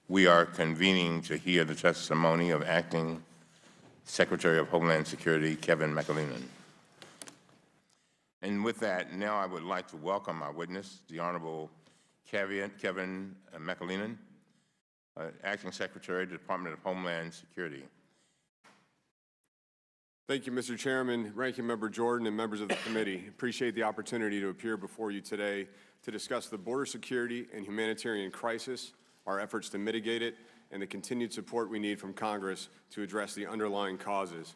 We are convening to hear the testimony of Acting Secretary of Homeland Security, Kevin McAleenan. And with that, now I would like to welcome our witness, the Honorable Kevin McAleenan, Acting Secretary of the Department of Homeland Security. Thank you, Mr. Chairman, Ranking Member Jordan, and members of the committee. Appreciate the opportunity to appear before you today to discuss the border security and humanitarian crisis, our efforts to mitigate it, and the continued support we need from Congress to address the underlying causes.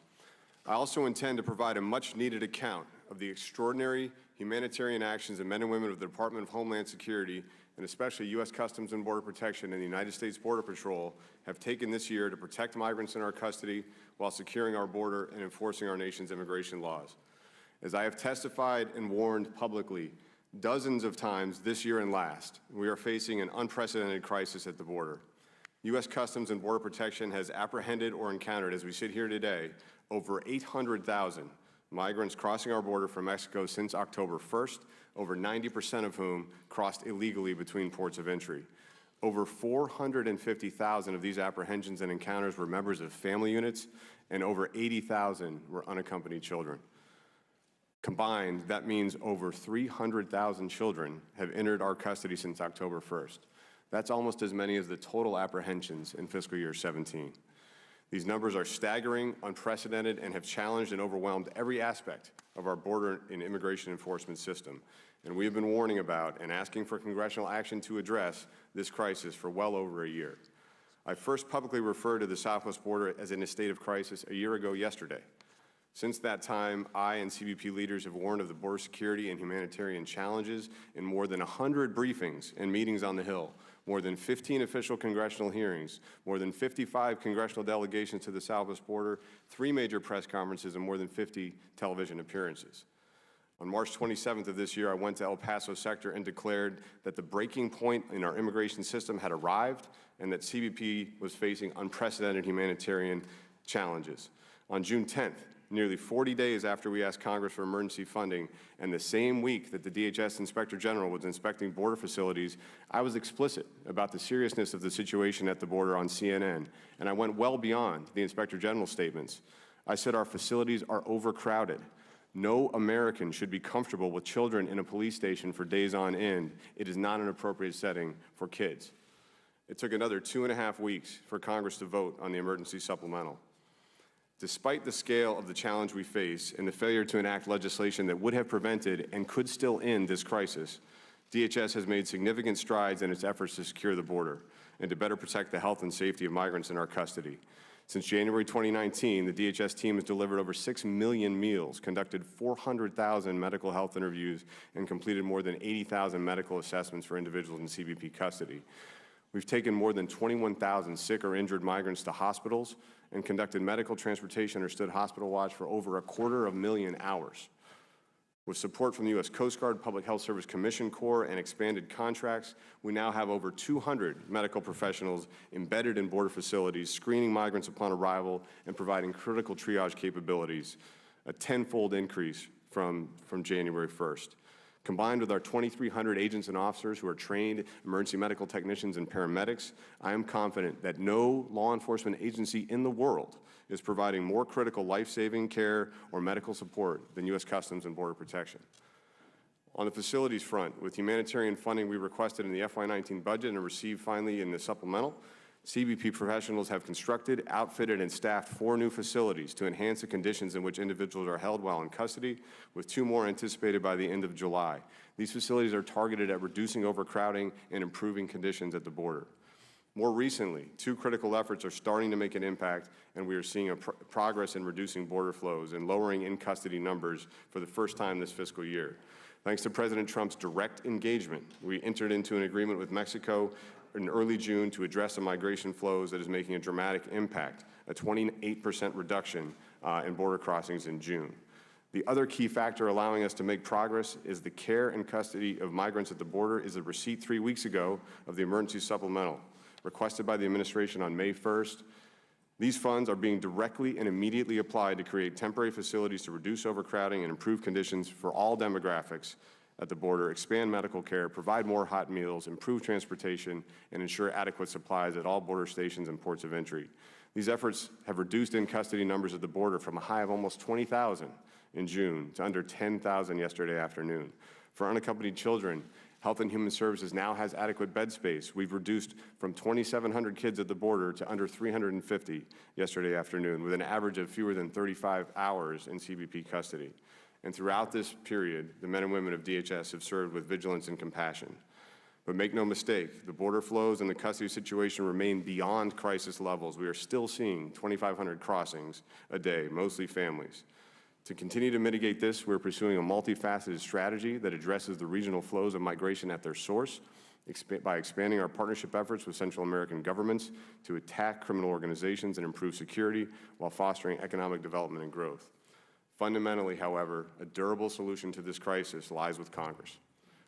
I also intend to provide a much-needed account of the extraordinary humanitarian actions the men and women of the Department of Homeland Security, and especially U.S. Customs and Border Protection and the United States Border Patrol, have taken this year to protect migrants in our custody while securing our border and enforcing our nation's immigration laws. As I have testified and warned publicly dozens of times this year and last, we are facing an unprecedented crisis at the border. U.S. Customs and Border Protection has apprehended or encountered, as we sit here today, over 800,000 migrants crossing our border from Mexico since October 1st, over 90% of whom crossed illegally between ports of entry. Over 450,000 of these apprehensions and encounters were members of family units, and over 80,000 were unaccompanied children. Combined, that means over 300,000 children have entered our custody since October 1st. That's almost as many as the total apprehensions in fiscal year 17. These numbers are staggering, unprecedented, and have challenged and overwhelmed every aspect of our border and immigration enforcement system. And we have been warning about and asking for congressional action to address this crisis for well over a year. I first publicly referred to the southwest border as in a state of crisis a year ago yesterday. Since that time, I and CBP leaders have warned of the border security and humanitarian challenges in more than 100 briefings and meetings on the Hill, more than 15 official congressional hearings, more than 55 congressional delegations to the southwest border, 3 major press conferences, and more than 50 television appearances. On March 27th of this year, I went to El Paso sector and declared that the breaking point in our immigration system had arrived and that CBP was facing unprecedented humanitarian challenges. On June 10th, nearly 40 days after we asked Congress for emergency funding, and the same week that the DHS Inspector General was inspecting border facilities, I was explicit about the seriousness of the situation at the border on CNN, and I went well beyond the Inspector General's statements. I said our facilities are overcrowded. No American should be comfortable with children in a police station for days on end. It is not an appropriate setting for kids. It took another 2.5 weeks for Congress to vote on the emergency supplemental. Despite the scale of the challenge we face and the failure to enact legislation that would have prevented and could still end this crisis, DHS has made significant strides in its efforts to secure the border and to better protect the health and safety of migrants in our custody. Since January 2019, the DHS team has delivered over 6 million meals, conducted 400,000 medical health interviews, and completed more than 80,000 medical assessments for individuals in CBP custody. We've taken more than 21,000 sick or injured migrants to hospitals and conducted medical transportation or stood hospital watch for over 250,000 hours. With support from the U.S. Coast Guard, Public Health Service Commission Corps, and expanded contracts, we now have over 200 medical professionals embedded in border facilities, screening migrants upon arrival and providing critical triage capabilities, a 10-fold increase from January 1st. Combined with our 2,300 agents and officers who are trained emergency medical technicians and paramedics, I am confident that no law enforcement agency in the world is providing more critical life-saving care or medical support than U.S. Customs and Border Protection. On the facilities front, with humanitarian funding we requested in the FY19 budget and received finally in the supplemental, CBP professionals have constructed, outfitted, and staffed 4 new facilities to enhance the conditions in which individuals are held while in custody, with 2 more anticipated by the end of July. These facilities are targeted at reducing overcrowding and improving conditions at the border. More recently, 2 critical efforts are starting to make an impact, and we are seeing progress in reducing border flows and lowering in-custody numbers for the first time this fiscal year. Thanks to President Trump's direct engagement, we entered into an agreement with Mexico in early June to address the migration flows that is making a dramatic impact, a 28% reduction in border crossings in June. The other key factor allowing us to make progress is the care and custody of migrants at the border is the receipt 3 weeks ago of the emergency supplemental requested by the administration on May 1st. These funds are being directly and immediately applied to create temporary facilities to reduce overcrowding and improve conditions for all demographics at the border, expand medical care, provide more hot meals, improve transportation, and ensure adequate supplies at all border stations and ports of entry. These efforts have reduced in-custody numbers at the border from a high of almost 20,000 in June to under 10,000 yesterday afternoon. For unaccompanied children, Health and Human Services now has adequate bed space. We've reduced from 2,700 kids at the border to under 350 yesterday afternoon, with an average of fewer than 35 hours in CBP custody. And throughout this period, the men and women of DHS have served with vigilance and compassion. But make no mistake, the border flows and the custody situation remain beyond crisis levels. We are still seeing 2,500 crossings a day, mostly families. To continue to mitigate this, we're pursuing a multifaceted strategy that addresses the regional flows of migration at their source by expanding our partnership efforts with Central American governments to attack criminal organizations and improve security while fostering economic development and growth. Fundamentally, however, a durable solution to this crisis lies with Congress,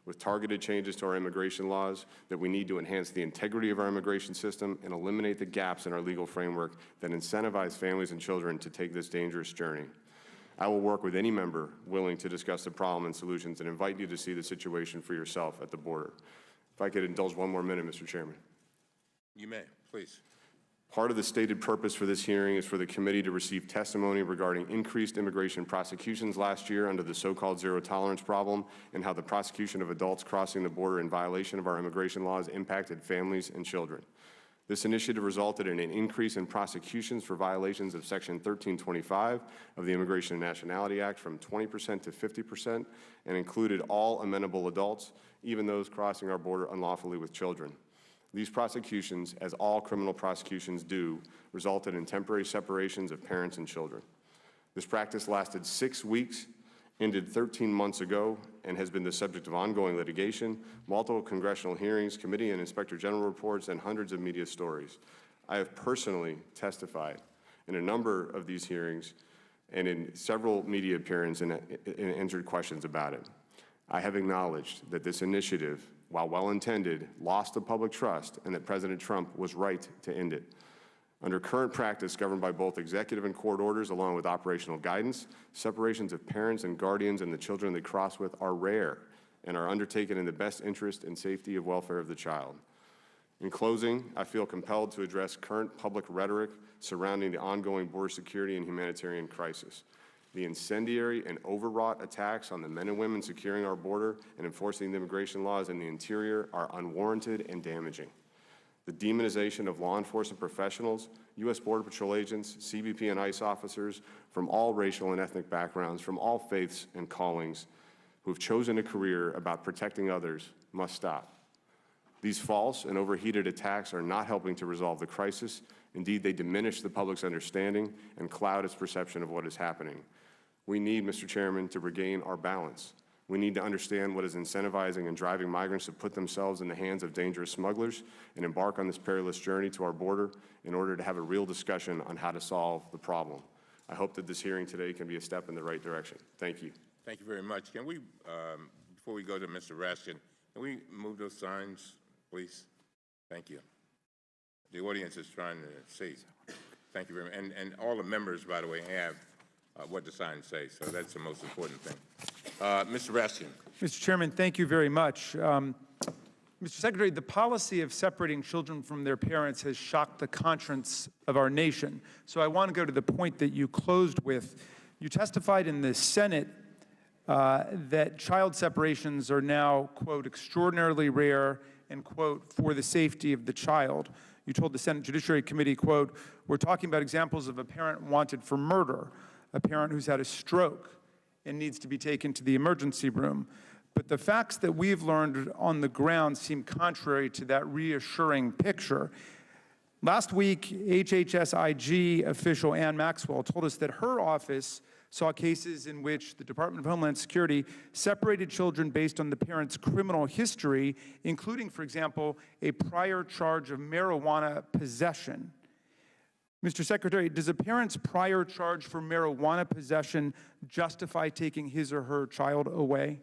with targeted changes to our immigration laws that we need to enhance the integrity of our immigration system and eliminate the gaps in our legal framework that incentivize families and children to take this dangerous journey. I will work with any member willing to discuss the problem and solutions and invite you to see the situation for yourself at the border. If I could indulge one more minute, Mr. Chairman. You may, please. Part of the stated purpose for this hearing is for the committee to receive testimony regarding increased immigration prosecutions last year under the so-called zero tolerance problem and how the prosecution of adults crossing the border in violation of our immigration laws impacted families and children. This initiative resulted in an increase in prosecutions for violations of Section 1325 of the Immigration and Nationality Act from 20% to 50% and included all amenable adults, even those crossing our border unlawfully with children. These prosecutions, as all criminal prosecutions do, resulted in temporary separations of parents and children. This practice lasted 6 weeks, ended 13 months ago, and has been the subject of ongoing litigation, multiple congressional hearings, committee and inspector general reports, and hundreds of media stories. I have personally testified in a number of these hearings and in several media appearances and answered questions about it. I have acknowledged that this initiative, while well-intended, lost the public trust and that President Trump was right to end it. Under current practice governed by both executive and court orders along with operational guidance, separations of parents and guardians and the children they cross with are rare and are undertaken in the best interest and safety of welfare of the child. In closing, I feel compelled to address current public rhetoric surrounding the ongoing border security and humanitarian crisis. The incendiary and overwrought attacks on the men and women securing our border and enforcing the immigration laws in the interior are unwarranted and damaging. The demonization of law enforcement professionals, U.S. Border Patrol agents, CBP and ICE officers from all racial and ethnic backgrounds, from all faiths and callings, who have chosen a career about protecting others must stop. These false and overheated attacks are not helping to resolve the crisis. Indeed, they diminish the public's understanding and cloud its perception of what is happening. We need, Mr. Chairman, to regain our balance. We need to understand what is incentivizing and driving migrants to put themselves in the hands of dangerous smugglers and embark on this perilous journey to our border in order to have a real discussion on how to solve the problem. I hope that this hearing today can be a step in the right direction. Thank you. Thank you very much. Can we, before we go to Mr. Raskin, can we move those signs, please? Thank you. The audience is trying to see. Thank you very much. And all the members, by the way, have what the signs say, so that's the most important thing. Mr. Raskin. Mr. Chairman, thank you very much. Mr. Secretary, the policy of separating children from their parents has shocked the conscience of our nation. So I want to go to the point that you closed with. You testified in the Senate that child separations are now, quote, extraordinarily rare and, quote, for the safety of the child. You told the Senate Judiciary Committee, quote, we're talking about examples of a parent wanted for murder, a parent who's had a stroke and needs to be taken to the emergency room. But the facts that we've learned on the ground seem contrary to that reassuring picture. Last week, HHS IG official Ann Maxwell told us that her office saw cases in which the Department of Homeland Security separated children based on the parent's criminal history, including, for example, a prior charge of marijuana possession. Mr. Secretary, does a parent's prior charge for marijuana possession justify taking his or her child away?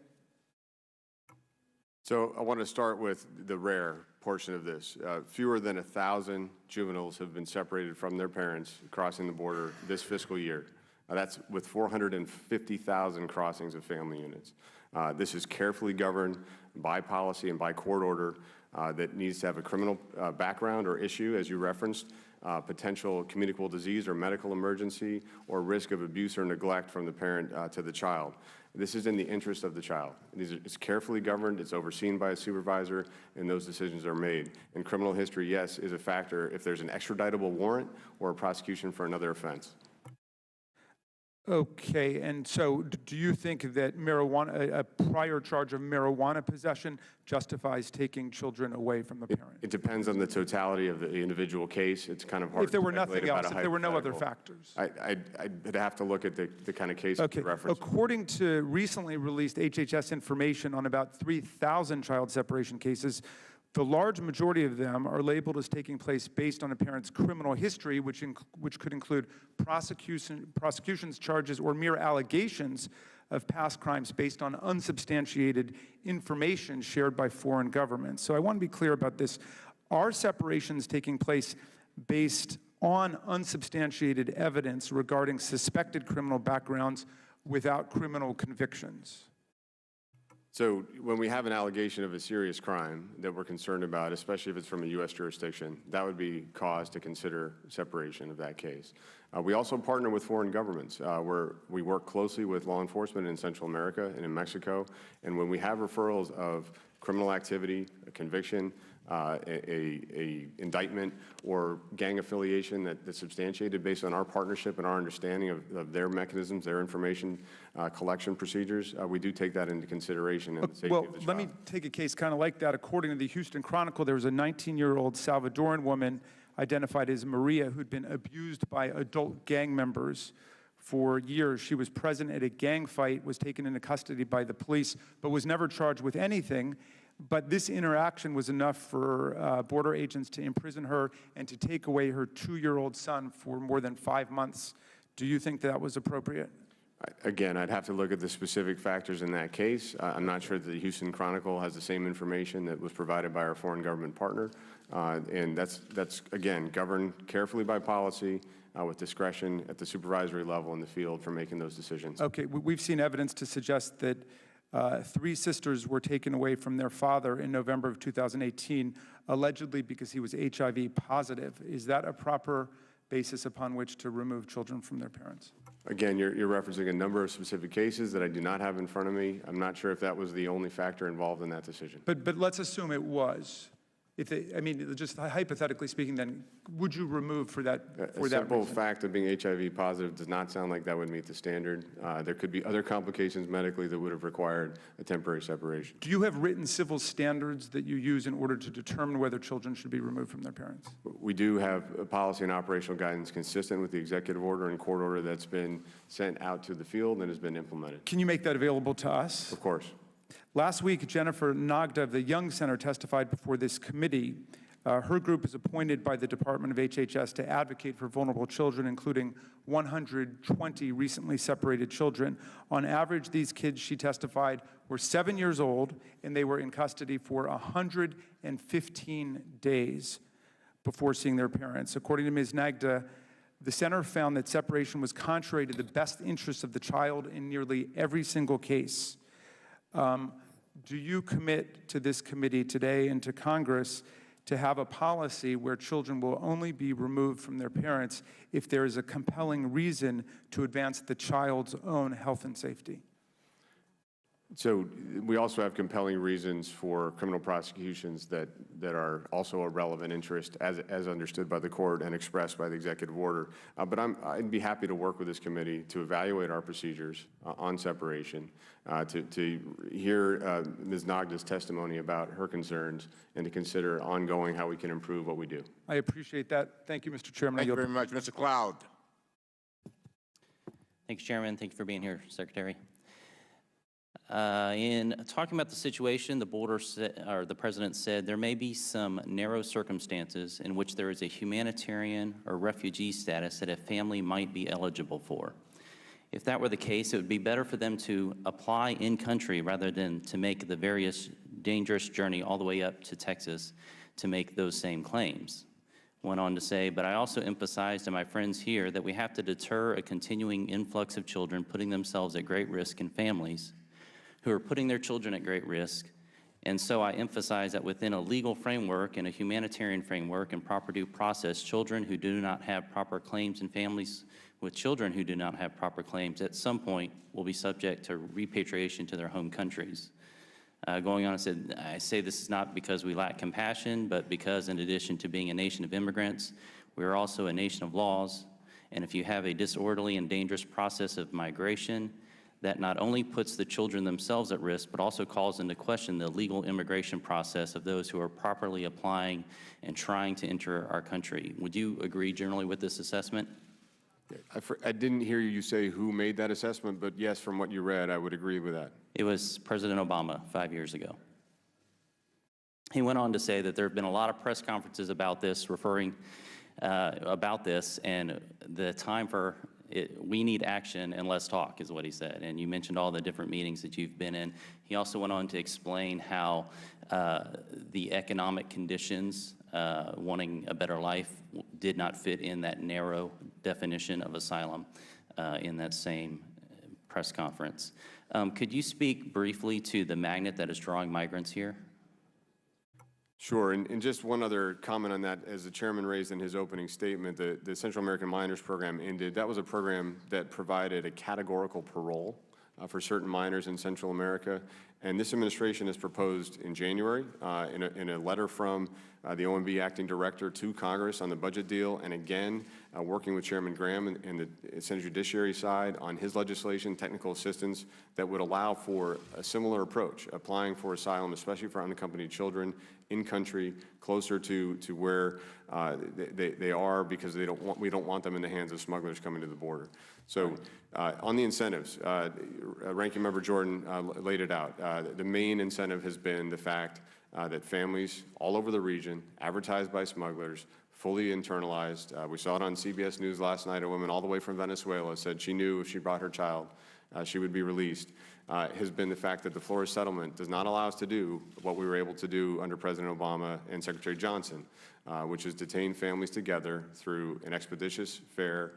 So I want to start with the rare portion of this. Fewer than 1,000 juveniles have been separated from their parents crossing the border this fiscal year. That's with 450,000 crossings of family units. This is carefully governed by policy and by court order that needs to have a criminal background or issue, as you referenced, potential communicable disease or medical emergency, or risk of abuse or neglect from the parent to the child. This is in the interest of the child. It's carefully governed, it's overseen by a supervisor, and those decisions are made. And criminal history, yes, is a factor if there's an extraditable warrant or a prosecution for another offense. Okay, and so do you think that a prior charge of marijuana possession justifies taking children away from the parent? It depends on the totality of the individual case. It's kind of hard If there to were speculate nothing about else, a if there were no other hypothetical. factors. I'd have to look at the kind of case Okay, you referenced. according to recently released HHS information on about 3,000 child separation cases, the large majority of them are labeled as taking place based on a parent's criminal history, which could include prosecutions, charges, or mere allegations of past crimes based on unsubstantiated information shared by foreign governments. So I want to be clear about this. Are separations taking place based on unsubstantiated evidence regarding suspected criminal backgrounds without criminal convictions? So when we have an allegation of a serious crime that we're concerned about, especially if it's from a U.S. jurisdiction, that would be cause to consider separation of that case. We also partner with foreign governments, where we work closely with law enforcement in Central America and in Mexico. And when we have referrals of criminal activity, a conviction, a indictment, or gang affiliation that's substantiated based on our partnership and our understanding of their mechanisms, their information collection procedures, we do take that into consideration in the safety of the child. Let me take a case kind of like that. According to the Houston Chronicle, there was a 19-year-old Salvadoran woman identified as Maria who'd been abused by adult gang members for years. She was present at a gang fight, was taken into custody by the police, but was never charged with anything. But this interaction was enough for border agents to imprison her and to take away her 2-year-old son for more than 5 months. Do you think that was appropriate? Again, I'd have to look at the specific factors in that case. I'm not sure that the Houston Chronicle has the same information that was provided by our foreign government partner. And that's, again, governed carefully by policy with discretion at the supervisory level in the field for making those decisions. Okay, we've seen evidence to suggest that 3 sisters were taken away from their father in November of 2018, allegedly because he was HIV positive. Is that a proper basis upon which to remove children from their parents? Again, you're referencing a number of specific cases that I do not have in front of me. I'm not sure if that was the only factor involved in that decision. But let's assume it was. I mean, just hypothetically speaking, then, would you remove for that A simple fact of being HIV positive does not sound like that would meet the standard. There could be other complications medically that would have required a temporary separation. Do you have written civil standards that you use in order to determine whether children should be removed from their parents? We do have a policy and operational guidance consistent with the executive order and court order that's been sent out to the field and has been implemented. Can you make that available to us? Of course. Last week, Jennifer Nagda of the Young Center testified before this committee. Her group is appointed by the Department of HHS to advocate for vulnerable children, including 120 recently separated children. On average, these kids, she testified, were 7 years old, and they were in custody for 115 days before seeing their parents. According to Ms. Nagda, the center found that separation was contrary to the best interests of the child in nearly every single case. Do you commit to this committee today and to Congress to have a policy where children will only be removed from their parents if there is a compelling reason to advance the child's own health and safety? So we also have compelling reasons for criminal prosecutions that are also a relevant interest as understood by the court and expressed by the executive order. But I'd be happy to work with this committee to evaluate our procedures on separation, to hear Ms. Nagda's testimony about her concerns, and to consider ongoing how we can improve what we do. I appreciate that. Thank you, Mr. Chairman. Thank you very much. Mr. Cloud. Thanks, Chairman. Thank you for being here, Secretary. In talking about the situation, the President said there may be some narrow circumstances in which there is a humanitarian or refugee status that a family might be eligible for. If that were the case, it would be better for them to apply in country rather than to make the various dangerous journey all the way up to Texas to make those same claims. Went on to say, but I also emphasize to my friends here that we have to deter a continuing influx of children putting themselves at great risk in families who are putting their children at great risk. And so I emphasize that within a legal framework and a humanitarian framework and proper due process, children who do not have proper claims and families with children who do not have proper claims at some point will be subject to repatriation to their home countries. Going on, I say this is not because we lack compassion, but because in addition to being a nation of immigrants, we are also a nation of laws. And if you have a disorderly and dangerous process of migration, that not only puts the children themselves at risk, but also calls into question the legal immigration process of those who are properly applying and trying to enter our country. Would you agree generally with this assessment? I didn't hear you say who made that assessment, but yes, from what you read, I would agree with that. It was President Obama 5 years ago. He went on to say that there have been a lot of press conferences about this, referring about this, and the time for it, we need action and less talk, is what he said. And you mentioned all the different meetings that you've been in. He also went on to explain how the economic conditions, wanting a better life, did not fit in that narrow definition of asylum in that same press conference. Could you speak briefly to the magnet that is drawing migrants here? Sure, and just one other comment on that, as the chairman raised in his opening statement, the Central American Minors Program ended. That was a program that provided a categorical parole for certain minors in Central America, and this administration has proposed in January in a letter from the OMB acting director to Congress on the budget deal, and again, working with Chairman Graham and the Senate Judiciary side on his legislation, technical assistance that would allow for a similar approach, applying for asylum, especially for unaccompanied children in country, closer to where they are, because we don't want them in the hands of smugglers coming to the border. So on the incentives, Ranking Member Jordan laid it out. The main incentive has been the fact that families all over the region, advertised by smugglers, fully internalized. We saw it on CBS News last night. A woman all the way from Venezuela said she knew if she brought her child, she would be released. Has been the fact that the Flores settlement does not allow us to do what we were able to do under President Obama and Secretary Johnson, which is detain families together through an expeditious, fair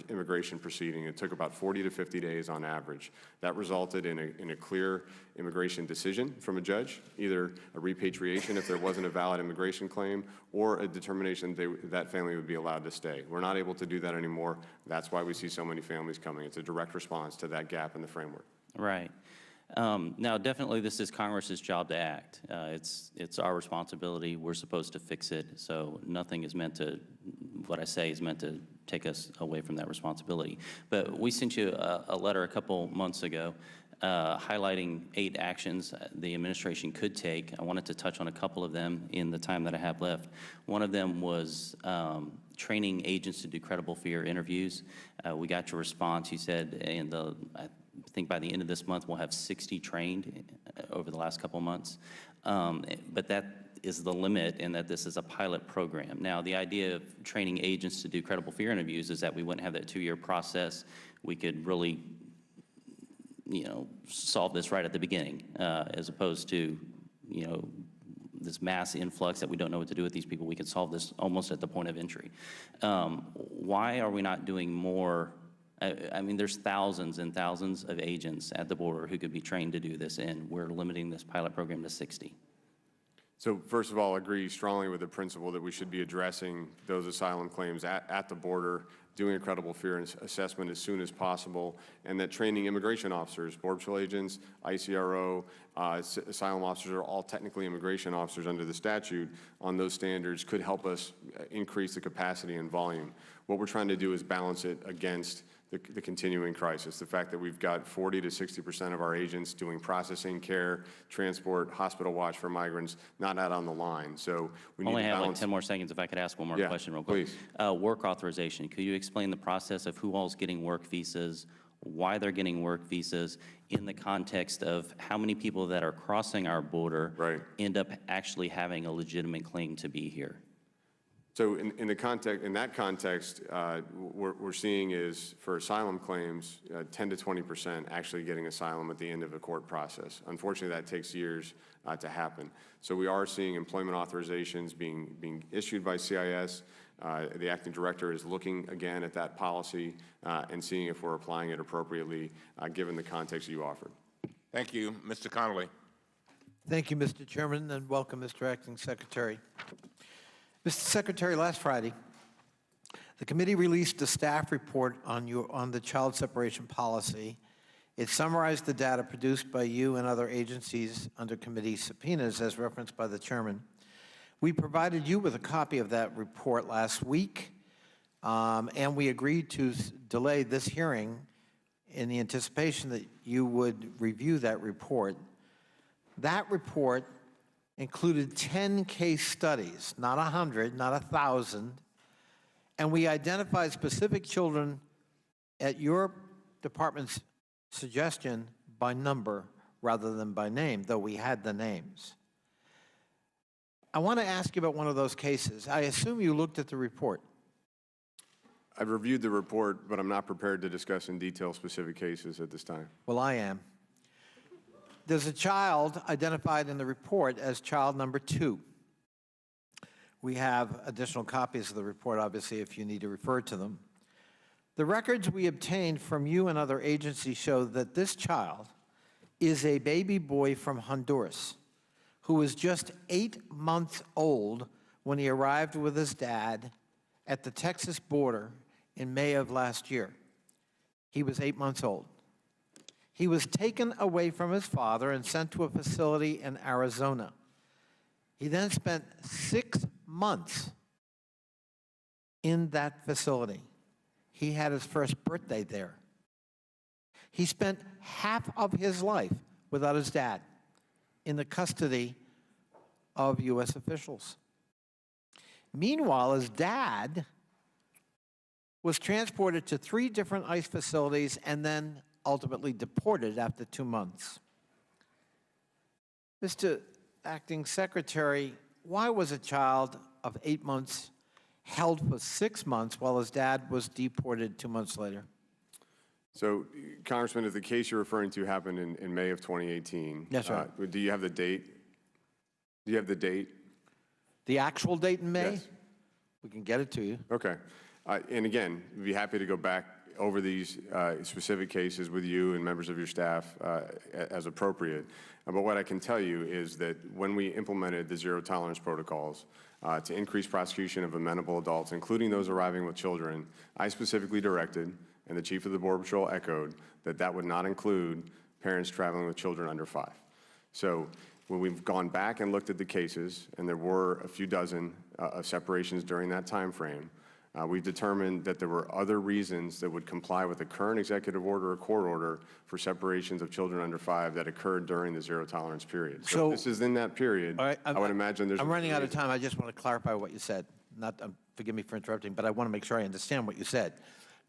immigration proceeding. It took about 40 to 50 days on average. That resulted in a clear immigration decision from a judge, either a repatriation if there wasn't a valid immigration claim, or a determination that family would be allowed to stay. We're not able to do that anymore. That's why we see so many families coming. It's a direct response to that gap in the framework. Right. Now, definitely this is Congress's job to act. It's our responsibility. We're supposed to fix it. So nothing is meant to, what I say is meant to take us away from that responsibility. But we sent you a letter a couple months ago highlighting 8 actions the administration could take. I wanted to touch on a couple of them in the time that I have left. One of them was training agents to do credible fear interviews. We got your response. You said I think by the end of this month, we'll have 60 trained over the last couple months. But that is the limit in that this is a pilot program. Now, the idea of training agents to do credible fear interviews is that we wouldn't have that 2-year process. We could really, solve this right at the beginning, as opposed to, this mass influx that we don't know what to do with these people. We could solve this almost at the point of entry. Why are we not doing more? I mean, there's thousands and thousands of agents at the border who could be trained to do this, and we're limiting this pilot program to 60. So first of all, I agree strongly with the principle that we should be addressing those asylum claims at the border, doing a credible fear assessment as soon as possible, and that training immigration officers, Border Patrol agents, ICRO, asylum officers are all technically immigration officers under the statute on those standards could help us increase the capacity and volume. What we're trying to do is balance it against the continuing crisis, the fact that we've got 40 to 60% of our agents doing processing, care, transport, hospital watch for migrants, not out on the line. So we need to balance. Only have like 10 more seconds if I could ask one more question real quick. Please. Work authorization. Could you explain the process of who all's getting work visas, why they're getting work visas, in the context of how many people that are crossing our border end up actually having a legitimate claim to be here? So in that context, we're seeing is for asylum claims, 10 to 20% actually getting asylum at the end of a court process. Unfortunately, that takes years to happen. So we are seeing employment authorizations being issued by CIS. The acting director is looking again at that policy and seeing if we're applying it appropriately, given the context you offered. Thank you. Mr. Connolly. Thank you, Mr. Chairman, and welcome, Mr. Acting Secretary. Mr. Secretary, last Friday, the committee released a staff report on the child separation policy. It summarized the data produced by you and other agencies under committee subpoenas, as referenced by the chairman. We provided you with a copy of that report last week, and we agreed to delay this hearing in the anticipation that you would review that report. That report included 10 case studies, not 100, not 1,000, and we identified specific children at your department's suggestion by number rather than by name, though we had the names. I want to ask you about one of those cases. I assume you looked at the report. I've reviewed the report, but I'm not prepared to discuss in detail specific cases at this time. Well, I am. There's a child identified in the report as child number 2. We have additional copies of the report, obviously, if you need to refer to them. The records we obtained from you and other agencies show that this child is a baby boy from Honduras who was just 8 months old when he arrived with his dad at the Texas border in May of last year. He was 8 months old. He was taken away from his father and sent to a facility in Arizona. He then spent 6 months in that facility. He had his first birthday there. He spent half of his life without his dad in the custody of U.S. officials. Meanwhile, his dad was transported to 3 different ICE facilities and then ultimately deported after 2 months. Mr. Acting Secretary, why was a child of 8 months held for 6 months while his dad was deported 2 months later? So, Congressman, if the case you're referring to happened in May of 2018, Yes, sir. Do you have the date? Do you have the date? The actual date in May? Yes. We can get it to you. Okay. And again, we'd be happy to go back over these specific cases with you and members of your staff as appropriate. But what I can tell you is that when we implemented the zero tolerance protocols to increase prosecution of amenable adults, including those arriving with children, I specifically directed, and the Chief of the Border Patrol echoed, that that would not include parents traveling with children under 5. So when we've gone back and looked at the cases, and there were a few dozen of separations during that time frame, we've determined that there were other reasons that would comply with the current executive order or court order for separations of children under 5 that occurred during the zero tolerance period. So if this is in that period, All right, I would imagine there's... I'm running out of time. I just want to clarify what you said. Forgive me for interrupting, but I want to make sure I understand what you said.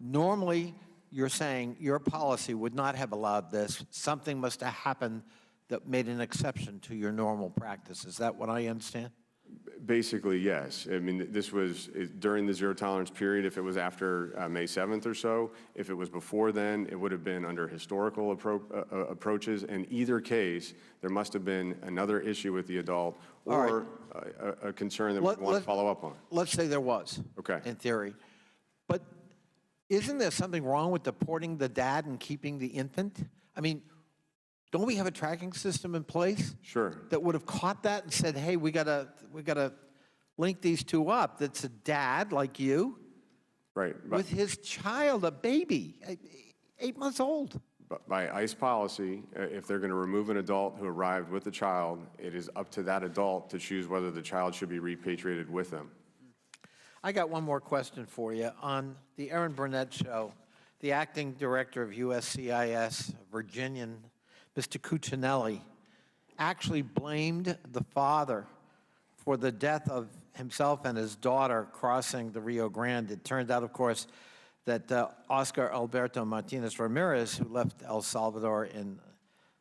Normally, you're saying your policy would not have allowed this. Something must have happened that made an exception to your normal practice. Is that what I understand? Basically, yes. I mean, this was during the zero tolerance period. If it was after May 7th or so, if it was before then, it would have been under historical approaches. In either case, there must have been another issue with the adult or a concern that we want to follow up on. Let's say there was, Okay. in theory. But isn't there something wrong with deporting the dad and keeping the infant? I mean, don't we have a tracking system in place? Sure. That would have caught that and said, hey, we gotta link these two up. That's a dad like you, Right. with his child, a baby, 8 months old. But by ICE policy, if they're going to remove an adult who arrived with the child, it is up to that adult to choose whether the child should be repatriated with them. I got one more question for you. On the Erin Burnett show, the acting director of USCIS, Virginian, Mr. Cuccinelli, actually blamed the father for the death of himself and his daughter crossing the Rio Grande. It turned out, of course, that Oscar Alberto Martinez Ramirez, who left El Salvador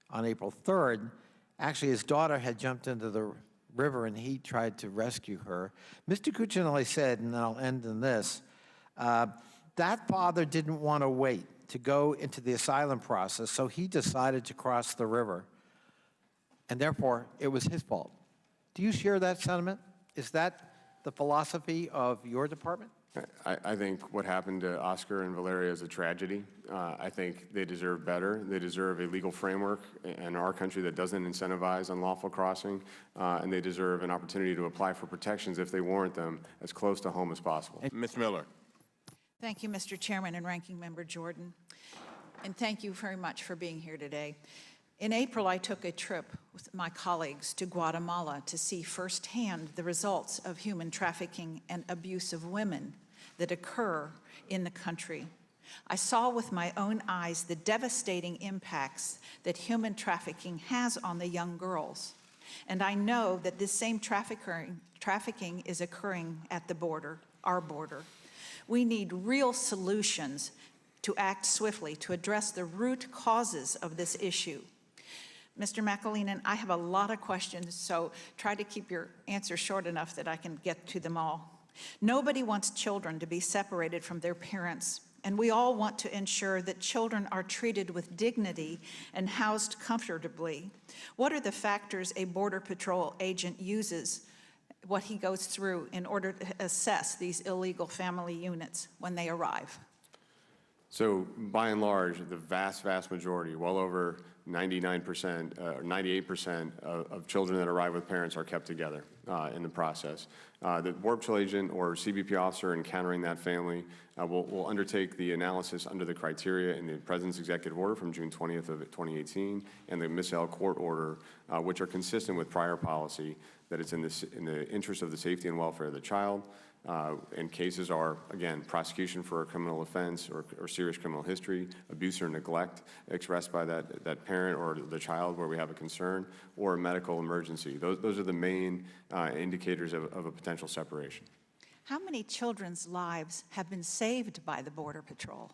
on April 3rd, actually his daughter had jumped into the river and he tried to rescue her. Mr. Cuccinelli said, and I'll end in this, that father didn't want to wait to go into the asylum process, so he decided to cross the river, and therefore it was his fault. Do you share that sentiment? Is that the philosophy of your department? I think what happened to Oscar and Valeria is a tragedy. I think they deserve better. They deserve a legal framework in our country that doesn't incentivize unlawful crossing, and they deserve an opportunity to apply for protections if they warrant them as close to home as possible. Ms. Miller. Thank you, Mr. Chairman and Ranking Member Jordan. And thank you very much for being here today. In April, I took a trip with my colleagues to Guatemala to see firsthand the results of human trafficking and abuse of women that occur in the country. I saw with my own eyes the devastating impacts that human trafficking has on the young girls. And I know that this same trafficking is occurring at the border, our border. We need real solutions to act swiftly to address the root causes of this issue. Mr. McAleenan, I have a lot of questions, so try to keep your answers short enough that I can get to them all. Nobody wants children to be separated from their parents, and we all want to ensure that children are treated with dignity and housed comfortably. What are the factors a Border Patrol agent uses, what he goes through in order to assess these illegal family units when they arrive? So by and large, the vast majority, well over 99%, 98% of children that arrive with parents are kept together in the process. The Border Patrol agent or CBP officer encountering that family will undertake the analysis under the criteria in the President's executive order from June 20th of 2018 and the Miss L court order, which are consistent with prior policy that it's in the interest of the safety and welfare of the child. And cases are, again, prosecution for a criminal offense or serious criminal history, abuse or neglect expressed by that parent or the child where we have a concern, or a medical emergency. Those are the main indicators of a potential separation. How many children's lives have been saved by the Border Patrol?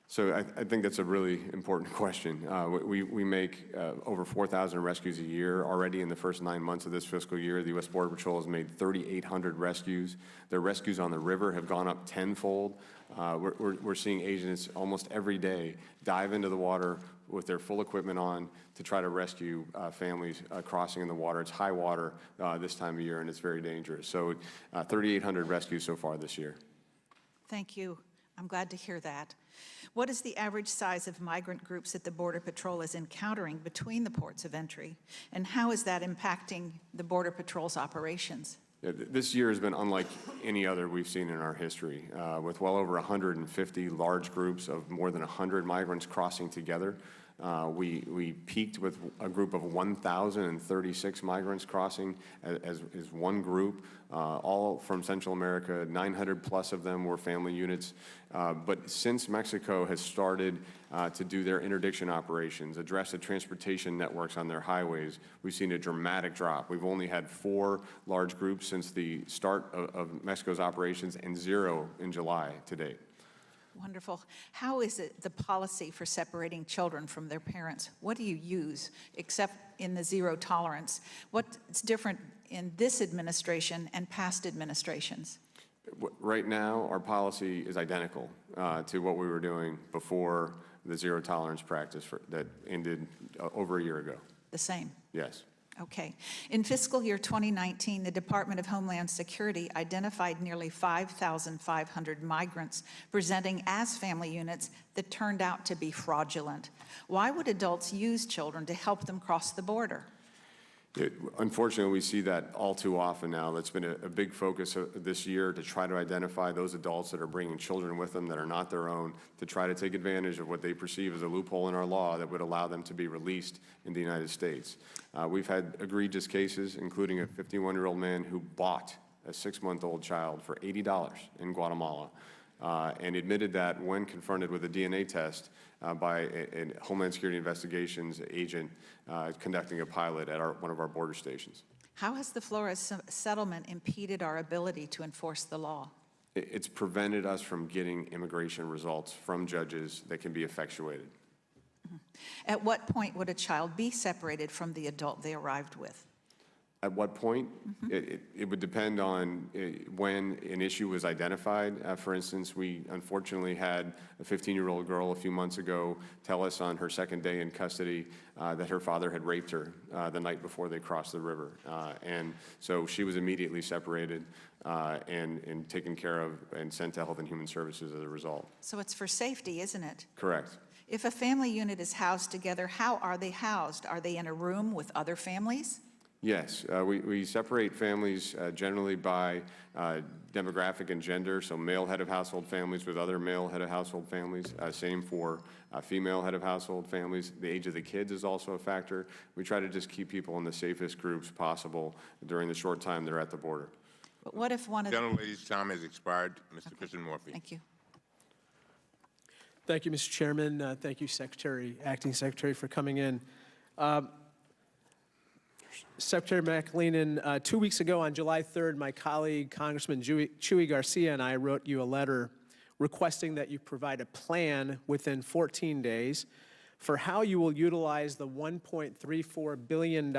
So I think that's a really important question. We make over 4,000 rescues a year. Already in the first 9 months of this fiscal year, the U.S. Border Patrol has made 3,800 rescues. Their rescues on the river have gone up tenfold. We're seeing agents almost every day dive into the water with their full equipment on to try to rescue families crossing in the water. It's high water this time of year, and it's very dangerous. So 3,800 rescues so far this year. Thank you. I'm glad to hear that. What is the average size of migrant groups that the Border Patrol is encountering between the ports of entry? And how is that impacting the Border Patrol's operations? Yeah, this year has been unlike any other we've seen in our history, with well over 150 large groups of more than 100 migrants crossing together. We peaked with a group of 1,036 migrants crossing as one group, all from Central America. 900 plus of them were family units. But since Mexico has started to do their interdiction operations, address the transportation networks on their highways, we've seen a dramatic drop. We've only had 4 large groups since the start of Mexico's operations and 0 in July to date. Wonderful. How is it the policy for separating children from their parents? What do you use, except in the zero tolerance? What's different in this administration and past administrations? Right now, our policy is identical to what we were doing before the zero tolerance practice that ended over a year ago. The same? Yes. Okay. In fiscal year 2019, the Department of Homeland Security identified nearly 5,500 migrants presenting as family units that turned out to be fraudulent. Why would adults use children to help them cross the border? Unfortunately, we see that all too often now. That's been a big focus this year, to try to identify those adults that are bringing children with them that are not their own, to try to take advantage of what they perceive as a loophole in our law that would allow them to be released in the United States. We've had egregious cases, including a 51-year-old man who bought a 6-month-old child for $80 in Guatemala, and admitted that when confronted with a DNA test by a Homeland Security Investigations agent conducting a pilot at one of our border stations. How has the Flores settlement impeded our ability to enforce the law? It's prevented us from getting immigration results from judges that can be effectuated. At what point would a child be separated from the adult they arrived with? At what point? It would depend on when an issue was identified. For instance, we unfortunately had a 15-year-old girl a few months ago tell us on her second day in custody that her father had raped her the night before they crossed the river. And so she was immediately separated and taken care of and sent to Health and Human Services as a result. So it's for safety, isn't it? Correct. If a family unit is housed together, how are they housed? Are they in a room with other families? Yes, we separate families generally by demographic and gender, so male head of household families with other male head of household families. Same for female head of household families. The age of the kids is also a factor. We try to just keep people in the safest groups possible during the short time they're at the border. But what if one of the... Gentlelady's time has expired. Mr. Christian Morphy. Thank you. Thank you, Mr. Chairman. Thank you, Acting Secretary, for coming in. Secretary McAleenan, 2 weeks ago on July 3rd, my colleague, Congressman Chuy Garcia, and I wrote you a letter requesting that you provide a plan within 14 days for how you will utilize the $1.34 billion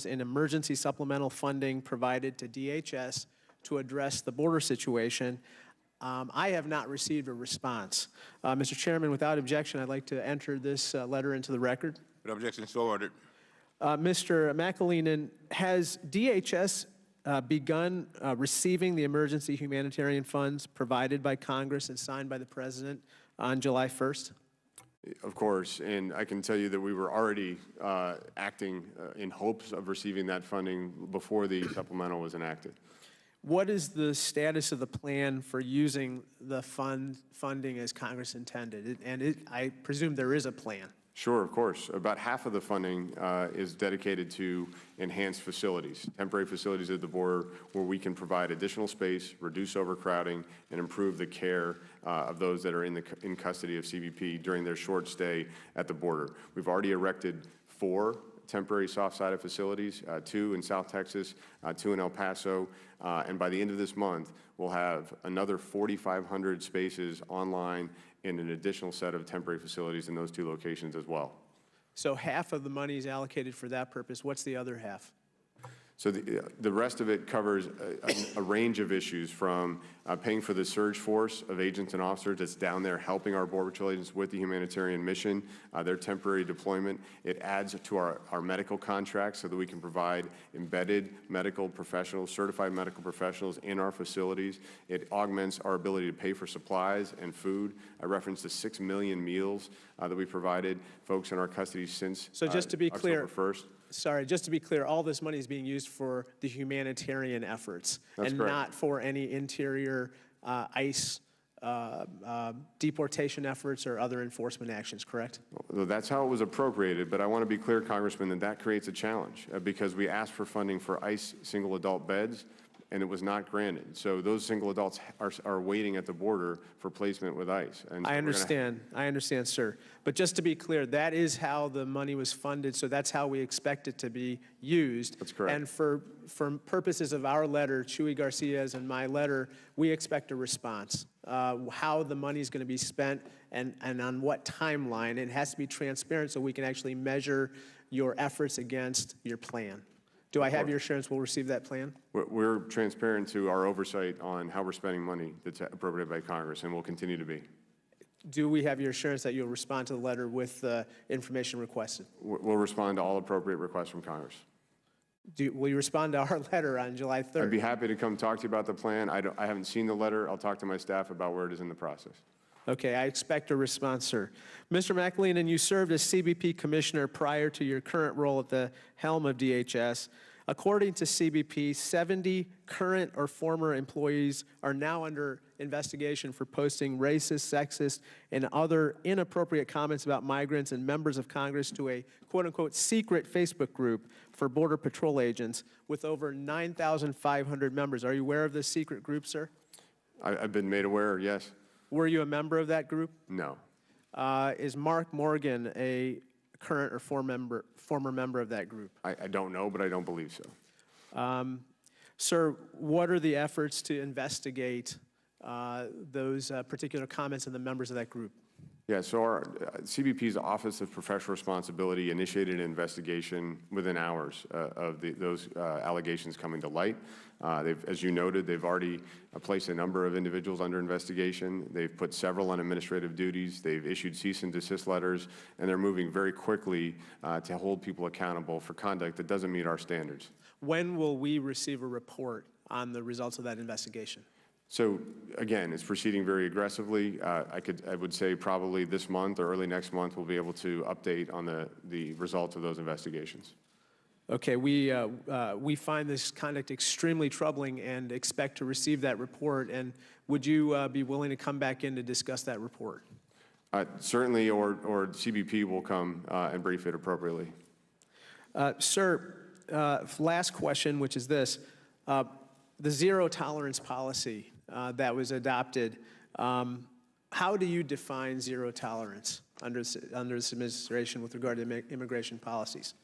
in emergency supplemental funding provided to DHS to address the border situation. I have not received a response. Mr. Chairman, without objection, I'd like to enter this letter into the record. Without objection, so ordered. Mr. McAleenan, has DHS begun receiving the emergency humanitarian funds provided by Congress and signed by the President on July 1st? Of course, and I can tell you that we were already acting in hopes of receiving that funding before the supplemental was enacted. What is the status of the plan for using the funding as Congress intended? I presume there is a plan. Sure, of course. About half of the funding is dedicated to enhanced facilities, temporary facilities at the border where we can provide additional space, reduce overcrowding, and improve the care of those that are in custody of CBP during their short stay at the border. We've already erected 4 temporary soft-sided facilities, 2 in South Texas, 2 in El Paso, and by the end of this month, we'll have another 4,500 spaces online and an additional set of temporary facilities in those 2 locations as well. So half of the money is allocated for that purpose. What's the other half? So the rest of it covers a range of issues from paying for the surge force of agents and officers that's down there helping our Border Patrol agents with the humanitarian mission, their temporary deployment. It adds to our medical contracts so that we can provide embedded medical professionals, certified medical professionals in our facilities. It augments our ability to pay for supplies and food. I referenced the 6 million meals that we provided folks in our custody since So just to be clear, October 1st. Sorry, just to be clear, all this money is being used for the humanitarian efforts and correct. not for any interior ICE deportation efforts or other enforcement actions, correct? Well, that's how it was appropriated, but I want to be clear, Congressman, that creates a challenge because we asked for funding for ICE single adult beds, and it was not granted. So those single adults are waiting at the border for placement with ICE. And so I understand, sir. But just to be clear, that is how the money was funded, so that's how we expect it to be used. That's correct. And for purposes of our letter, Chuy Garcia's and my letter, we expect a response. How the money is going to be spent and on what timeline. It has to be transparent so we can actually measure your efforts against your plan. Do I have your assurance we'll receive that plan? We're transparent to our oversight on how we're spending money that's appropriated by Congress, and will continue to be. Do we have your assurance that you'll respond to the letter with the information requested? We'll respond to all appropriate requests from Congress. Will you respond to our letter on July 3rd? I'd be happy to come talk to you about the plan. I haven't seen the letter. I'll talk to my staff about where it is in the process. Okay, I expect a response, sir. Mr. McAleenan, you served as CBP Commissioner prior to your current role at the helm of DHS. According to CBP, 70 current or former employees are now under investigation for posting racist, sexist, and other inappropriate comments about migrants and members of Congress to a quote-unquote secret Facebook group for Border Patrol agents with over 9,500 members. Are you aware of this secret group, sir? I've been made aware, yes. Were you a member of that group? No. Is Mark Morgan a current or former member of that group? I don't know, but I don't believe so. Sir, what are the efforts to investigate those particular comments and the members of that group? Yeah, so our CBP's Office of Professional Responsibility initiated an investigation within hours of those allegations coming to light. As you noted, they've already placed a number of individuals under investigation. They've put several on administrative duties. They've issued cease and desist letters, and they're moving very quickly to hold people accountable for conduct that doesn't meet our standards. When will we receive a report on the results of that investigation? So again, it's proceeding very aggressively. I would say probably this month or early next month we'll be able to update on the results of those investigations. Okay, we find this conduct extremely troubling and expect to receive that report. And would you be willing to come back in to discuss that report? Certainly, or CBP will come and brief it appropriately. Sir, last question, which is this. The zero tolerance policy that was adopted, how do you define zero tolerance under this administration with regard to immigration policies?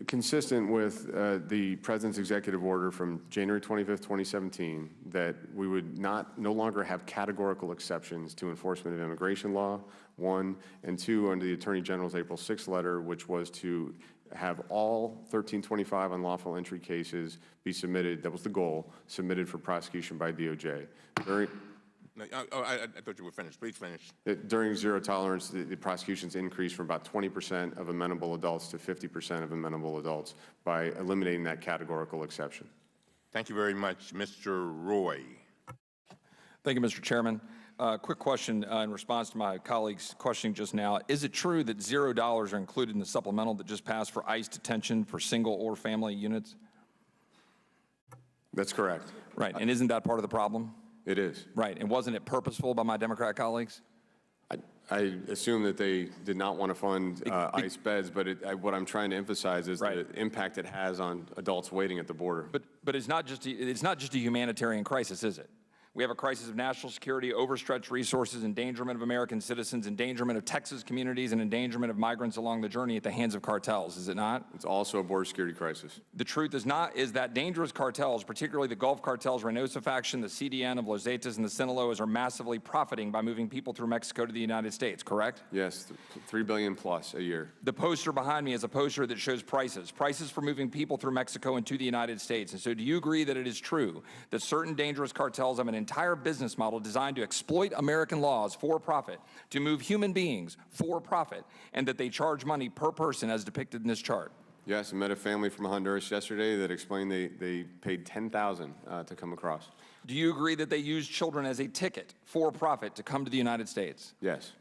Consistent with the President's executive order from January 25th, 2017, that we would no longer have categorical exceptions to enforcement of immigration law, one, and two, under the Attorney General's April 6th letter, which was to have all 1325 unlawful entry cases be submitted, that was the goal, submitted for prosecution by DOJ. I thought you were finished. Please finish. During zero tolerance, the prosecutions increased from about 20% of amenable adults to 50% of amenable adults by eliminating that categorical exception. Thank you very much. Mr. Roy. Thank you, Mr. Chairman. Quick question in response to my colleague's questioning just now. Is it true that $0 are included in the supplemental that just passed for ICE detention for single or family units? That's correct. Right, and isn't that part of the problem? It is. Right, and wasn't it purposeful by my Democrat colleagues? I assume that they did not want to fund ICE beds, but what I'm trying to emphasize is the impact it has on adults waiting at the border. But it's not just a humanitarian crisis, is it? We have a crisis of national security, overstretched resources, endangerment of American citizens, endangerment of Texas communities, and endangerment of migrants along the journey at the hands of cartels, is it not? It's also a border security crisis. The truth is that dangerous cartels, particularly the Gulf cartels, Reynosa faction, the CDN of Los Zetas and the Sinaloas, are massively profiting by moving people through Mexico to the United States, correct? Yes, $3 billion plus a year. The poster behind me is a poster that shows prices for moving people through Mexico and to the United States. And so do you agree that it is true that certain dangerous cartels have an entire business model designed to exploit American laws for profit, to move human beings for profit, and that they charge money per person as depicted in this chart? Yes, I met a family from Honduras yesterday that explained they paid $10,000 to come across. Do you agree that they use children as a ticket for profit to come to the United States? Yes.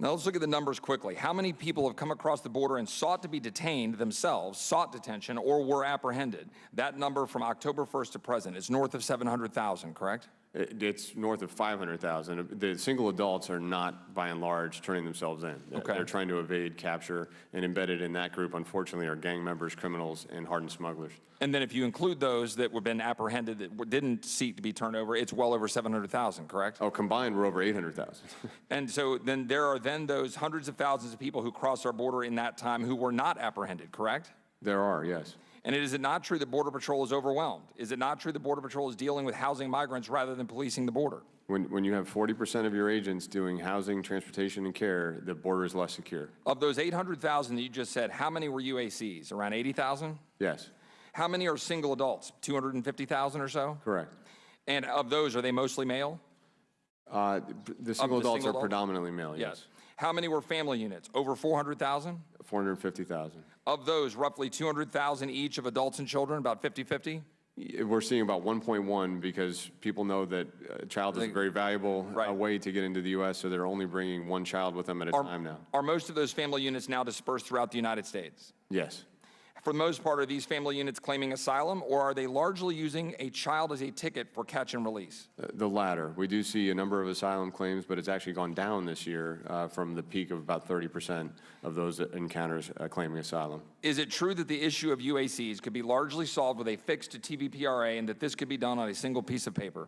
Now let's look at the numbers quickly. How many people have come across the border and sought to be detained themselves, sought detention, or were apprehended? That number from October 1st to present is north of 700,000, correct? It's north of 500,000. The single adults are not, by and large, turning themselves in. Okay. They're trying to evade capture, and embedded in that group, unfortunately, are gang members, criminals, and hardened smugglers. And then if you include those that have been apprehended that didn't seek to be turned over, it's well over 700,000, correct? Oh, combined, we're over 800,000. And so then there are those hundreds of thousands of people who crossed our border in that time who were not apprehended, correct? There are, yes. And is it not true that Border Patrol is overwhelmed? Is it not true that Border Patrol is dealing with housing migrants rather than policing the border? When you have 40% of your agents doing housing, transportation, and care, the border is less secure. Of those 800,000 that you just said, how many were UACs? Around 80,000? Yes. How many are single adults? 250,000 or so? Correct. And of those, are they mostly male? The single adults are predominantly male, yes. How many were family units? Over 400,000? 450,000. Of those, roughly 200,000 each of adults and children, about 50-50? We're seeing about 1.1 because people know that a child is a very valuable way to get into the U.S., so they're only bringing one child with them at a time now. Are most of those family units now dispersed throughout the United States? Yes. For the most part, are these family units claiming asylum, or are they largely using a child as a ticket for catch and release? The latter. We do see a number of asylum claims, but it's actually gone down this year from the peak of about 30% of those encounters claiming asylum. Is it true that the issue of UACs could be largely solved with a fix to TVPRA and that this could be done on a single piece of paper?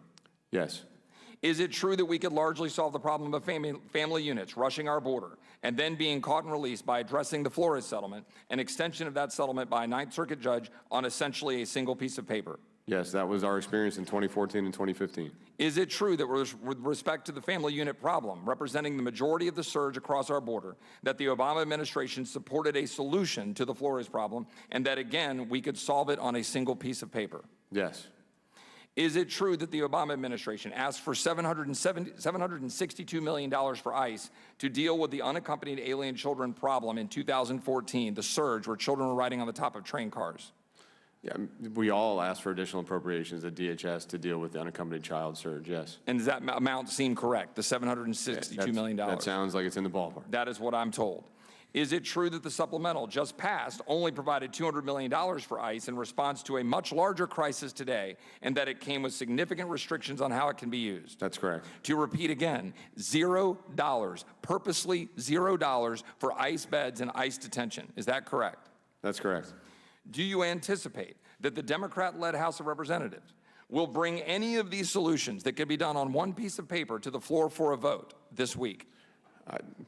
Yes. Is it true that we could largely solve the problem of family units rushing our border and then being caught and released by addressing the Flores settlement, an extension of that settlement by a Ninth Circuit judge on essentially a single piece of paper? Yes, that was our experience in 2014 and 2015. Is it true that with respect to the family unit problem, representing the majority of the surge across our border, that the Obama administration supported a solution to the Flores problem, and that, again, we could solve it on a single piece of paper? Yes. Is it true that the Obama administration asked for $762 million for ICE to deal with the unaccompanied alien children problem in 2014, the surge where children were riding on the top of train cars? Yeah, we all asked for additional appropriations at DHS to deal with the unaccompanied child surge, yes. And does that amount seem correct, the $762 million? That sounds like it's in the ballpark. That is what I'm told. Is it true that the supplemental just passed only provided $200 million for ICE in response to a much larger crisis today, and that it came with significant restrictions on how it can be used? That's correct. To repeat again, $0, purposely $0 for ICE beds and ICE detention. Is that correct? That's correct. Do you anticipate that the Democrat-led House of Representatives will bring any of these solutions that could be done on one piece of paper to the floor for a vote this week?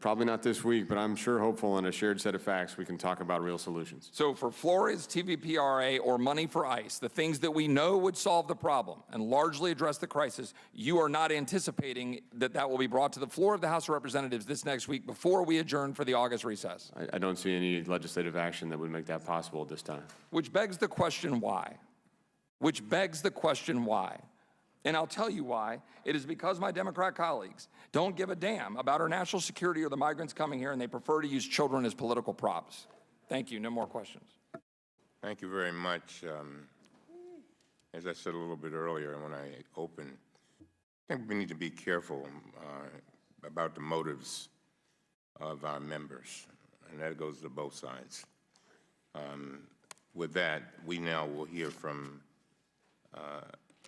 Probably not this week, but I'm sure hopeful on a shared set of facts we can talk about real solutions. So for Flores, TVPRA, or money for ICE, the things that we know would solve the problem and largely address the crisis, you are not anticipating that that will be brought to the floor of the House of Representatives this next week before we adjourn for the August recess? I don't see any legislative action that would make that possible at this time. Which begs the question why? Which begs the question why? And I'll tell you why. It is because my Democrat colleagues don't give a damn about our national security or the migrants coming here, and they prefer to use children as political props. Thank you. No more questions. Thank you very much. As I said a little bit earlier when I opened, I think we need to be careful about the motives of our members, and that goes to both sides. With that, we now will hear from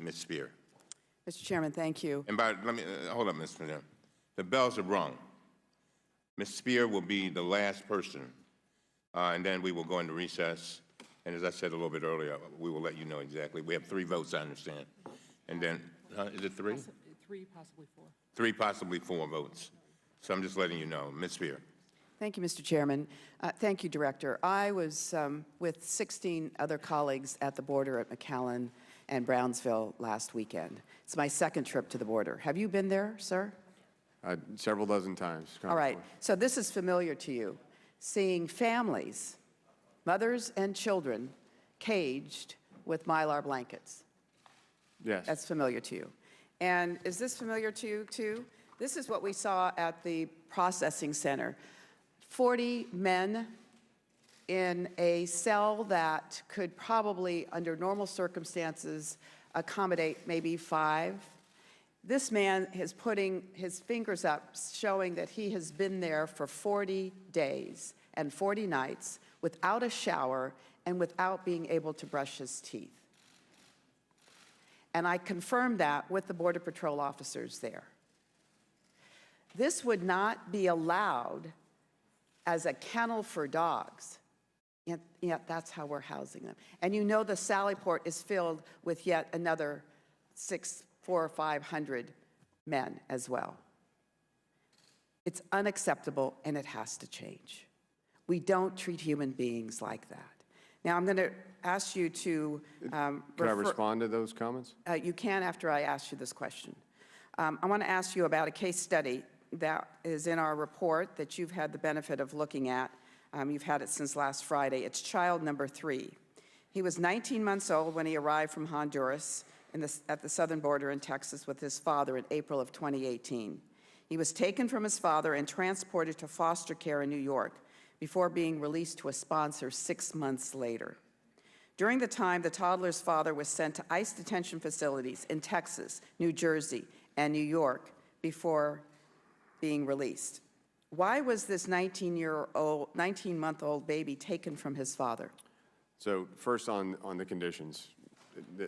Ms. Spear. Mr. Chairman, thank you. And let me hold up, Ms. Spear. The bells are rung. Ms. Spear will be the last person, and then we will go into recess. And as I said a little bit earlier, we will let you know exactly. We have 3 votes, I understand. And then, is it 3? 3, possibly 4. 3, possibly 4 votes. So I'm just letting you know. Ms. Spear. Thank you, Mr. Chairman. Thank you, Director. I was with 16 other colleagues at the border at McAllen and Brownsville last weekend. It's my 2nd trip to the border. Have you been there, sir? Several dozen times. All right. So this is familiar to you. Seeing families, mothers and children, caged with Mylar blankets. Yes. That's familiar to you. And is this familiar to you, too? This is what we saw at the processing center. 40 men in a cell that could probably, under normal circumstances, accommodate maybe 5. This man is putting his fingers up, showing that he has been there for 40 days and 40 nights without a shower and without being able to brush his teeth. And I confirmed that with the Border Patrol officers there. This would not be allowed as a kennel for dogs. Yet that's how we're housing them. And you know the Sallyport is filled with yet another 400 or 500 men as well. It's unacceptable, and it has to change. We don't treat human beings like that. Now, I'm going to ask you to Can I respond to those comments? You can after I ask you this question. I want to ask you about a case study that is in our report that you've had the benefit of looking at. You've had it since last Friday. It's child number 3. He was 19 months old when he arrived from Honduras at the southern border in Texas with his father in April of 2018. He was taken from his father and transported to foster care in New York before being released to a sponsor 6 months later. During the time, the toddler's father was sent to ICE detention facilities in Texas, New Jersey, and New York before being released. Why was this 19-month-old baby taken from his father? So first on the conditions,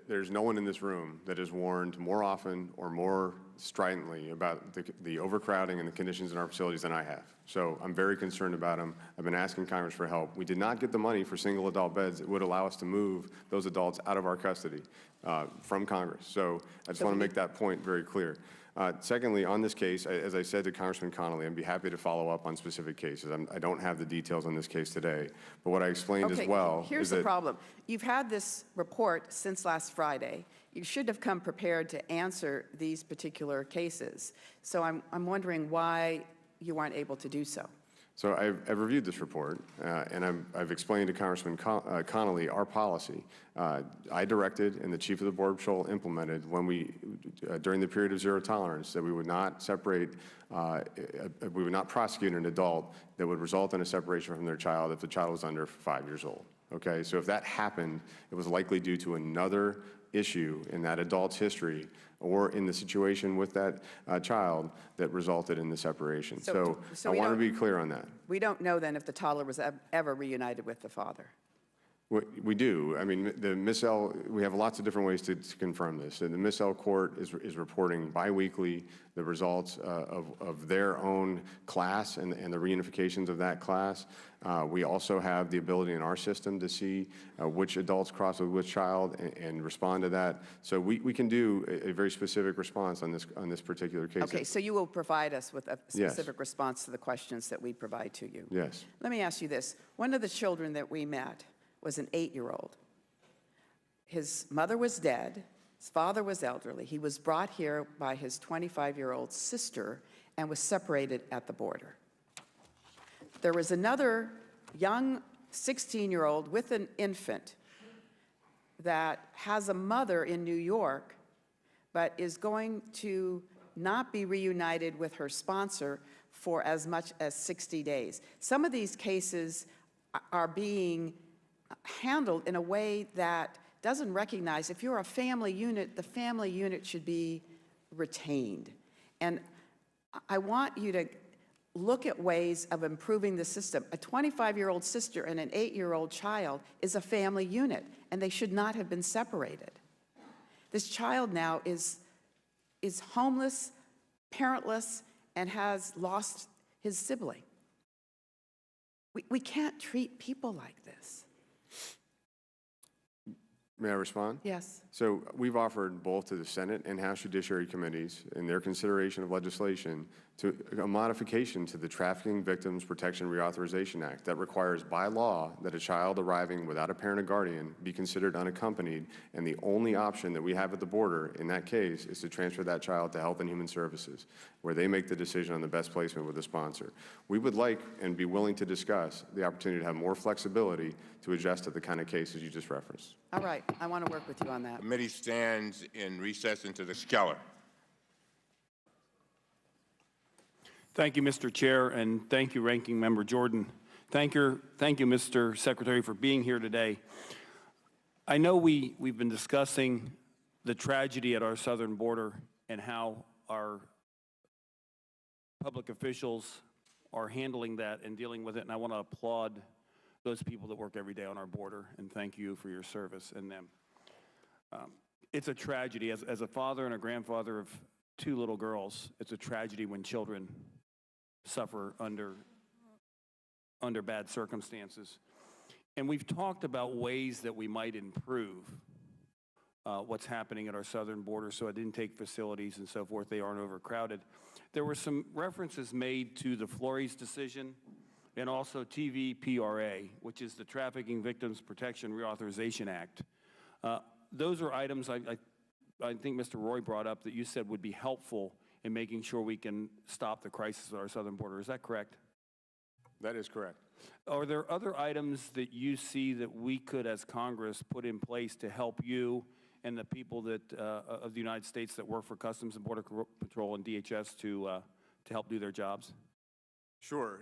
there's no one in this room that is warned more often or more stridently about the overcrowding and the conditions in our facilities than I have. So I'm very concerned about them. I've been asking Congress for help. We did not get the money for single adult beds that would allow us to move those adults out of our custody from Congress. So I just want to make that point very clear. Secondly, on this case, as I said to Congressman Connolly, I'd be happy to follow up on specific cases. I don't have the details on this case today, but what I explained as well Here's is the that problem. You've had this report since last Friday. You should have come prepared to answer these particular cases. So I'm wondering why you weren't able to do so. So I've reviewed this report, and I've explained to Congressman Connolly our policy. I directed, and the Chief of the Border Patrol implemented during the period of zero tolerance, that we would not separate, we would not prosecute an adult that would result in a separation from their child if the child was under 5 years old. Okay, so if that happened, it was likely due to another issue in that adult's history or in the situation with that child that resulted in the separation. So I want to be clear on that. We don't know then if the toddler was ever reunited with the father. We do. I mean, the Miss L, we have lots of different ways to confirm this. And the Miss L court is reporting biweekly the results of their own class and the reunifications of that class. We also have the ability in our system to see which adults cross with which child and respond to that. So we can do a very specific response on this particular case. Okay, so you will provide us with a specific response to the questions that we provide to you. Yes. Let me ask you this. One of the children that we met was an 8-year-old. His mother was dead. His father was elderly. He was brought here by his 25-year-old sister and was separated at the border. There was another young 16-year-old with an infant that has a mother in New York, but is going to not be reunited with her sponsor for as much as 60 days. Some of these cases are being handled in a way that doesn't recognize if you're a family unit, the family unit should be retained. And I want you to look at ways of improving the system. A 25-year-old sister and an 8-year-old child is a family unit, and they should not have been separated. This child now is homeless, parentless, and has lost his sibling. We can't treat people like this. May I respond? Yes. So we've offered both to the Senate and House Judiciary Committees in their consideration of legislation to a modification to the Trafficking Victims Protection Reauthorization Act that requires by law that a child arriving without a parent or guardian be considered unaccompanied, and the only option that we have at the border in that case is to transfer that child to Health and Human Services, where they make the decision on the best placement with the sponsor. We would like and be willing to discuss the opportunity to have more flexibility to adjust to the kind of cases you just referenced. All right, I want to work with you on that. Committee stands in recess into the Keller. Thank you, Mr. Chair, and thank you, Ranking Member Jordan. Thank you, Mr. Secretary, for being here today. I know we've been discussing the tragedy at our southern border and how our public officials are handling that and dealing with it, and I want to applaud those people that work every day on our border, and thank you for your service and them. It's a tragedy. As a father and a grandfather of 2 little girls, it's a tragedy when children suffer under bad circumstances. And we've talked about ways that we might improve what's happening at our southern border so it intake facilities and so forth, they aren't overcrowded. There were some references made to the Flores decision and also TVPRA, which is the Trafficking Victims Protection Reauthorization Act. Those are items I think Mr. Roy brought up that you said would be helpful in making sure we can stop the crisis at our southern border. Is that correct? That is correct. Are there other items that you see that we could, as Congress, put in place to help you and the people that of the United States that work for Customs and Border Patrol and DHS to help do their jobs? Sure.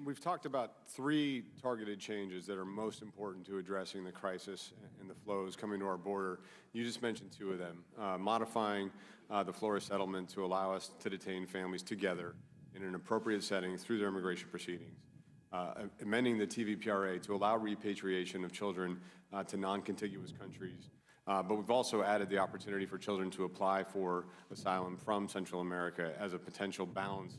We've talked about 3 targeted changes that are most important to addressing the crisis and the flows coming to our border. You just mentioned 2 of them. Modifying the Flores settlement to allow us to detain families together in an appropriate setting through their immigration proceedings. Amending the TVPRA to allow repatriation of children to non-contiguous countries. But we've also added the opportunity for children to apply for asylum from Central America as a potential balance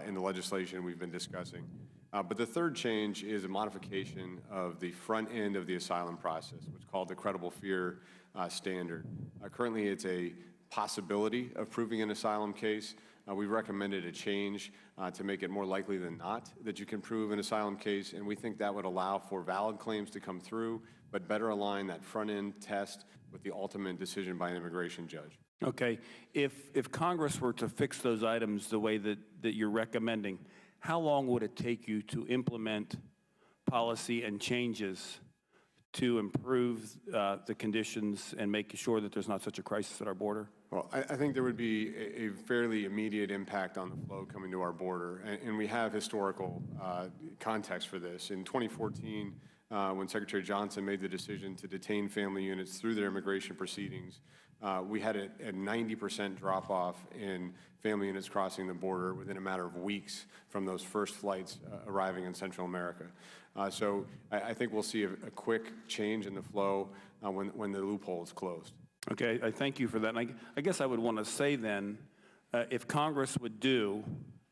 in the legislation we've been discussing. But the 3rd change is a modification of the front end of the asylum process, what's called the credible fear standard. Currently, it's a possibility of proving an asylum case. We recommended a change to make it more likely than not that you can prove an asylum case, and we think that would allow for valid claims to come through, but better align that front-end test with the ultimate decision by an immigration judge. Okay, if Congress were to fix those items the way that you're recommending, how long would it take you to implement policy and changes to improve the conditions and make sure that there's not such a crisis at our border? Well, I think there would be a fairly immediate impact on the flow coming to our border, and we have historical context for this. In 2014, when Secretary Johnson made the decision to detain family units through their immigration proceedings, we had a 90% drop-off in family units crossing the border within a matter of weeks from those first flights arriving in Central America. So I think we'll see a quick change in the flow when the loophole is closed. Okay, I thank you for that. And I guess I would want to say then, if Congress would do,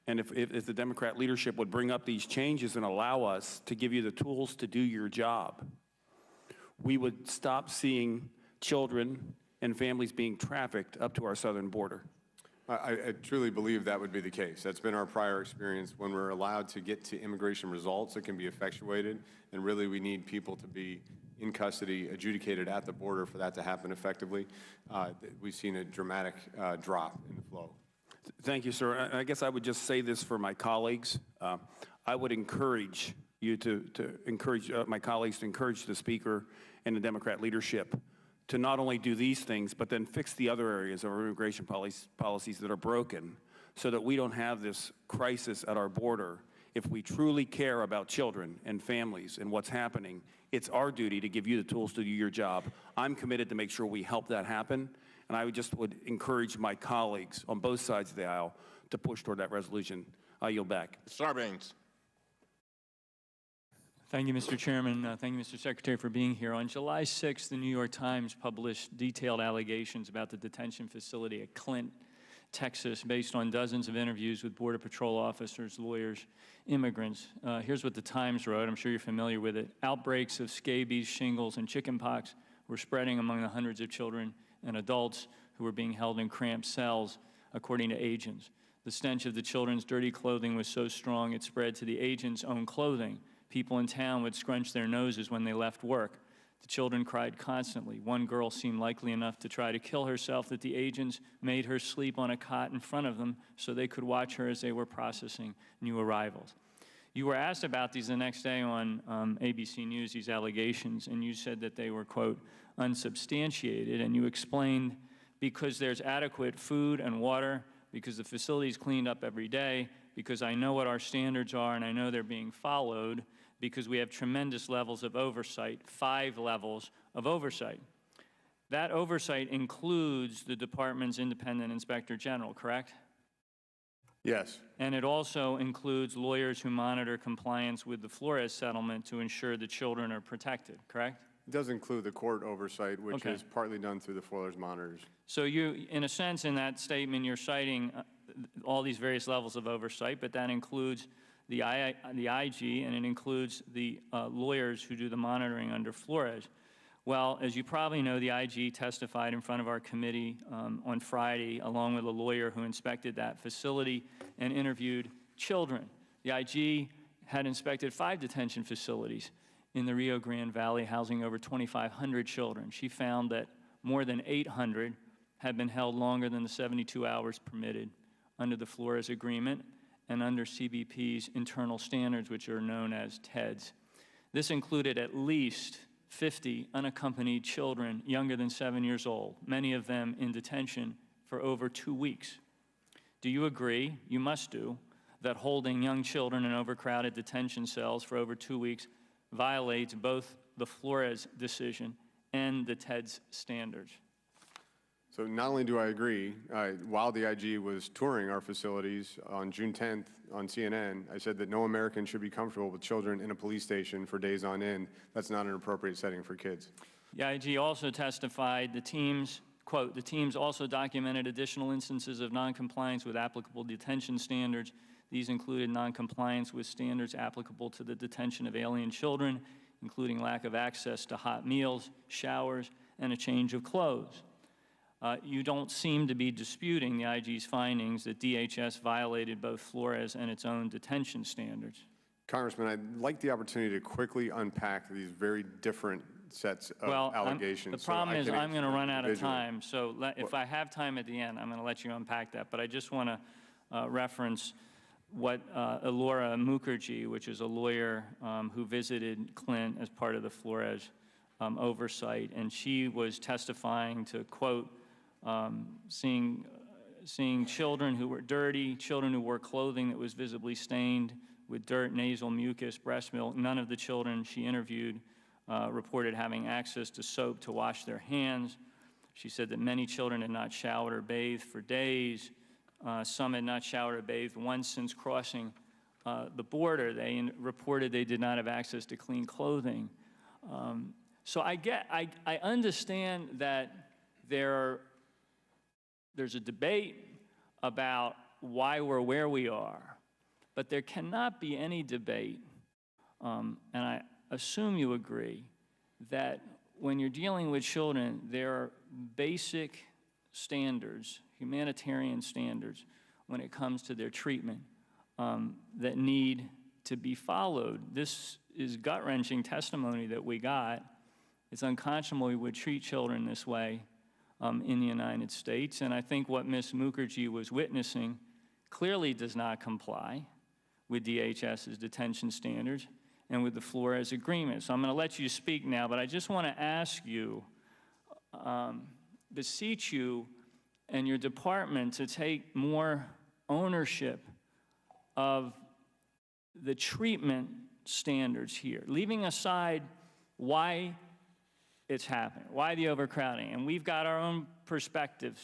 and if the Democrat leadership would bring up these changes and allow us to give you the tools to do your job, we would stop seeing children and families being trafficked up to our southern border. I truly believe that would be the case. That's been our prior experience. When we're allowed to get to immigration results, it can be effectuated, and really we need people to be in custody, adjudicated at the border for that to happen effectively. We've seen a dramatic drop in the flow. Thank you, sir. I guess I would just say this for my colleagues. I would encourage you to encourage my colleagues to encourage the Speaker and the Democrat leadership to not only do these things, but then fix the other areas of our immigration policies that are broken so that we don't have this crisis at our border. If we truly care about children and families and what's happening, it's our duty to give you the tools to do your job. I'm committed to make sure we help that happen, and I would encourage my colleagues on both sides of the aisle to push toward that resolution. I yield back. Sarbanes. Thank you, Mr. Chairman. Thank you, Mr. Secretary, for being here. On July 6th, the New York Times published detailed allegations about the detention facility at Clint, Texas, based on dozens of interviews with Border Patrol officers, lawyers, immigrants. Here's what the Times wrote. I'm sure you're familiar with it. Outbreaks of scabies, shingles, and chickenpox were spreading among the hundreds of children and adults who were being held in cramped cells, according to agents. The stench of the children's dirty clothing was so strong it spread to the agents' own clothing. People in town would scrunch their noses when they left work. The children cried constantly. One girl seemed likely enough to try to kill herself that the agents made her sleep on a cot in front of them so they could watch her as they were processing new arrivals. You were asked about these the next day on ABC News, these allegations, and you said that they were, quote, unsubstantiated, and you explained because there's adequate food and water, because the facility's cleaned up every day, because I know what our standards are and I know they're being followed, because we have tremendous levels of oversight, 5 levels of oversight. That oversight includes the department's independent inspector general, correct? Yes. And it also includes lawyers who monitor compliance with the Flores settlement to ensure the children are protected, correct? It does include the court oversight, which is partly done through the Flores monitors. So you, in a sense, in that statement, you're citing all these various levels of oversight, but that includes the IG, and it includes the lawyers who do the monitoring under Flores. Well, as you probably know, the IG testified in front of our committee on Friday, along with a lawyer who inspected that facility and interviewed children. The IG had inspected 5 detention facilities in the Rio Grande Valley, housing over 2,500 children. She found that more than 800 had been held longer than the 72 hours permitted under the Flores Agreement and under CBP's internal standards, which are known as TEDS. This included at least 50 unaccompanied children younger than 7 years old, many of them in detention for over 2 weeks. Do you agree, you must do, that holding young children in overcrowded detention cells for over 2 weeks violates both the Flores decision and the TEDS standards? So not only do I agree, while the IG was touring our facilities on June 10th on CNN, I said that no American should be comfortable with children in a police station for days on end. That's not an appropriate setting for kids. The IG also testified the teams, quote, the teams also documented additional instances of noncompliance with applicable detention standards. These included noncompliance with standards applicable to the detention of alien children, including lack of access to hot meals, showers, and a change of clothes. You don't seem to be disputing the IG's findings that DHS violated both Flores and its own detention standards. Congressman, I'd like the opportunity to quickly unpack these very different sets of allegations. The problem is I'm going to run out of individually. time, so if I have time at the end, I'm going to let you unpack that. But I just want to reference what Elora Mukherjee, which is a lawyer who visited Clint as part of the Flores oversight, and she was testifying to, quote, seeing children who were dirty, children who wore clothing that was visibly stained with dirt, nasal mucus, breast milk. None of the children she interviewed reported having access to soap to wash their hands. She said that many children had not showered or bathed for days. Some had not showered or bathed once since crossing the border. They reported they did not have access to clean clothing. So I understand that there's a debate about why we're where we are, but there cannot be any debate, and I assume you agree, that when you're dealing with children, there are basic standards, humanitarian standards, when it comes to their treatment that need to be followed. This is gut-wrenching testimony that we got. It's unconscionable we would treat children this way in the United States, and I think what Ms. Mukherjee was witnessing clearly does not comply with DHS's detention standards and with the Flores agreement. So I'm going to let you speak now, but I just want to ask you, beseech you and your department to take more ownership of the treatment standards here, leaving aside why it's happening, why the overcrowding. And we've got our own perspectives,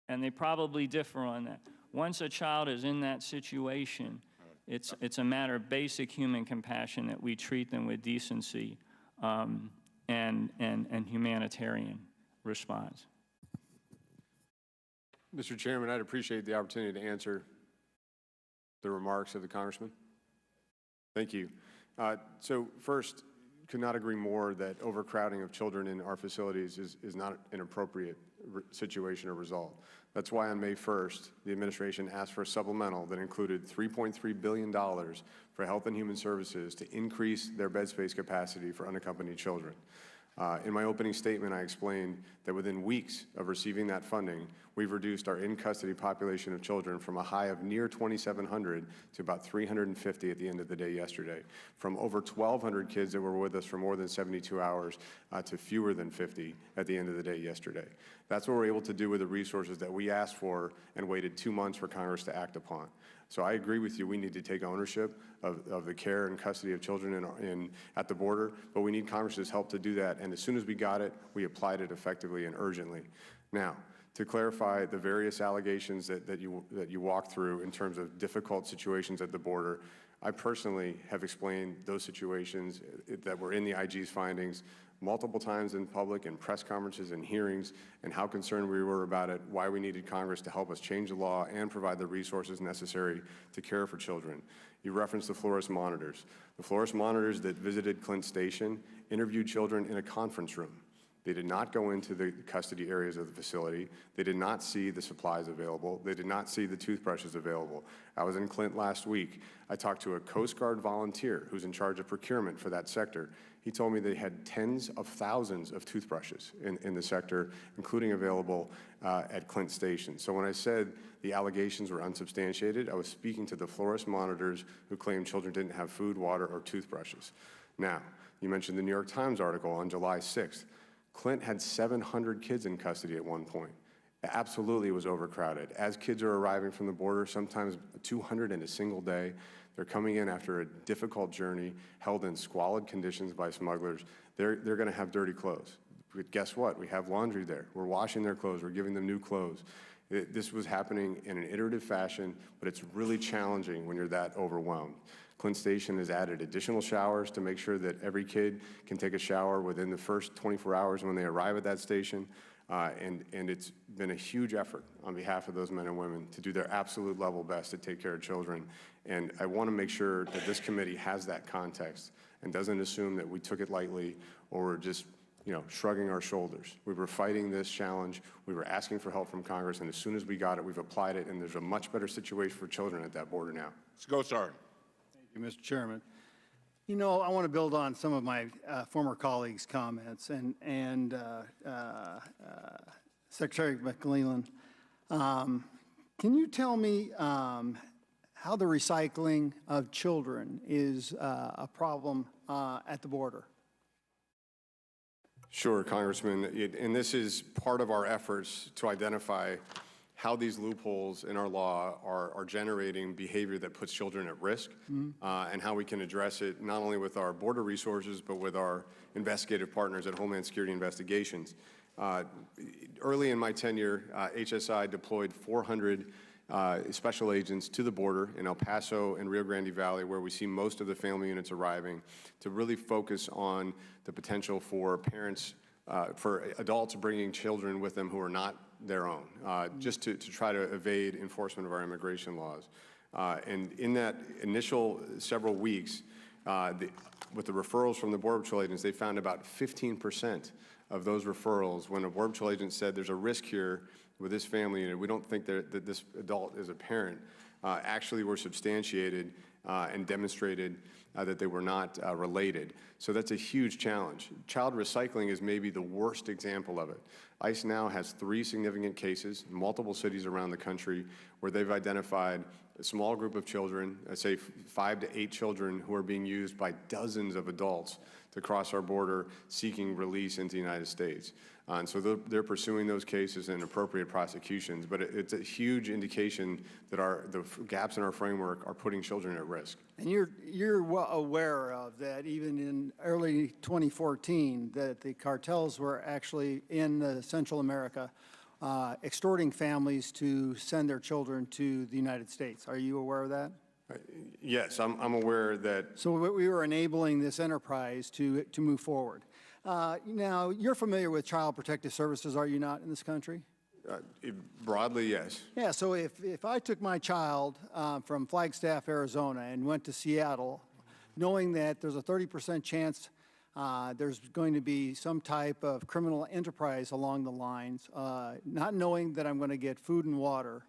and they probably differ on that. Once a child is in that situation, it's a matter of basic human compassion that we treat them with decency and humanitarian response. Mr. Chairman, I'd appreciate the opportunity to answer the remarks of the Congressman. Thank you. So first, could not agree more that overcrowding of children in our facilities is not an appropriate situation or result. That's why on May 1st, the administration asked for a supplemental that included $3.3 billion for Health and Human Services to increase their bed space capacity for unaccompanied children. In my opening statement, I explained that within weeks of receiving that funding, we've reduced our in-custody population of children from a high of near 2,700 to about 350 at the end of the day yesterday, from over 1,200 kids that were with us for more than 72 hours to fewer than 50 at the end of the day yesterday. That's what we're able to do with the resources that we asked for and waited 2 months for Congress to act upon. So I agree with you, we need to take ownership of the care and custody of children at the border, but we need Congress's help to do that, and as soon as we got it, we applied it effectively and urgently. Now, to clarify the various allegations that you walked through in terms of difficult situations at the border, I personally have explained those situations that were in the IG's findings multiple times in public, in press conferences and hearings, and how concerned we were about it, why we needed Congress to help us change the law and provide the resources necessary to care for children. You referenced the Flores monitors. The Flores monitors that visited Clint Station interviewed children in a conference room. They did not go into the custody areas of the facility. They did not see the supplies available. They did not see the toothbrushes available. I was in Clint last week. I talked to a Coast Guard volunteer who's in charge of procurement for that sector. He told me they had tens of thousands of toothbrushes in the sector, including available at Clint Station. So when I said the allegations were unsubstantiated, I was speaking to the Flores monitors who claimed children didn't have food, water, or toothbrushes. Now, you mentioned the New York Times article on July 6th. Clint had 700 kids in custody at one point. Absolutely, it was overcrowded. As kids are arriving from the border, sometimes 200 in a single day, they're coming in after a difficult journey, held in squalid conditions by smugglers. They're going to have dirty clothes. But guess what? We have laundry there. We're washing their clothes. We're giving them new clothes. This was happening in an iterative fashion, but it's really challenging when you're that overwhelmed. Clint Station has added additional showers to make sure that every kid can take a shower within the first 24 hours when they arrive at that station. And it's been a huge effort on behalf of those men and women to do their absolute level best to take care of children. And I want to make sure that this committee has that context and doesn't assume that we took it lightly or we're just shrugging our shoulders. We were fighting this challenge. We were asking for help from Congress, and as soon as we got it, we've applied it, and there's a much better situation for children at that border now. Let's go, Sergeant. Thank you, Mr. Chairman. You know, I want to build on some of my former colleagues' comments, and Secretary McAleenan, can you tell me how the recycling of children is a problem at the border? Sure, Congressman, and this is part of our efforts to identify how these loopholes in our law are generating behavior that puts children at risk, and how we can address it not only with our border resources, but with our investigative partners at Homeland Security Investigations. Early in my tenure, HSI deployed 400 special agents to the border in El Paso and Rio Grande Valley, where we see most of the family units arriving, to really focus on the potential for parents, for adults bringing children with them who are not their own, just to try to evade enforcement of our immigration laws. And in that initial several weeks, with the referrals from the Border Patrol agents, they found about 15% of those referrals, when a Border Patrol agent said there's a risk here with this family unit, we don't think that this adult is a parent, actually were substantiated and demonstrated that they were not related. So that's a huge challenge. Child recycling is maybe the worst example of it. ICE now has 3 significant cases in multiple cities around the country where they've identified a small group of children, say 5 to 8 children, who are being used by dozens of adults to cross our border seeking release into the United States. And so they're pursuing those cases and appropriate prosecutions, but it's a huge indication that the gaps in our framework are putting children at risk. And you're well aware of that even in early 2014, that the cartels were actually in Central America extorting families to send their children to the United States. Are you aware of that? Yes, I'm aware that. So we were enabling this enterprise to move forward. Now, you're familiar with Child Protective Services, are you not, in this country? Broadly, yes. Yeah, so if I took my child from Flagstaff, Arizona, and went to Seattle, knowing that there's a 30% chance there's going to be some type of criminal enterprise along the lines, not knowing that I'm going to get food and water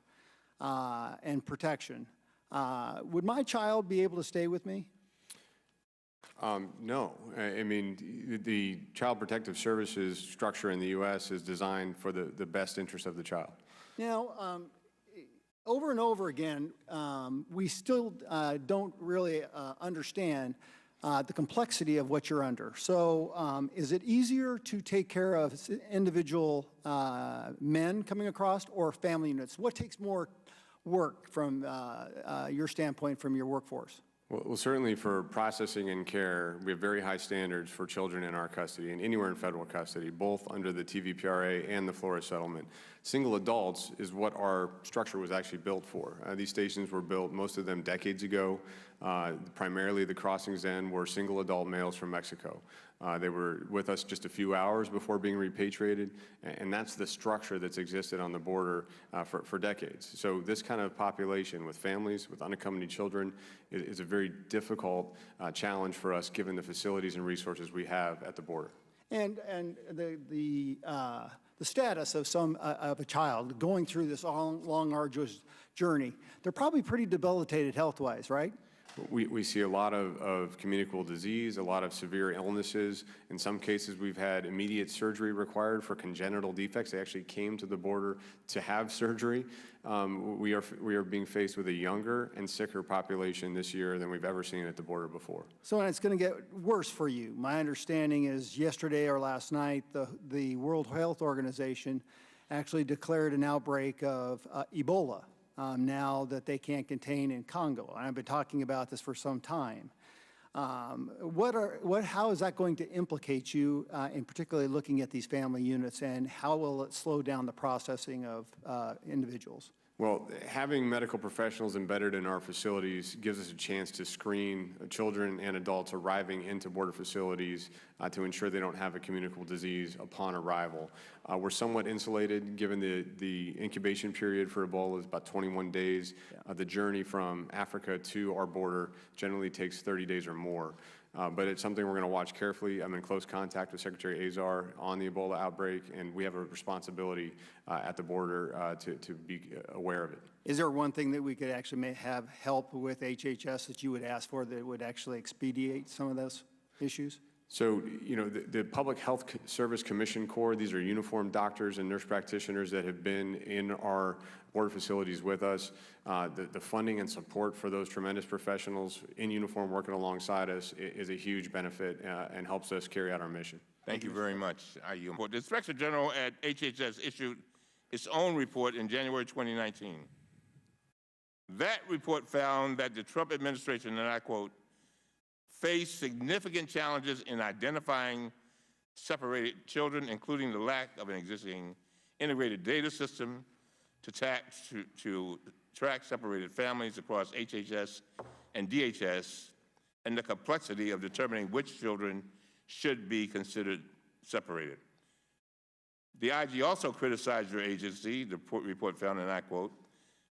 and protection, would my child be able to stay with me? No. I mean, the Child Protective Services structure in the U.S. is designed for the best interest of the child. Now, over and over again, we still don't really understand the complexity of what you're under. So is it easier to take care of individual men coming across or family units? What takes more work from your standpoint, from your workforce? Well, certainly for processing and care, we have very high standards for children in our custody and anywhere in federal custody, both under the TVPRA and the Flores settlement. Single adults is what our structure was actually built for. These stations were built, most of them decades ago. Primarily the crossings then were single adult males from Mexico. They were with us just a few hours before being repatriated, and that's the structure that's existed on the border for decades. So this kind of population with families, with unaccompanied children, is a very difficult challenge for us given the facilities and resources we have at the border. And the status of a child going through this long, arduous journey, they're probably pretty debilitated health-wise, right? We see a lot of communicable disease, a lot of severe illnesses. In some cases, we've had immediate surgery required for congenital defects. They actually came to the border to have surgery. We are being faced with a younger and sicker population this year than we've ever seen at the border before. So it's going to get worse for you. My understanding is yesterday or last night, the World Health Organization actually declared an outbreak of Ebola. Now that they can't contain in Congo. And I've been talking about this for some time. How is that going to implicate you, in particularly looking at these family units, and how will it slow down the processing of individuals? Well, having medical professionals embedded in our facilities gives us a chance to screen children and adults arriving into border facilities to ensure they don't have a communicable disease upon arrival. We're somewhat insulated given the incubation period for Ebola is about 21 days. The journey from Africa to our border generally takes 30 days or more. But it's something we're going to watch carefully. I'm in close contact with Secretary Azar on the Ebola outbreak, and we have a responsibility at the border to be aware of it. Is there one thing that we could actually have help with HHS that you would ask for that would actually expedite some of those issues? So, you know, the Public Health Service Commission Corps, these are uniformed doctors and nurse practitioners that have been in our border facilities with us. The funding and support for those tremendous professionals in uniform working alongside us is a huge benefit and helps us carry out our mission. Thank you very much. The Inspector General at HHS issued its own report in January 2019. That report found that the Trump administration, and I quote, faced significant challenges in identifying separated children, including the lack of an existing integrated data system to track separated families across HHS and DHS, and the complexity of determining which children should be considered separated. The IG also criticized your agency. The report found, and I quote,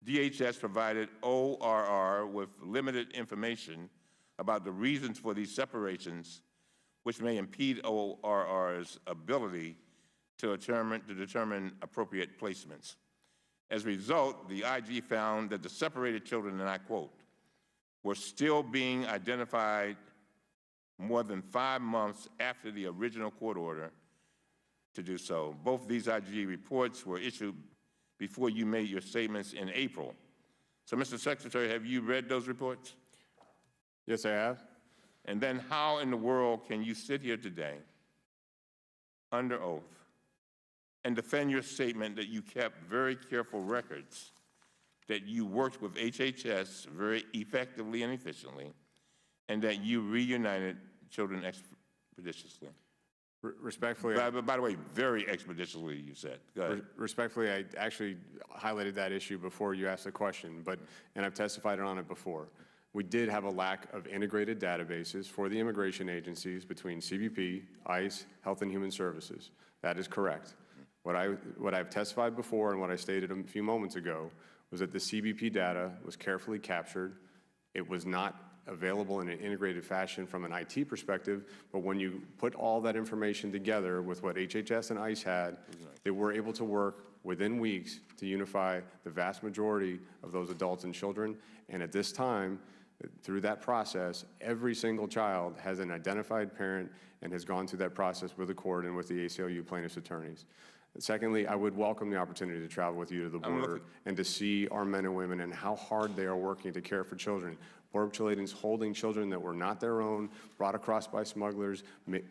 DHS provided ORR with limited information about the reasons for these separations, which may impede ORR's ability to determine appropriate placements. As a result, the IG found that the separated children, and I quote, were still being identified more than 5 months after the original court order to do so. Both these IG reports were issued before you made your statements in April. So, Mr. Secretary, have you read those reports? Yes, I have. And then how in the world can you sit here today under oath and defend your statement that you kept very careful records, that you worked with HHS very effectively and efficiently, and that you reunited children expeditiously? Respectfully, by the way, very expeditiously, you said. Go ahead. Respectfully, I actually highlighted that issue before you asked the question, and I've testified on it before. We did have a lack of integrated databases for the immigration agencies between CBP, ICE, Health and Human Services. That is correct. What I've testified before and what I stated a few moments ago was that the CBP data was carefully captured. It was not available in an integrated fashion from an IT perspective, but when you put all that information together with what HHS and ICE had, they were able to work within weeks to unify the vast majority of those adults and children. And at this time, through that process, every single child has an identified parent and has gone through that process with the court and with the ACLU plaintiffs' attorneys. Secondly, I would welcome the opportunity to travel with you to the border and to see our men and women and how hard they are working to care for children. Border Patrol agents holding children that were not their own, brought across by smugglers,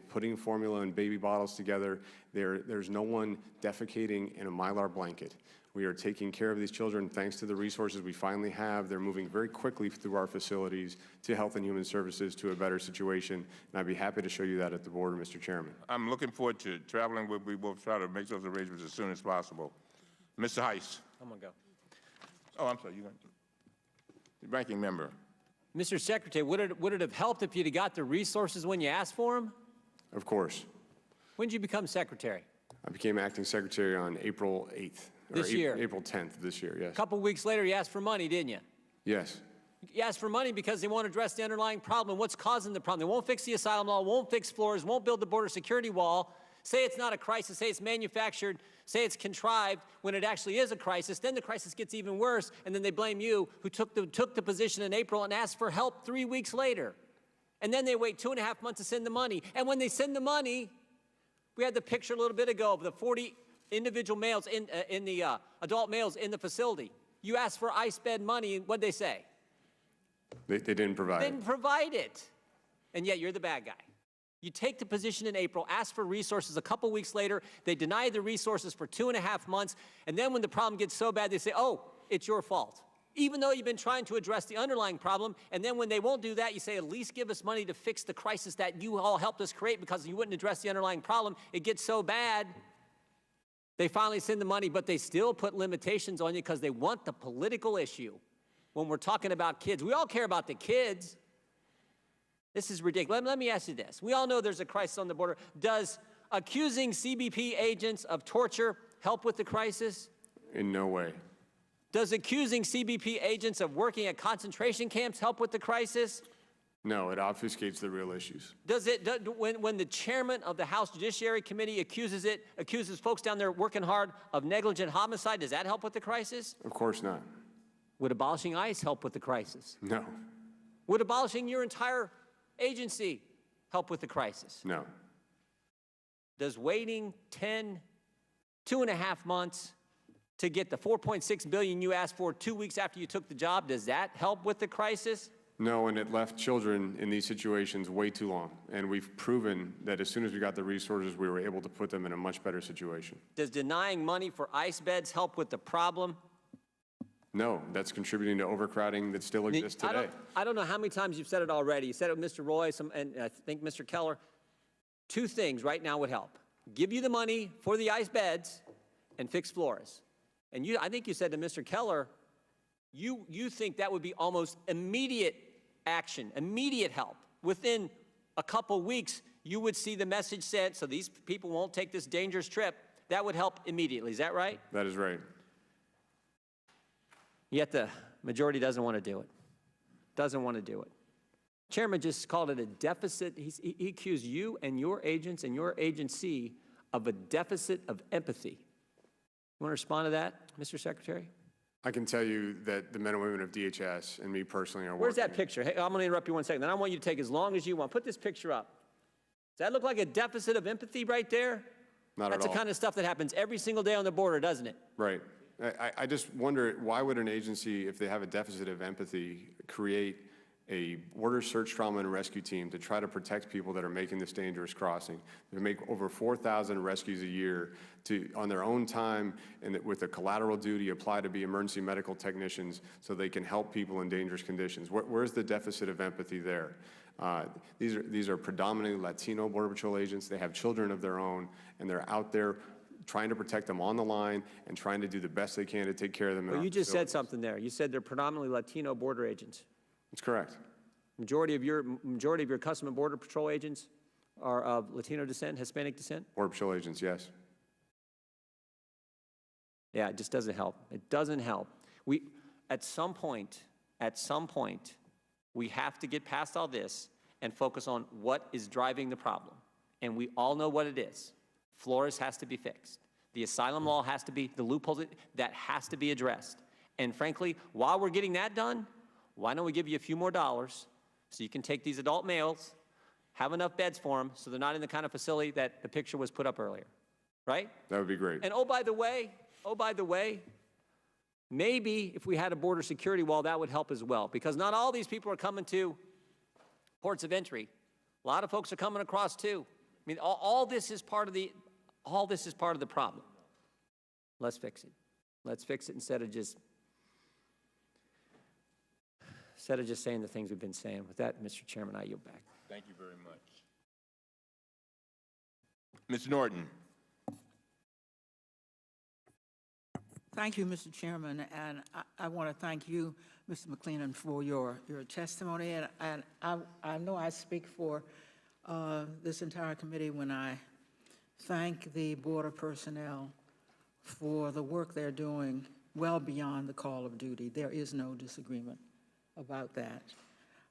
putting formula and baby bottles together. There's no one defecating in a Mylar blanket. We are taking care of these children thanks to the resources we finally have. They're moving very quickly through our facilities to Health and Human Services to a better situation, and I'd be happy to show you that at the border, Mr. Chairman. I'm looking forward to traveling. We will try to make those arrangements as soon as possible. Mr. Heiss. I'm going to go. Oh, I'm sorry. The ranking member. Mr. Secretary, would it have helped if you'd have got the resources when you asked for them? Of course. When did you become secretary? I became acting secretary on April 8th. This year? April 10th of this year, yes. A couple weeks later, you asked for money, didn't you? Yes. You asked for money because they won't address the underlying problem. What's causing the problem? They won't fix the asylum law, won't fix floors, won't build the border security wall, say it's not a crisis, say it's manufactured, say it's contrived when it actually is a crisis. Then the crisis gets even worse, and then they blame you, who took the position in April and asked for help 3 weeks later. And then they wait 2.5 months to send the money. And when they send the money, we had the picture a little bit ago of the 40 individual males in the adult males in the facility. You asked for ICE bed money, what'd they say? They didn't provide it. Didn't provide it. And yet you're the bad guy. You take the position in April, ask for resources a couple weeks later, they deny the resources for 2.5 months, and then when the problem gets so bad, they say, oh, it's your fault. Even though you've been trying to address the underlying problem, and then when they won't do that, you say, at least give us money to fix the crisis that you all helped us create because you wouldn't address the underlying problem. It gets so bad, they finally send the money, but they still put limitations on you because they want the political issue. When we're talking about kids, we all care about the kids. This is ridiculous. Let me ask you this. We all know there's a crisis on the border. Does accusing CBP agents of torture help with the crisis? In no way. Does accusing CBP agents of working at concentration camps help with the crisis? No, it obfuscates the real issues. Does it, when the chairman of the House Judiciary Committee accuses folks down there working hard of negligent homicide, does that help with the crisis? Of course not. Would abolishing ICE help with the crisis? No. Would abolishing your entire agency help with the crisis? No. Does waiting 2.5 months to get the $4.6 billion you asked for 2 weeks after you took the job, does that help with the crisis? No, and it left children in these situations way too long. And we've proven that as soon as we got the resources, we were able to put them in a much better situation. Does denying money for ICE beds help with the problem? No, that's contributing to overcrowding that still exists today. I don't know how many times you've said it already. You said it with Mr. Roy and I think Mr. Keller. 2 things right now would help. Give you the money for the ICE beds and fix floors. And I think you said to Mr. Keller, you think that would be almost immediate action, immediate help. Within a couple weeks, you would see the message sent so these people won't take this dangerous trip. That would help immediately. Is that right? That is right. Yet the majority doesn't want to do it. Doesn't want to do it. Chairman just called it a deficit. He accused you and your agents and your agency of a deficit of empathy. You want to respond to that, Mr. Secretary? I can tell you that the men and women of DHS and me personally are Where's working. that picture? Hey, I'm going to interrupt you 1 second. Then I want you to take as long as you want. Put this picture up. Does that look like a deficit of empathy right there? Not at all. That's the kind of stuff that happens every single day on the border, doesn't it? Right. I just wonder, why would an agency, if they have a deficit of empathy, create a border search, trauma, and rescue team to try to protect people that are making this dangerous crossing? They make over 4,000 rescues a year on their own time, and with a collateral duty apply to be emergency medical technicians so they can help people in dangerous conditions. Where's the deficit of empathy there? These are predominantly Latino Border Patrol agents. They have children of their own, and they're out there trying to protect them on the line and trying to do the best they can to take care of them. Well, you just said something there. You said they're predominantly Latino border agents. That's correct. Majority of your Customs and Border Patrol agents are of Latino descent, Hispanic descent? Border Patrol agents, yes. Yeah, it just doesn't help. It doesn't help. At some point, we have to get past all this and focus on what is driving the problem. And we all know what it is. Flores has to be fixed. The asylum law has to be, the loopholes, that has to be addressed. And frankly, while we're getting that done, why don't we give you a few more dollars so you can take these adult males, have enough beds for them so they're not in the kind of facility that the picture was put up earlier, right? That would be great. And oh, by the way, maybe if we had a border security wall, that would help as well, because not all these people are coming to ports of entry. A lot of folks are coming across too. I mean, all this is part of the problem. Let's fix it. Let's fix it instead of just saying the things we've been saying. With that, Mr. Chairman, I yield back. Thank you very much. Ms. Norton. Thank you, Mr. Chairman, and I want to thank you, Mr. McAleenan, for your testimony. And I know I speak for this entire committee when I thank the border personnel for the work they're doing well beyond the call of duty. There is no disagreement about that.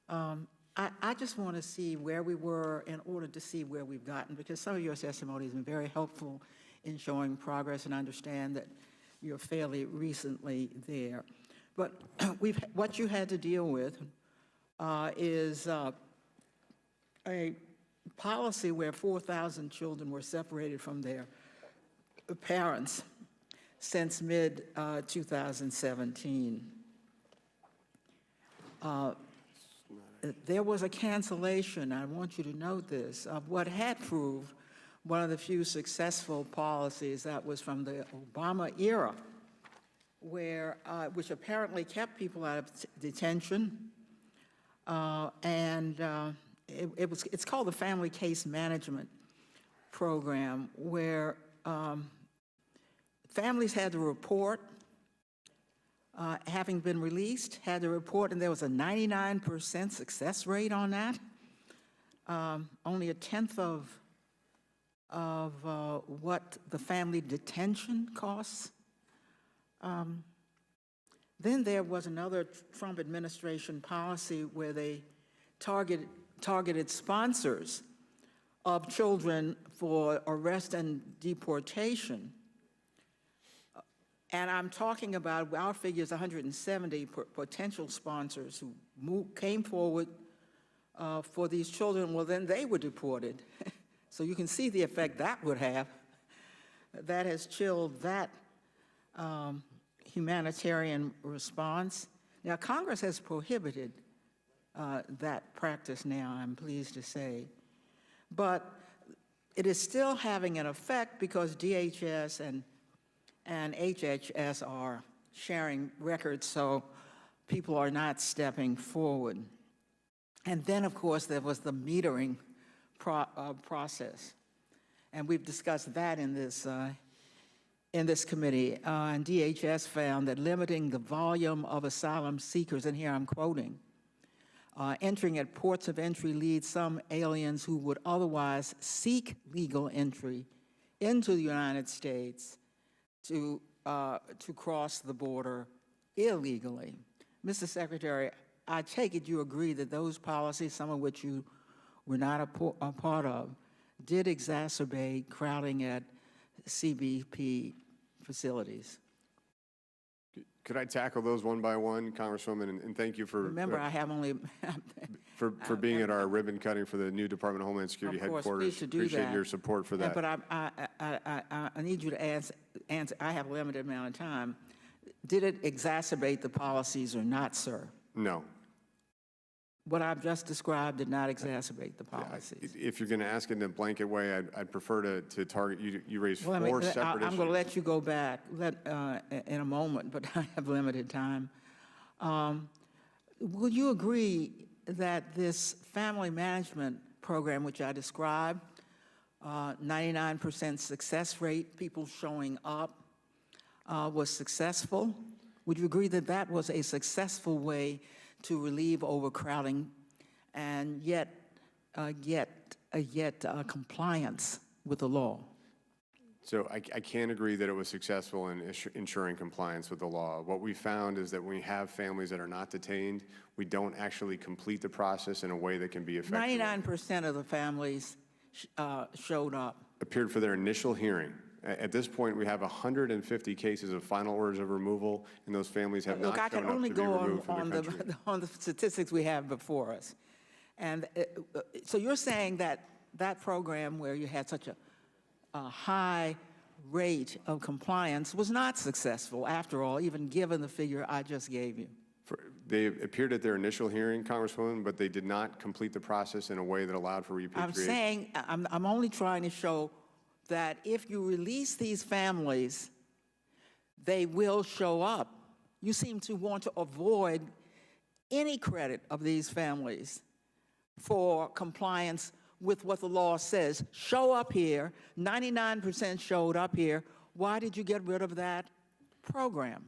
I just want to see where we were in order to see where we've gotten, because some of your testimony has been very helpful in showing progress, and I understand that you're fairly recently there. But what you had to deal with is a policy where 4,000 children were separated from their parents since mid-2017. There was a cancellation, I want you to note this, of what had proved one of the few successful policies that was from the Obama era, which apparently kept people out of detention, it's called the Family Case Management Program, where families had to report, having been released, had to report, and there was a 99% success rate on that. Only a tenth of what the family detention costs. Then there was another Trump administration policy where they targeted sponsors of children for arrest and deportation. And I'm talking about, our figure is 170 potential sponsors who came forward for these children. Well, then they were deported. So you can see the effect that would have. That has chilled that humanitarian response. Now, Congress has prohibited that practice now, I'm pleased to say. But it is still having an effect because DHS and HHS are sharing records, so people are not stepping forward. And then, of course, there was the metering process. And we've discussed that in this committee. And DHS found that limiting the volume of asylum seekers, and here I'm quoting, entering at ports of entry leads some aliens who would otherwise seek legal entry into the United States to cross the border illegally. Mr. Secretary, I take it you agree that those policies, some of which you were not a part of, did exacerbate crowding at CBP facilities. Could I tackle those one by one, Congresswoman? And thank you for Remember, I have only for being at our ribbon cutting for the new Department of Homeland Security headquarters. Please to do Appreciate that. your support for that. But I need you to answer. I have a limited amount of time. Did it exacerbate the policies or not, sir? No. What I've just described did not exacerbate the policies. If you're going to ask it in a blanket way, I'd prefer to target you. You raised four separate issues. I'm going to let you go back in a moment, but I have limited time. Would you agree that this family management program, which I described, 99% success rate, people showing up, was successful? Would you agree that that was a successful way to relieve overcrowding and yet compliance with the law? So I can't agree that it was successful in ensuring compliance with the law. What we found is that when we have families that are not detained, we don't actually complete the process in a way that can be effective. 99% of the families showed up. Appeared for their initial hearing. At this point, we have 150 cases of final orders of removal, and those families have not shown up to be removed from the country. Look, I can only go on the statistics we have before us. And so you're saying that that program where you had such a high rate of compliance was not successful, after all, even given the figure I just gave you? They appeared at their initial hearing, Congresswoman, but they did not complete the process in a way that allowed for repatriation. I'm saying, I'm only trying to show that if you release these families, they will show up. You seem to want to avoid any credit of these families for compliance with what the law says. Show up here, 99% showed up here. Why did you get rid of that program?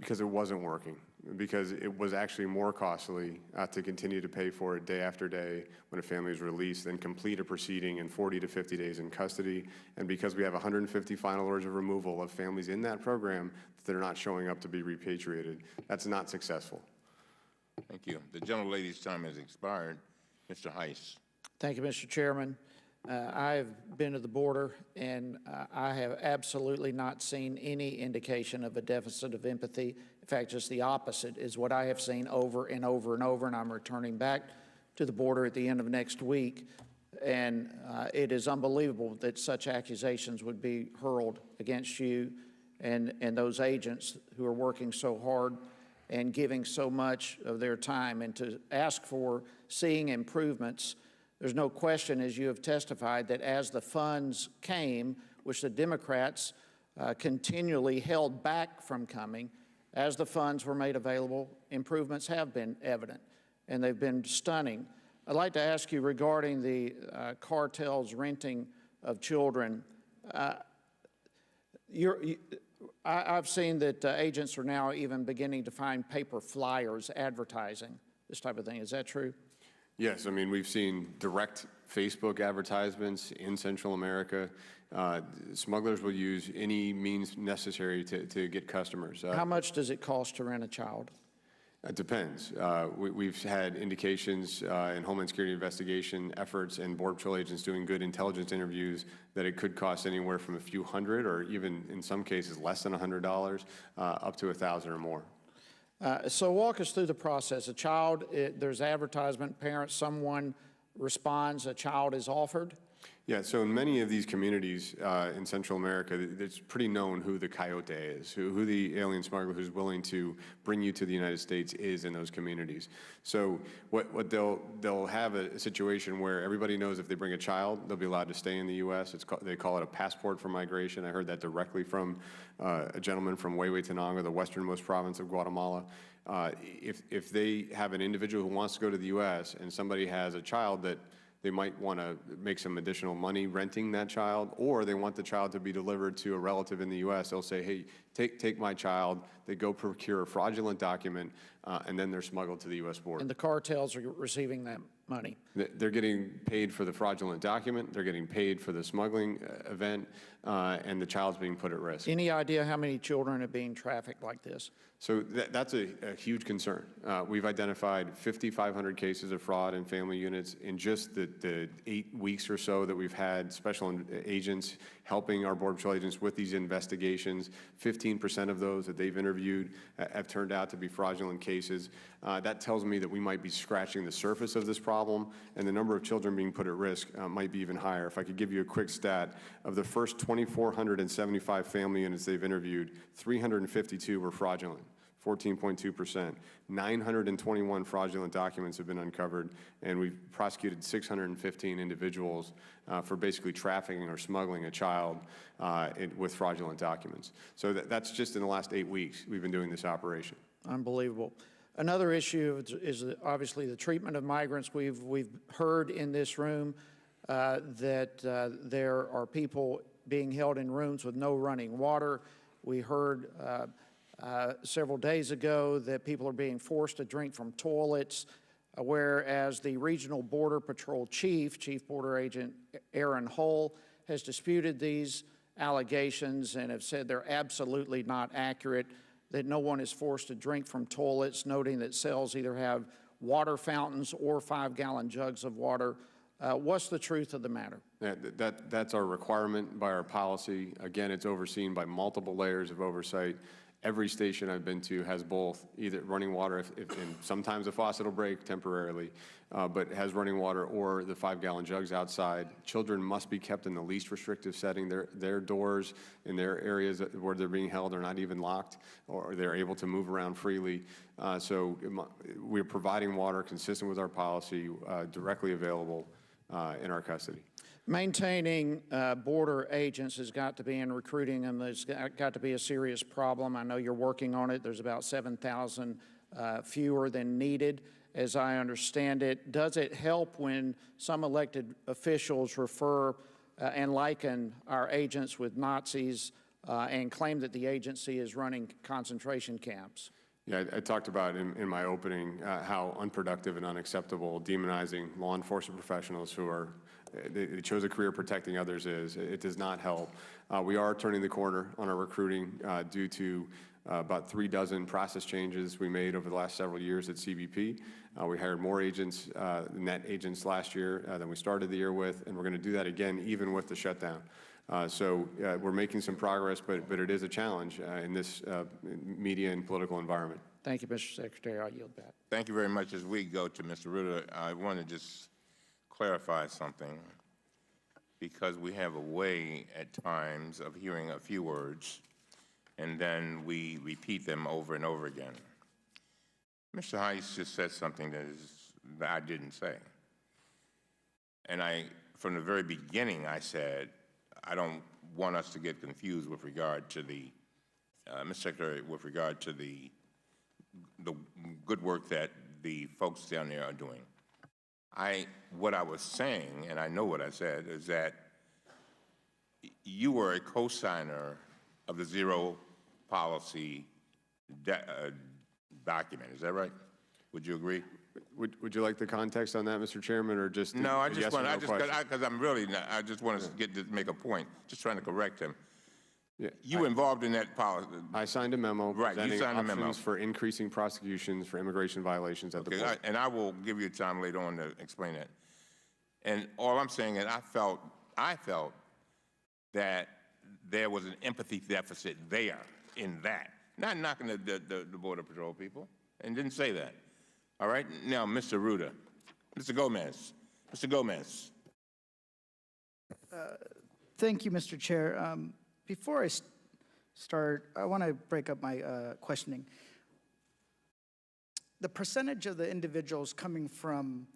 Because it wasn't working. Because it was actually more costly to continue to pay for it day after day when a family is released than complete a proceeding in 40 to 50 days in custody. And because we have 150 final orders of removal of families in that program that are not showing up to be repatriated, that's not successful. Thank you. The gentlelady's time has expired. Mr. Heiss. Thank you, Mr. Chairman. I've been to the border, and I have absolutely not seen any indication of a deficit of empathy. In fact, just the opposite is what I have seen over and over and over, and I'm returning back to the border at the end of next week. And it is unbelievable that such accusations would be hurled against you and those agents who are working so hard and giving so much of their time. And to ask for seeing improvements, there's no question, as you have testified, that as the funds came, which the Democrats continually held back from coming, as the funds were made available, improvements have been evident, and they've been stunning. I'd like to ask you regarding the cartels renting of children. I've seen that agents are now even beginning to find paper flyers advertising this type of thing. Is that true? Yes, I mean, we've seen direct Facebook advertisements in Central America. Smugglers will use any means necessary to get customers. How much does it cost to rent a child? It depends. We've had indications in Homeland Security investigation efforts and Border Patrol agents doing good intelligence interviews that it could cost anywhere from a few hundred or even in some cases less than $100 up to $1,000 or more. So walk us through the process. A child, there's advertisement, parents, someone responds, a child is offered? Yeah, so in many of these communities in Central America, it's pretty known who the coyote is, who the alien smuggler who's willing to bring you to the United States is in those communities. So what they'll have a situation where everybody knows if they bring a child, they'll be allowed to stay in the U.S. They call it a passport for migration. I heard that directly from a gentleman from Huehuetenango, the westernmost province of Guatemala. If they have an individual who wants to go to the U.S. and somebody has a child that they might want to make some additional money renting that child, or they want the child to be delivered to a relative in the U.S. They'll say, hey, take my child. They go procure a fraudulent document, and then they're smuggled to the U.S. border. And the cartels are receiving that money? They're getting paid for the fraudulent document. They're getting paid for the smuggling event, and the child's being put at risk. Any idea how many children are being trafficked like this? So that's a huge concern. We've identified 5,500 cases of fraud in family units in just the 8 weeks or so that we've had special agents helping our Border Patrol agents with these investigations. 15% of those that they've interviewed have turned out to be fraudulent cases. That tells me that we might be scratching the surface of this problem, and the number of children being put at risk might be even higher. If I could give you a quick stat, of the first 2,475 family units they've interviewed, 352 were fraudulent. 14.2%. 921 fraudulent documents have been uncovered, and we've prosecuted 615 individuals for basically trafficking or smuggling a child with fraudulent documents. So that's just in the last 8 weeks we've been doing this operation. Unbelievable. Another issue is obviously the treatment of migrants. We've heard in this room that there are people being held in rooms with no running water. We heard several days ago that people are being forced to drink from toilets, whereas the regional Border Patrol Chief Border Agent Aaron Hull, has disputed these allegations and have said they're absolutely not accurate, that no one is forced to drink from toilets, noting that cells either have water fountains or 5-gallon jugs of water. What's the truth of the matter? That's our requirement by our policy. Again, it's overseen by multiple layers of oversight. Every station I've been to has both, either running water, and sometimes a faucet will break temporarily, but has running water or the 5-gallon jugs outside. Children must be kept in the least restrictive setting. Their doors in their areas where they're being held are not even locked, or they're able to move around freely. So we're providing water consistent with our policy, directly available in our custody. Maintaining border agents has got to be in recruiting them. There's got to be a serious problem. I know you're working on it. There's about 7,000 fewer than needed, as I understand it. Does it help when some elected officials refer and liken our agents with Nazis and claim that the agency is running concentration camps? Yeah, I talked about in my opening how unproductive and unacceptable demonizing law enforcement professionals who are they chose a career protecting others is. It does not help. We are turning the corner on our recruiting due to about 3 dozen process changes we made over the last several years at CBP. We hired more agents, net agents last year than we started the year with, and we're going to do that again even with the shutdown. So we're making some progress, but it is a challenge in this media and political environment. Thank you, Mr. Secretary. I'll yield back. Thank you very much. As we go to Mr. Rutter, I want to just clarify something, because we have a way at times of hearing a few words and then we repeat them over and over again. Mr. Heiss just said something that I didn't say. And from the very beginning, I said, I don't want us to get confused with regard to the, Mr. Secretary, with regard to the good work that the folks down there are doing. What I was saying, and I know what I said, is that you were a co-signer of the zero policy document. Is that right? Would you agree? Would you like the context on that, Mr. Chairman, or just no? I just want because I'm really not, I just want to make a point. Just trying to correct him. Yeah, You were involved in that policy. I signed a memo Right, you presenting signed a memo. options for increasing prosecutions for immigration violations at the Okay, border. and I will give you time later on to explain that. And all I'm saying is I felt that there was an empathy deficit there in that. Not knocking the Border Patrol people, and didn't say that. All right, now, Mr. Ruda, Mr. Gomez. Mr. Gomez. Thank you, Mr. Chair. Before I start, I want to break up my questioning. The percentage of the individuals coming from,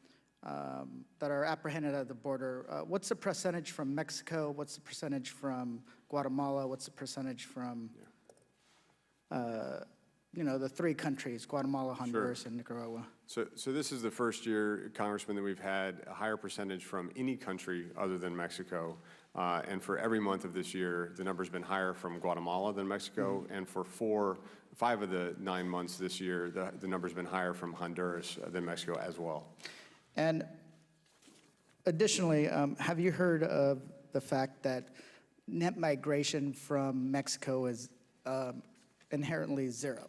that are apprehended at the border, what's the percentage from Mexico? What's the percentage from Guatemala? What's the percentage from, you know, the three countries, Guatemala, Honduras, and Nicaragua? So this is the first year, Congressman, that we've had a higher percentage from any country other than Mexico. And for every month of this year, the number's been higher from Guatemala than Mexico. And for 5 of the 9 months this year, the number's been higher from Honduras than Mexico as well. And additionally, have you heard of the fact that net migration from Mexico is inherently zero?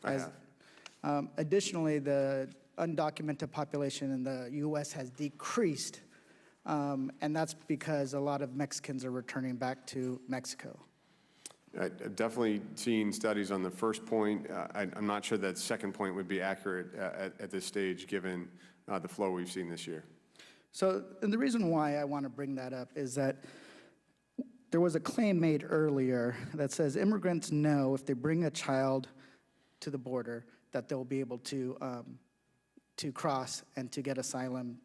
I have. Additionally, the undocumented population in the U.S. has decreased, and that's because a lot of Mexicans are returning back to Mexico. I've definitely seen studies on the first point. I'm not sure that second point would be accurate at this stage, given the flow we've seen this year. So, and the reason why I want to bring that up is that there was a claim made earlier that says immigrants know if they bring a child to the border that they'll be able to cross and to get asylum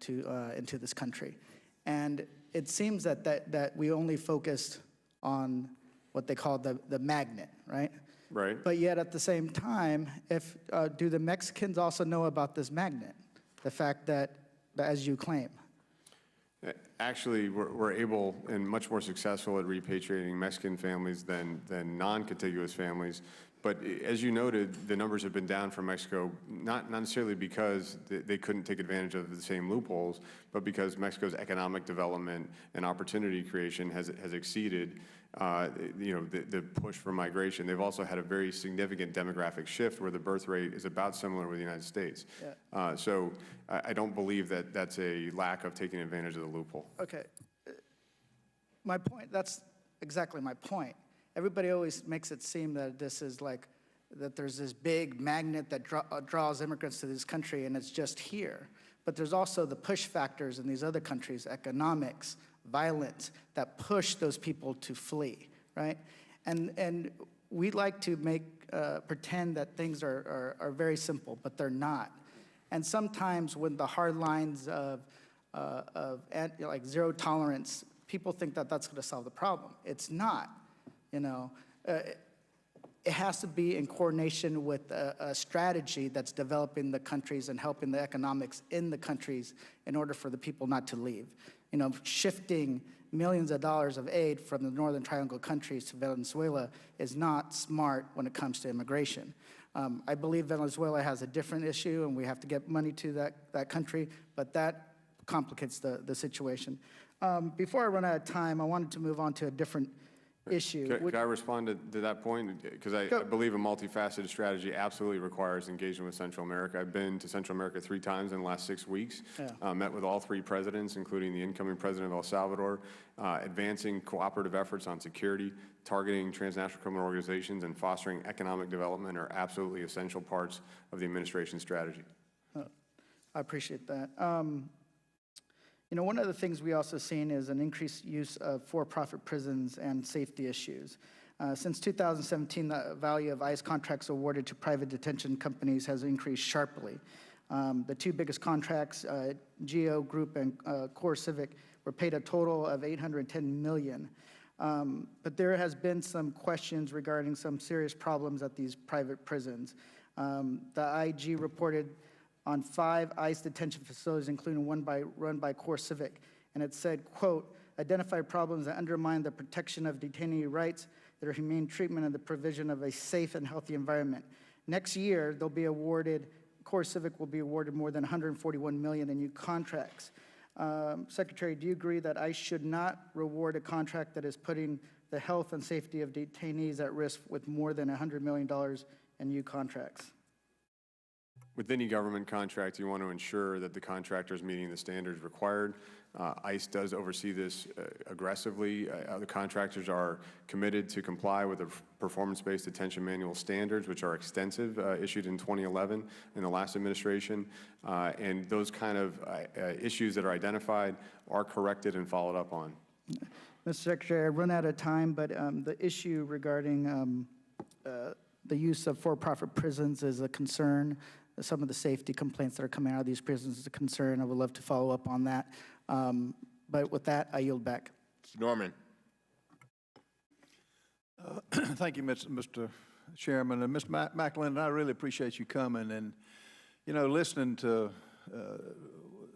into this country. And it seems that we only focused on what they call the magnet, right? Right. But yet at the same time, do the Mexicans also know about this magnet? The fact that, as you claim? Actually, we're able and much more successful at repatriating Mexican families than non-contiguous families. But as you noted, the numbers have been down from Mexico, not necessarily because they couldn't take advantage of the same loopholes, but because Mexico's economic development and opportunity creation has exceeded the push for migration. They've also had a very significant demographic shift where the birth rate is about similar with the United States. Yeah. So I don't believe that that's a lack of taking advantage of the loophole. Okay. My point, that's exactly my point. Everybody always makes it seem that this is like, that there's this big magnet that draws immigrants to this country and it's just here. But there's also the push factors in these other countries, economics, violence, that push those people to flee, right? And we like to pretend that things are very simple, but they're not. And sometimes when the hard lines of like zero tolerance, people think that that's going to solve the problem. It's not. You know, it has to be in coordination with a strategy that's developing the countries and helping the economics in the countries in order for the people not to leave. You know, shifting millions of dollars of aid from the Northern Triangle countries to Venezuela is not smart when it comes to immigration. I believe Venezuela has a different issue and we have to get money to that country, but that complicates the situation. Before I run out of time, I wanted to move on to a different issue. Can I respond to that point? Because I believe a multifaceted strategy absolutely requires engagement with Central America. I've been to Central America 3 times in the last 6 weeks, met with all 3 presidents, including the incoming president of El Salvador, advancing cooperative efforts on security, targeting transnational criminal organizations, and fostering economic development are absolutely essential parts of the administration's strategy. I appreciate that. You know, one of the things we also seen is an increased use of for-profit prisons and safety issues. Since 2017, the value of ICE contracts awarded to private detention companies has increased sharply. The 2 biggest contracts, Geo Group and Core Civic, were paid a total of $810 million. But there has been some questions regarding some serious problems at these private prisons. The IG reported on 5 ICE detention facilities, including one run by Core Civic. And it said, quote, identify problems that undermine the protection of detainee rights, their humane treatment, and the provision of a safe and healthy environment. Next year, they'll be awarded, Core Civic will be awarded more than $141 million in new contracts. Secretary, do you agree that ICE should not reward a contract that is putting the health and safety of detainees at risk with more than $100 million in new contracts? With any government contract, you want to ensure that the contractor is meeting the standards required. ICE does oversee this aggressively. The contractors are committed to comply with the performance-based detention manual standards, which are extensive, issued in 2011 in the last administration. And those kind of issues that are identified are corrected and followed up on. Mr. Secretary, I've run out of time, but the issue regarding the use of for-profit prisons is a concern. Some of the safety complaints that are coming out of these prisons is a concern. I would love to follow up on that. But with that, I yield back. Mr. Norman. Thank you, Mr. Chairman. And Mr. McAleenan, I really appreciate you coming. And, you know, listening to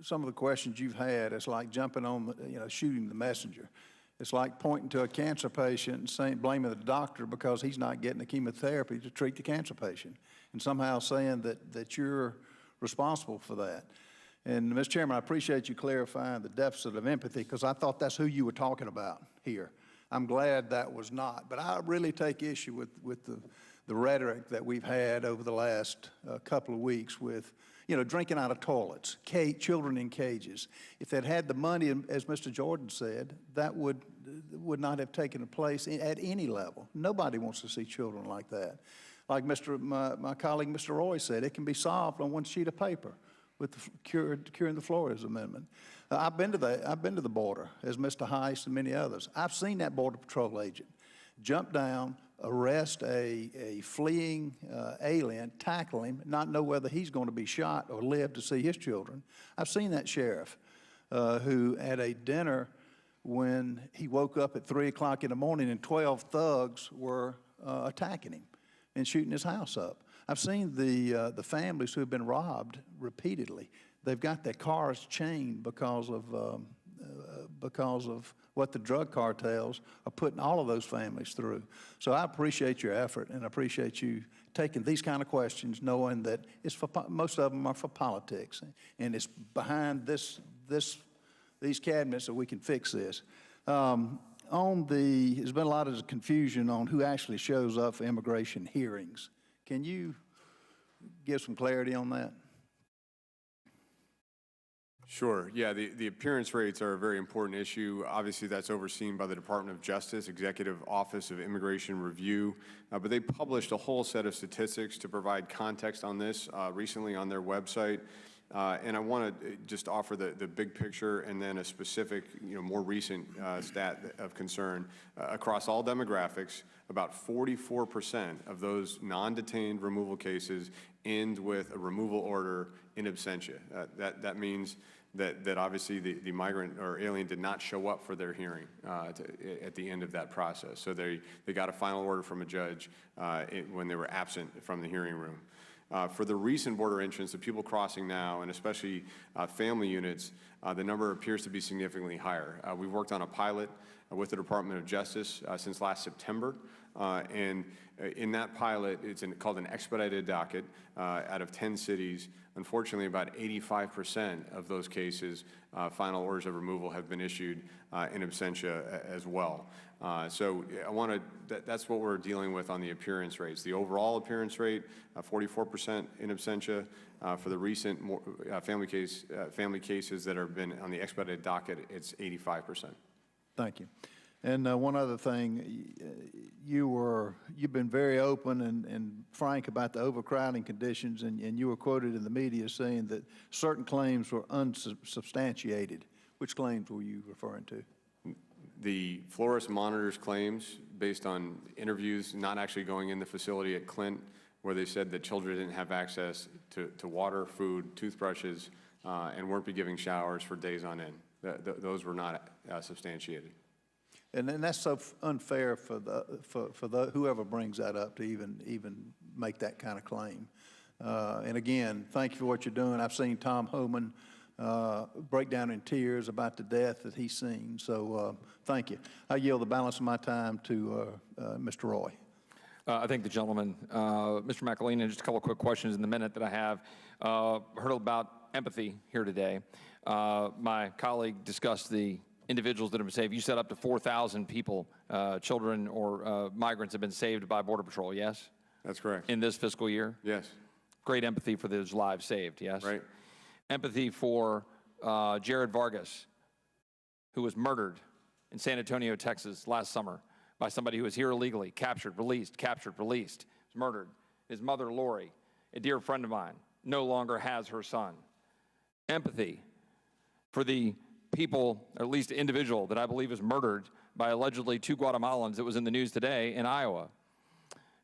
some of the questions you've had, it's like jumping on, shooting the messenger. It's like pointing to a cancer patient and saying, blaming the doctor because he's not getting the chemotherapy to treat the cancer patient, and somehow saying that you're responsible for that. And, Mr. Chairman, I appreciate you clarifying the deficit of empathy, because I thought that's who you were talking about here. I'm glad that was not. But I really take issue with the rhetoric that we've had over the last couple of weeks with, drinking out of toilets, children in cages. If they'd had the money, as Mr. Jordan said, that would not have taken place at any level. Nobody wants to see children like that. Like my colleague, Mr. Roy, said, it can be solved on one sheet of paper with the curing the Flores Amendment. I've been to the border, as Mr. Heist and many others. I've seen that Border Patrol agent jump down, arrest a fleeing alien, tackle him, not know whether he's going to be shot or live to see his children. I've seen that sheriff who at a dinner, when he woke up at 3 o'clock in the morning and 12 thugs were attacking him and shooting his house up. I've seen the families who have been robbed repeatedly. They've got their cars chained because of what the drug cartels are putting all of those families through. So I appreciate your effort, and I appreciate you taking these kind of questions, knowing that it's most of them are for politics, and it's behind these cabinets that we can fix this. There's been a lot of confusion on who actually shows up for immigration hearings. Can you give some clarity on that? Sure. Yeah, the appearance rates are a very important issue. Obviously, that's overseen by the Department of Justice, Executive Office of Immigration Review. But they published a whole set of statistics to provide context on this recently on their website. And I want to just offer the big picture and then a specific, more recent stat of concern. Across all demographics, about 44% of those non-detained removal cases end with a removal order in absentia. That means that obviously the migrant or alien did not show up for their hearing at the end of that process. So they got a final order from a judge when they were absent from the hearing room. For the recent border entrants, the people crossing now, and especially family units, the number appears to be significantly higher. We've worked on a pilot with the Department of Justice since last September, and in that pilot, it's called an expedited docket out of 10 cities. Unfortunately, about 85% of those cases, final orders of removal have been issued in absentia as well. So that's what we're dealing with on the appearance rates. The overall appearance rate, 44% in absentia. For the recent family cases that have been on the expedited docket, it's 85%. Thank you. And one other thing, you've been very open and frank about the overcrowding conditions, and you were quoted in the media saying that certain claims were unsubstantiated. Which claims were you referring to? The Flores monitors claims based on interviews not actually going in the facility at Clint, where they said that children didn't have access to water, food, toothbrushes, and weren't be giving showers for days on end. Those were not substantiated. And then that's so unfair for whoever brings that up to even make that kind of claim. And again, thank you for what you're doing. I've seen Tom Homan break down in tears about the death that he's seen. So thank you. I yield the balance of my time to Mr. Roy. I thank the gentleman. Mr. McAleenan, just a couple of quick questions in the minute that I have. Heard about empathy here today. My colleague discussed the individuals that have been saved. You said up to 4,000 people, children or migrants have been saved by Border Patrol, yes? That's correct. In this fiscal year? Yes. Great empathy for those lives saved, yes? Right. Empathy for Jared Vargas, who was murdered in San Antonio, Texas last summer by somebody who was here illegally, captured, released, was murdered. His mother, Lori, a dear friend of mine, no longer has her son. Empathy for the people, or at least individual, that I believe is murdered by allegedly 2 Guatemalans that was in the news today in Iowa.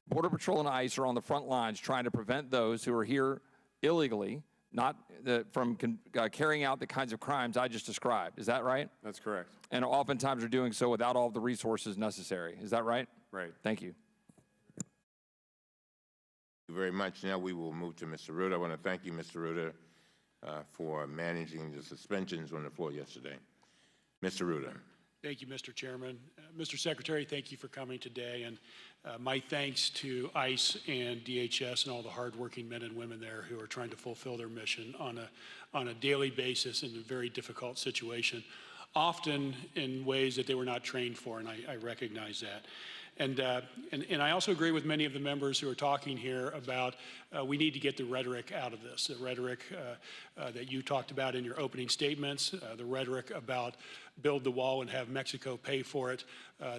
Border Patrol and ICE are on the front lines trying to prevent those who are here illegally from carrying out the kinds of crimes I just described. Is that right? That's correct. And oftentimes are doing so without all of the resources necessary. Is that right? Right. Thank you. Thank you very much. Now we will move to Mr. Rutter. I want to thank you, Mr. Rutter, for managing the suspensions on the floor yesterday. Mr. Rutter. Thank you, Mr. Chairman. Mr. Secretary, thank you for coming today, and my thanks to ICE and DHS and all the hardworking men and women there who are trying to fulfill their mission on a daily basis in a very difficult situation, often in ways that they were not trained for, and I recognize that. And I also agree with many of the members who are talking here about we need to get the rhetoric out of this, the rhetoric that you talked about in your opening statements, the rhetoric about build the wall and have Mexico pay for it.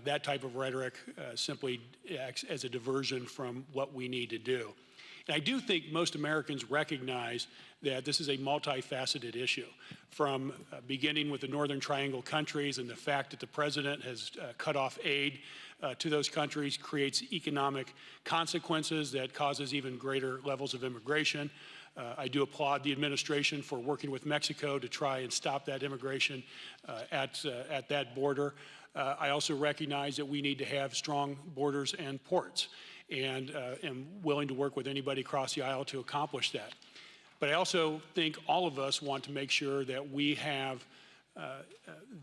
That type of rhetoric simply acts as a diversion from what we need to do. And I do think most Americans recognize that this is a multifaceted issue, from beginning with the Northern Triangle countries and the fact that the president has cut off aid to those countries creates economic consequences that causes even greater levels of immigration. I do applaud the administration for working with Mexico to try and stop that immigration at that border. I also recognize that we need to have strong borders and ports, and am willing to work with anybody across the aisle to accomplish that. But I also think all of us want to make sure that we have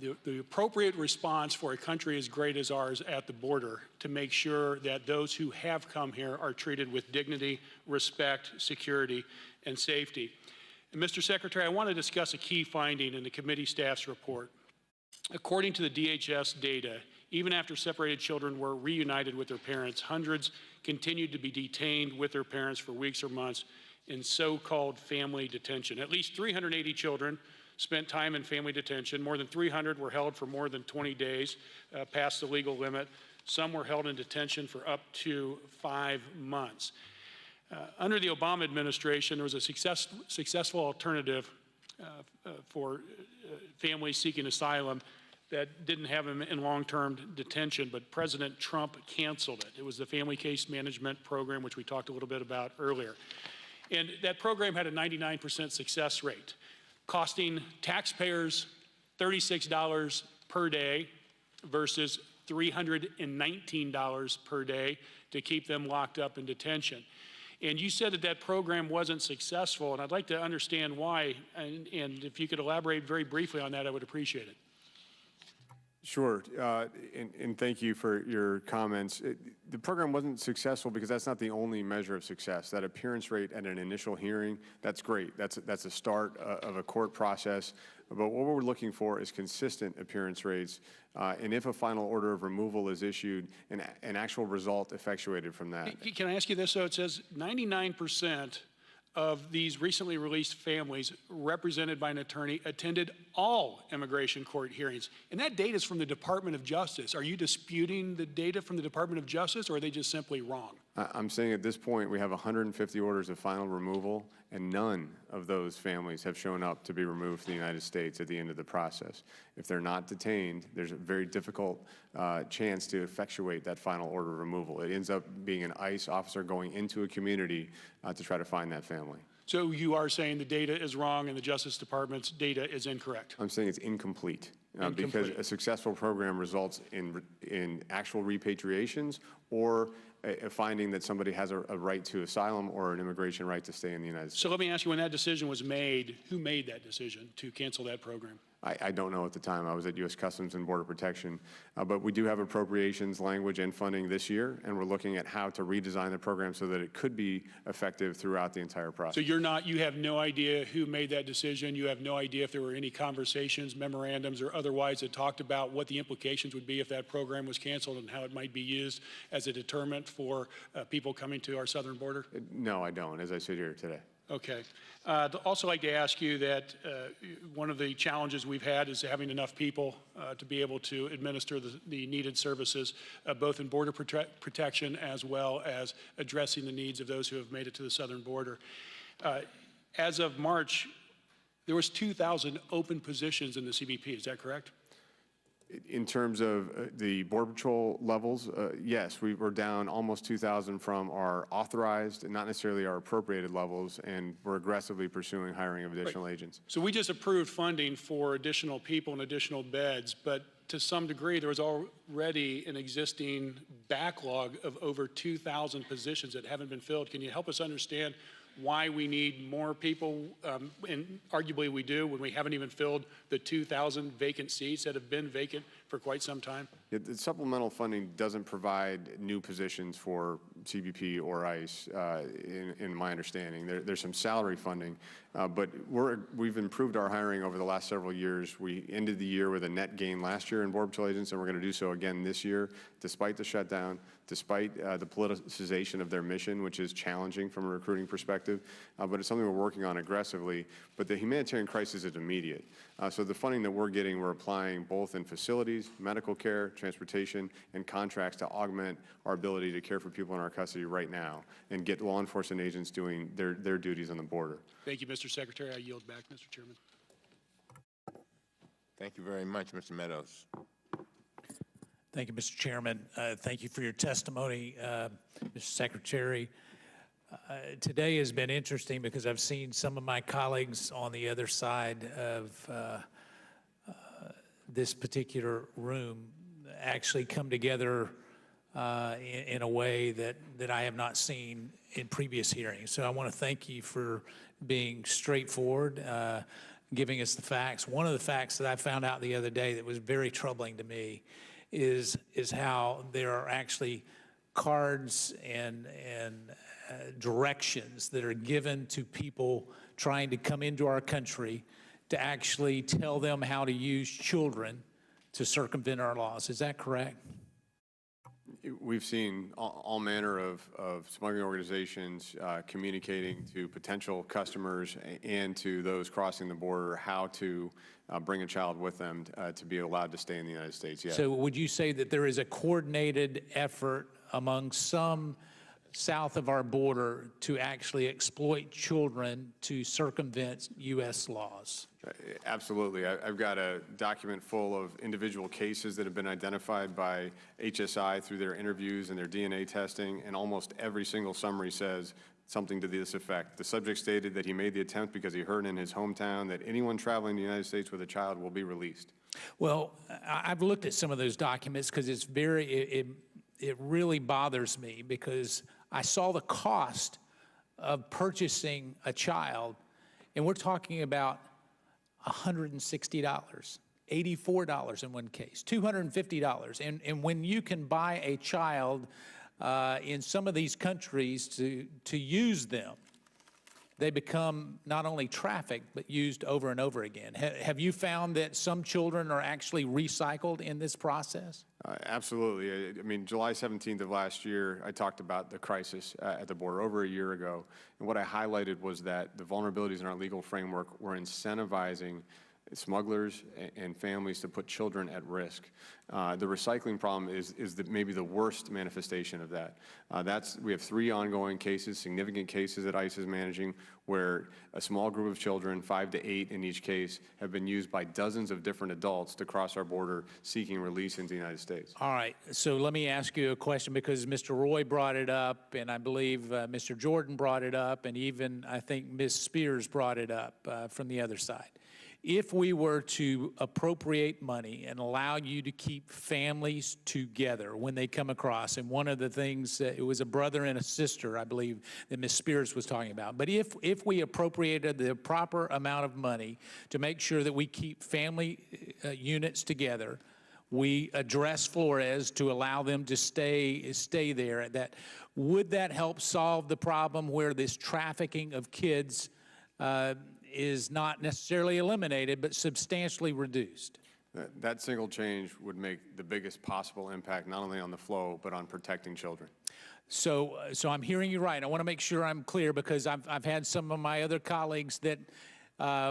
the appropriate response for a country as great as ours at the border to make sure that those who have come here are treated with dignity, respect, security, and safety. And Mr. Secretary, I want to discuss a key finding in the committee staff's report. According to the DHS data, even after separated children were reunited with their parents, hundreds continued to be detained with their parents for weeks or months in so-called family detention. At least 380 children spent time in family detention. More than 300 were held for more than 20 days past the legal limit. Some were held in detention for up to 5 months. Under the Obama administration, there was a successful alternative for families seeking asylum that didn't have them in long-term detention, but President Trump canceled it. It was the Family Case Management Program, which we talked a little bit about earlier. And that program had a 99% success rate, costing taxpayers $36 per day versus $319 per day to keep them locked up in detention. And you said that that program wasn't successful, and I'd like to understand why, and if you could elaborate very briefly on that, I would appreciate it. Sure, and thank you for your comments. The program wasn't successful because that's not the only measure of success. That appearance rate at an initial hearing, that's great. That's a start of a court process. But what we're looking for is consistent appearance rates, and if a final order of removal is issued, an actual result effectuated from that. Can I ask you this? So it says 99% of these recently released families represented by an attorney attended all immigration court hearings. And that data is from the Department of Justice. Are you disputing the data from the Department of Justice, or are they just simply wrong? I'm saying at this point we have 150 orders of final removal, and none of those families have shown up to be removed from the United States at the end of the process. If they're not detained, there's a very difficult chance to effectuate that final order of removal. It ends up being an ICE officer going into a community to try to find that family. So you are saying the data is wrong and the Justice Department's data is incorrect? I'm saying it's incomplete. Because a successful program results in actual repatriations or a finding that somebody has a right to asylum or an immigration right to stay in the United States. So let me ask you, when that decision was made, who made that decision to cancel that program? I don't know at the time. I was at U.S. Customs and Border Protection. But we do have appropriations language and funding this year, and we're looking at how to redesign the program so that it could be effective throughout the entire process. So you have no idea who made that decision? You have no idea if there were any conversations, memorandums, or otherwise that talked about what the implications would be if that program was canceled and how it might be used as a deterrent for people coming to our southern border? No, I don't, as I sit here today. Okay. I'd also like to ask you that one of the challenges we've had is having enough people to be able to administer the needed services, both in border protection as well as addressing the needs of those who have made it to the southern border. As of March, there was 2,000 open positions in the CBP. Is that correct? In terms of the Border Patrol levels, yes, we were down almost 2,000 from our authorized and not necessarily our appropriated levels, and we're aggressively pursuing hiring of additional agents. So we just approved funding for additional people and additional beds, but to some degree, there was already an existing backlog of over 2,000 positions that haven't been filled. Can you help us understand why we need more people, and arguably we do, when we haven't even filled the 2,000 vacant seats that have been vacant for quite some time? Yeah, the supplemental funding doesn't provide new positions for CBP or ICE, in my understanding. There's some salary funding, but we've improved our hiring over the last several years. We ended the year with a net gain last year in Border Patrol agents, and we're going to do so again this year, despite the shutdown, despite the politicization of their mission, which is challenging from a recruiting perspective, but it's something we're working on aggressively. But the humanitarian crisis is immediate. So the funding that we're getting, we're applying both in facilities, medical care, transportation, and contracts to augment our ability to care for people in our custody right now and get law enforcement agents doing their duties on the border. Thank you, Mr. Secretary. I yield back, Mr. Chairman. Thank you very much, Mr. Meadows. Thank you, Mr. Chairman. Thank you for your testimony, Mr. Secretary. Today has been interesting because I've seen some of my colleagues on the other side of this particular room actually come together in a way that I have not seen in previous hearings. So I want to thank you for being straightforward, giving us the facts. One of the facts that I found out the other day that was very troubling to me is how there are actually cards and directions that are given to people trying to come into our country to actually tell them how to use children to circumvent our laws. Is that correct? We've seen all manner of smuggling organizations communicating to potential customers and to those crossing the border how to bring a child with them to be allowed to stay in the United States. Yeah. So would you say that there is a coordinated effort among some south of our border to actually exploit children to circumvent U.S. laws? Absolutely. I've got a document full of individual cases that have been identified by HSI through their interviews and their DNA testing, and almost every single summary says something to this effect. The subject stated that he made the attempt because he heard in his hometown that anyone traveling to the United States with a child will be released. Well, I've looked at some of those documents because it's it really bothers me because I saw the cost of purchasing a child, and we're talking about $160, $84 in one case, $250. And when you can buy a child in some of these countries to use them, they become not only trafficked, but used over and over again. Have you found that some children are actually recycled in this process? Absolutely. I mean, July 17th of last year, I talked about the crisis at the border over a year ago. And what I highlighted was that the vulnerabilities in our legal framework were incentivizing smugglers and families to put children at risk. The recycling problem is maybe the worst manifestation of that. We have 3 ongoing cases, significant cases that ICE is managing, where a small group of children, 5 to 8 in each case, have been used by dozens of different adults to cross our border seeking release into the United States. All right, so let me ask you a question because Mr. Roy brought it up, and I believe Mr. Jordan brought it up, and even I think Ms. Spears brought it up from the other side. if we were to appropriate money and allow you to keep families together when they come across, and one of the things, it was a brother and a sister, I believe, that Ms. Spears was talking about. But if we appropriated the proper amount of money to make sure that we keep family units together, we address Flores to allow them to stay there, would that help solve the problem where this trafficking of kids is not necessarily eliminated, but substantially reduced? That single change would make the biggest possible impact, not only on the flow, but on protecting children. So I'm hearing you right. I want to make sure I'm clear, because I've had some of my other colleagues that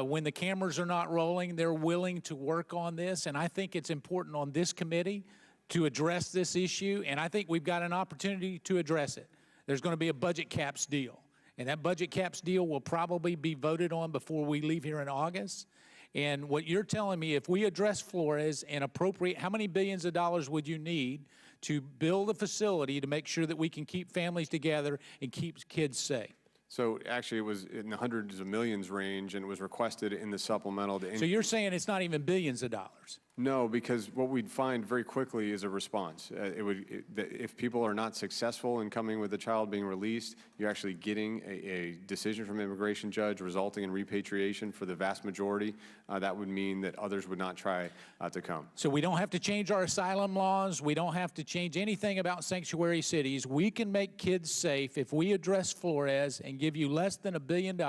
when the cameras are not rolling, they're willing to work on this. And I think it's important on this committee to address this issue, and I think we've got an opportunity to address it. There's going to be a budget caps deal, and that budget caps deal will probably be voted on before we leave here in August. And what you're telling me, if we address Flores and appropriate, how many billions of dollars would you need to build a facility to make sure that we can keep families together and keep kids safe? So actually, it was in the hundreds of millions range, and it was requested in the supplemental. So you're saying it's not even billions of dollars? No, because what we'd find very quickly is a response. If people are not successful in coming with a child being released, you're actually getting a decision from an immigration judge resulting in repatriation for the vast majority. That would mean that others would not try to come. So we don't have to change our asylum laws. We don't have to change anything about sanctuary cities. We can make kids safe if we address Flores and give you less than $1 billion.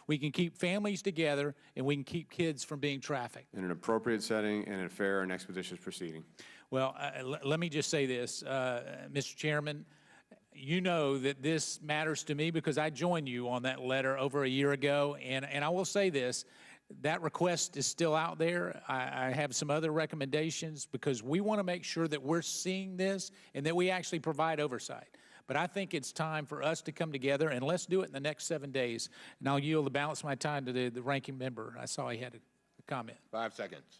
We can keep families together, and we can keep kids from being trafficked. In an appropriate setting and in a fair and expeditious proceeding. Well, let me just say this, Mr. Chairman. You know that this matters to me because I joined you on that letter over a year ago, and I will say this, that request is still out there. I have some other recommendations because we want to make sure that we're seeing this and that we actually provide oversight. But I think it's time for us to come together, and let's do it in the next 7 days. And I'll yield the balance of my time to the ranking member. I saw he had a comment. 5 seconds.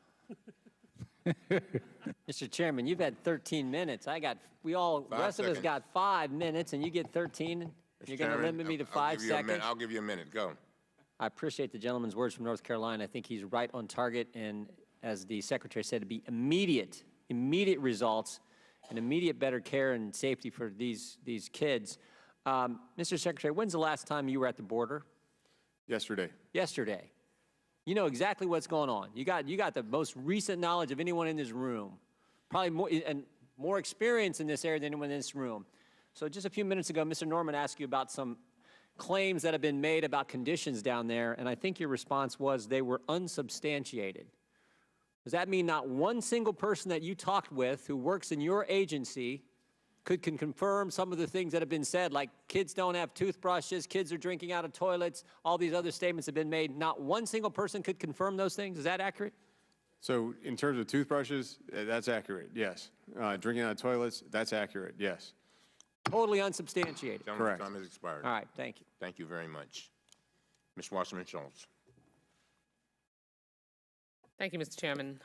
Mr. Chairman, you've had 13 minutes. The rest of us got 5 minutes, and you get 13. You're going to limit me to 5 seconds? I'll give you a minute. Go. I appreciate the gentleman's words from North Carolina. I think he's right on target, and as the Secretary said, to be immediate results and immediate better care and safety for these kids. Mr. Secretary, when's the last time you were at the border? Yesterday. Yesterday. You know exactly what's going on. You got the most recent knowledge of anyone in this room, probably more experience in this area than anyone in this room. So just a few minutes ago, Mr. Norman asked you about some claims that have been made about conditions down there, and I think your response was they were unsubstantiated. Does that mean not one single person that you talked with who works in your agency can confirm some of the things that have been said, like kids don't have toothbrushes, kids are drinking out of toilets, all these other statements have been made? Not one single person could confirm those things. Is that accurate? So in terms of toothbrushes, that's accurate, yes. Drinking out of toilets, that's accurate, yes. Totally unsubstantiated. Correct. Time has expired. All right, thank you. Thank you very much. Ms. Wasserman-Schultz. Thank you, Mr. Chairman.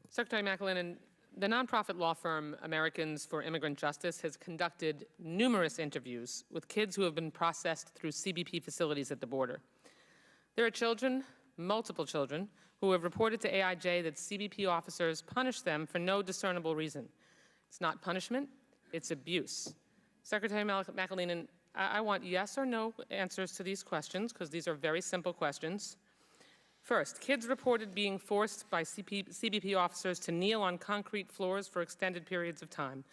Secretary McAleenan, the nonprofit law firm Americans for Immigrant Justice has conducted numerous interviews with kids who have been processed through CBP facilities at the border. There are children, multiple children, who have reported to AIJ that CBP officers punish them for no discernible reason. It's not punishment, it's abuse. Secretary McAleenan, I want yes or no answers to these questions, because these are very simple questions. First, kids reported being forced by CBP officers to kneel on concrete floors for extended periods of time.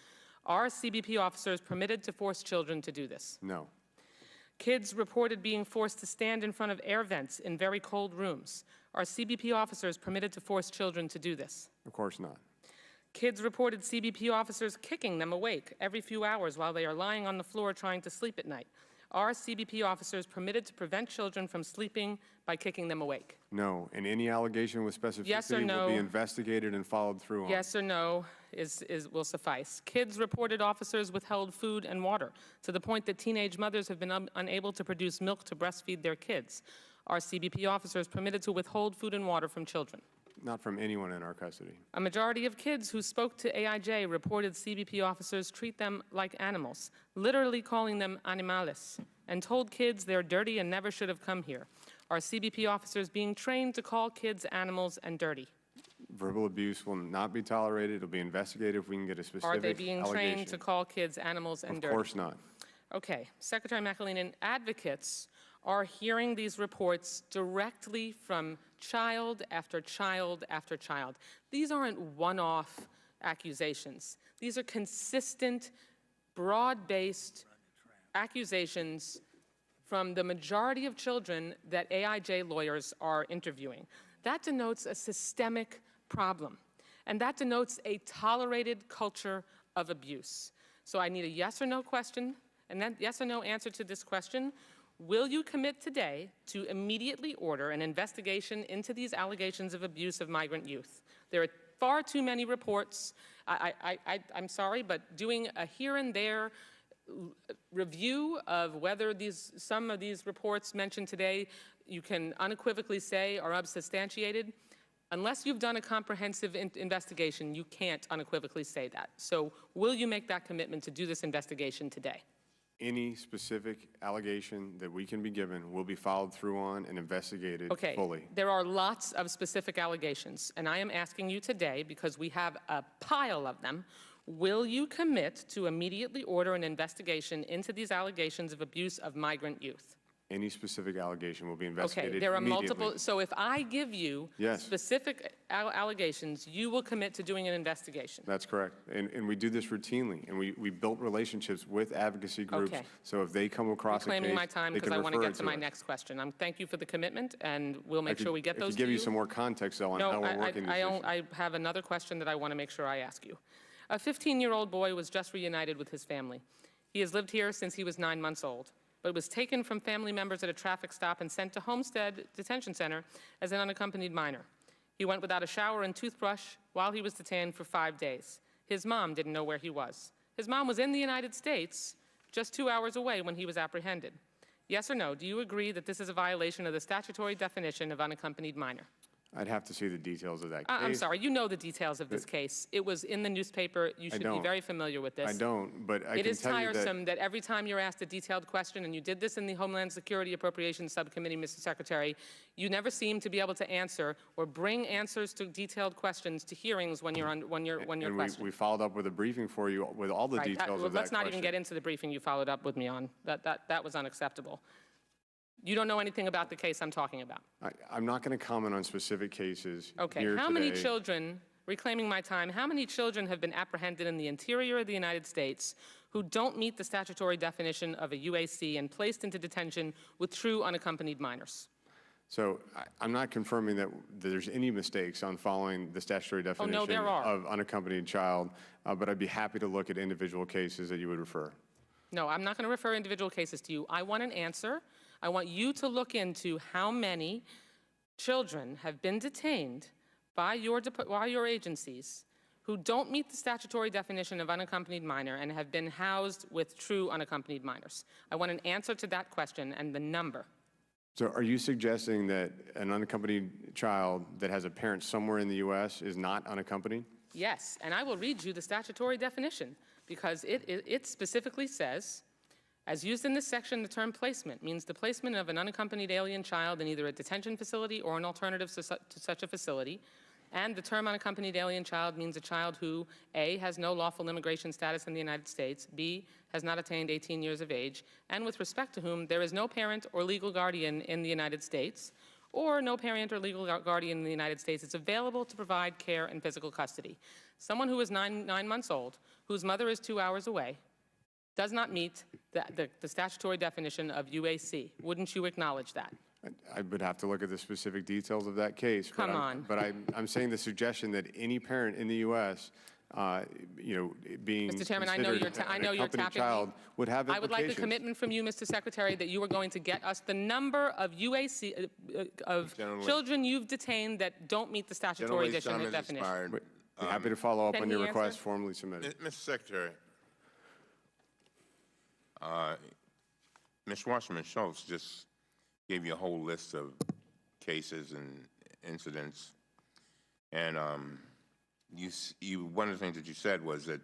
Are CBP officers permitted to force children to do this? No. Kids reported being forced to stand in front of air vents in very cold rooms. Are CBP officers permitted to force children to do this? Of course not. Kids reported CBP officers kicking them awake every few hours while they are lying on the floor trying to sleep at night. Are CBP officers permitted to prevent children from sleeping by kicking them awake? No, and any allegation with specificity Yes or no? will be investigated and followed through on. Yes or no will suffice. Kids reported officers withheld food and water to the point that teenage mothers have been unable to produce milk to breastfeed their kids. Are CBP officers permitted to withhold food and water from children? Not from anyone in our custody. A majority of kids who spoke to AIJ reported CBP officers treat them like animals, literally calling them animales, and told kids they're dirty and never should have come here. Are CBP officers being trained to call kids animals and dirty? Verbal abuse will not be tolerated. It'll be investigated if we can get a specific Are they being trained allegation. to call kids animals and dirty? Of course not. Okay, Secretary McAleenan, advocates are hearing these reports directly from child after child after child. These aren't one-off accusations. These are consistent, broad-based accusations from the majority of children that AIJ lawyers are interviewing. That denotes a systemic problem, and that denotes a tolerated culture of abuse. So I need a yes or no question, and then yes or no answer to this question. Will you commit today to immediately order an investigation into these allegations of abuse of migrant youth? There are far too many reports. I'm sorry, but doing a here and there review of whether some of these reports mentioned today you can unequivocally say are unsubstantiated, unless you've done a comprehensive investigation, you can't unequivocally say that. So will you make that commitment to do this investigation today? Any specific allegation that we can be given will be followed through on and investigated fully. There are lots of specific allegations, and I am asking you today, because we have a pile of them, will you commit to immediately order an investigation into these allegations of abuse of migrant youth? Any specific allegation will be investigated Okay, there are immediately. multiple, so if I give you specific allegations, you will commit to doing an investigation? That's correct. And we do this routinely, and we built relationships with advocacy groups. Okay. So if they come across a case, Reclaiming my time they because can I want to refer get it to my us. next question. Thank you for the commitment, and we'll make sure we get I those could to give you some more context, though, on how we're working these issues. I have another question that I want to make sure I ask you. A 15-year-old boy was just reunited with his family. He has lived here since he was 9 months old, but was taken from family members at a traffic stop and sent to Homestead Detention Center as an unaccompanied minor. He went without a shower and toothbrush while he was detained for 5 days. His mom didn't know where he was. His mom was in the United States just 2 hours away when he was apprehended. Yes or no, do you agree that this is a violation of the statutory definition of unaccompanied minor? I'd have to see the details of that case. I'm sorry, you know the details of this case. It was in the newspaper. You should be very familiar with this. I don't, but I It can is tell you tiresome that every time you're asked a detailed question, and you did this in the Homeland Security Appropriations Subcommittee, Mr. Secretary, you never seem to be able to answer or bring answers to detailed questions to hearings when you're questioned. We followed up with a briefing for you with all the details of that Let's not even get into the briefing you followed up with me on. That was unacceptable. You don't know anything about the case I'm talking about. I'm not going to comment on specific cases Okay, here how many today. children, reclaiming my time, how many children have been apprehended in the interior of the United States who don't meet the statutory definition of a UAC and placed into detention with true unaccompanied minors? So I'm not confirming that there's any mistakes on following the statutory definition there are. of unaccompanied child, but I'd be happy to look at individual cases that you would refer. No, I'm not going to refer individual cases to you. I want an answer. I want you to look into how many children have been detained by your agencies who don't meet the statutory definition of unaccompanied minor and have been housed with true unaccompanied minors. I want an answer to that question and the number. So are you suggesting that an unaccompanied child that has a parent somewhere in the U.S. is not unaccompanied? Yes, and I will read you the statutory definition because it specifically says, as used in this section, the term placement means the placement of an unaccompanied alien child in either a detention facility or an alternative to such a facility. And the term unaccompanied alien child means a child who, A, has no lawful immigration status in the United States, B, has not attained 18 years of age, and with respect to whom there is no parent or legal guardian in the United States, or no parent or legal guardian in the United States is available to provide care and physical custody. Someone who is 9 months old, whose mother is 2 hours away, does not meet the statutory definition of UAC. Wouldn't you acknowledge that? I would have to look at the specific details of that case. Come on. But I'm saying the suggestion that any parent in the U.S., being Mr. Chairman, I know you're tapping child me. would have I would like the implications. commitment from you, Mr. Secretary, that you are going to get us the number of UAC, of children you've detained that don't meet the statutory definition. We're happy to follow up Can on he your answer? request formally submitted. Mr. Secretary, Ms. Wasserman Schultz just gave you a whole list of cases and incidents, and one of the things that you said was that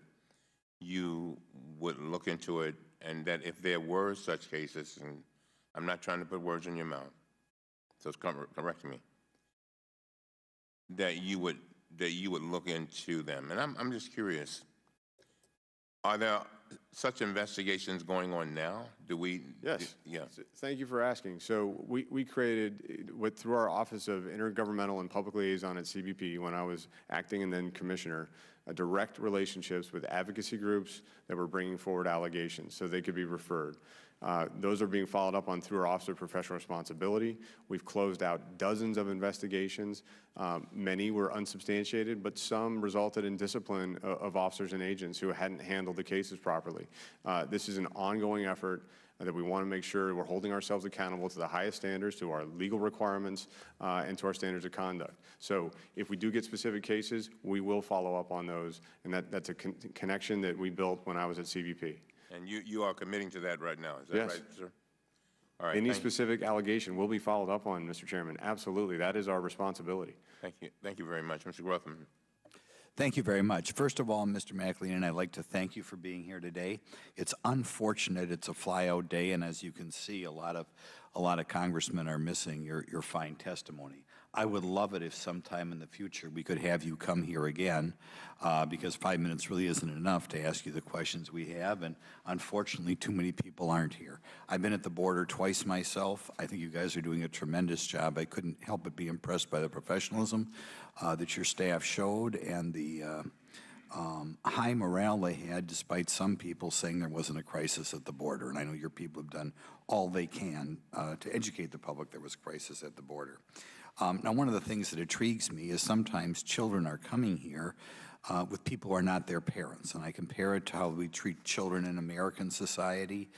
you would look into it, and that if there were such cases, and I'm not trying to put words in your mouth, so it's correct me, that you would look into them. And I'm just curious, are there such investigations going on now? Do we? Yes. Yeah. Thank you for asking. So we created, through our Office of Intergovernmental and Public Liaison at CBP, when I was acting and then commissioner, direct relationships with advocacy groups that were bringing forward allegations so they could be referred. Those are being followed up on through our Office of Professional Responsibility. We've closed out dozens of investigations. Many were unsubstantiated, but some resulted in discipline of officers and agents who hadn't handled the cases properly. This is an ongoing effort that we want to make sure we're holding ourselves accountable to the highest standards, to our legal requirements, and to our standards of conduct. So if we do get specific cases, we will follow up on those, and that's a connection that we built when I was at CBP. And you are committing to that right now, is that Yes. right, sir? All right. Any specific allegation will be followed up on, Mr. Chairman. Absolutely. That is our responsibility. Thank you. Thank you very much. Mr. Grothman. Thank you very much. First of all, Mr. McAleenan, I'd like to thank you for being here today. It's unfortunate it's a fly-out day, and as you can see, a lot of congressmen are missing your fine testimony. I would love it if sometime in the future we could have you come here again, because 5 minutes really isn't enough to ask you the questions we have, and unfortunately too many people aren't here. I've been at the border twice myself. I think you guys are doing a tremendous job. I couldn't help but be impressed by the professionalism that your staff showed and the high morale they had, despite some people saying there wasn't a crisis at the border. And I know your people have done all they can to educate the public there was a crisis at the border. Now, one of the things that intrigues me is sometimes children are coming here with people who are not their parents. And I compare it to how we treat children in American society.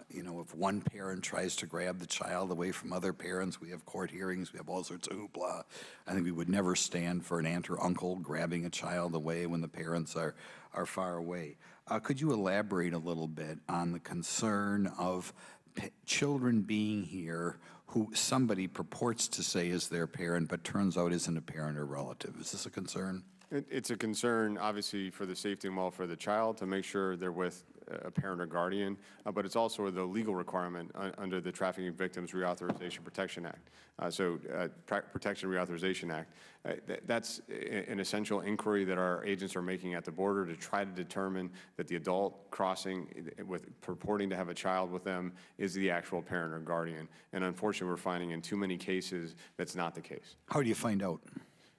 You know, if one parent tries to grab the child away from other parents, we have court hearings, we have all sorts of hoopla. I think we would never stand for an aunt or uncle grabbing a child away when the parents are far away. Could you elaborate a little bit on the concern of children being here who somebody purports to say is their parent but turns out isn't a parent or relative? Is this a concern? It's a concern, obviously, for the safety and welfare of the child to make sure they're with a parent or guardian, but it's also the legal requirement under the Trafficking Victims Reauthorization Protection Act. Protection Reauthorization Act. That's an essential inquiry that our agents are making at the border to try to determine that the adult crossing with purporting to have a child with them is the actual parent or guardian. And unfortunately, we're finding in too many cases that's not the case. How do you find out?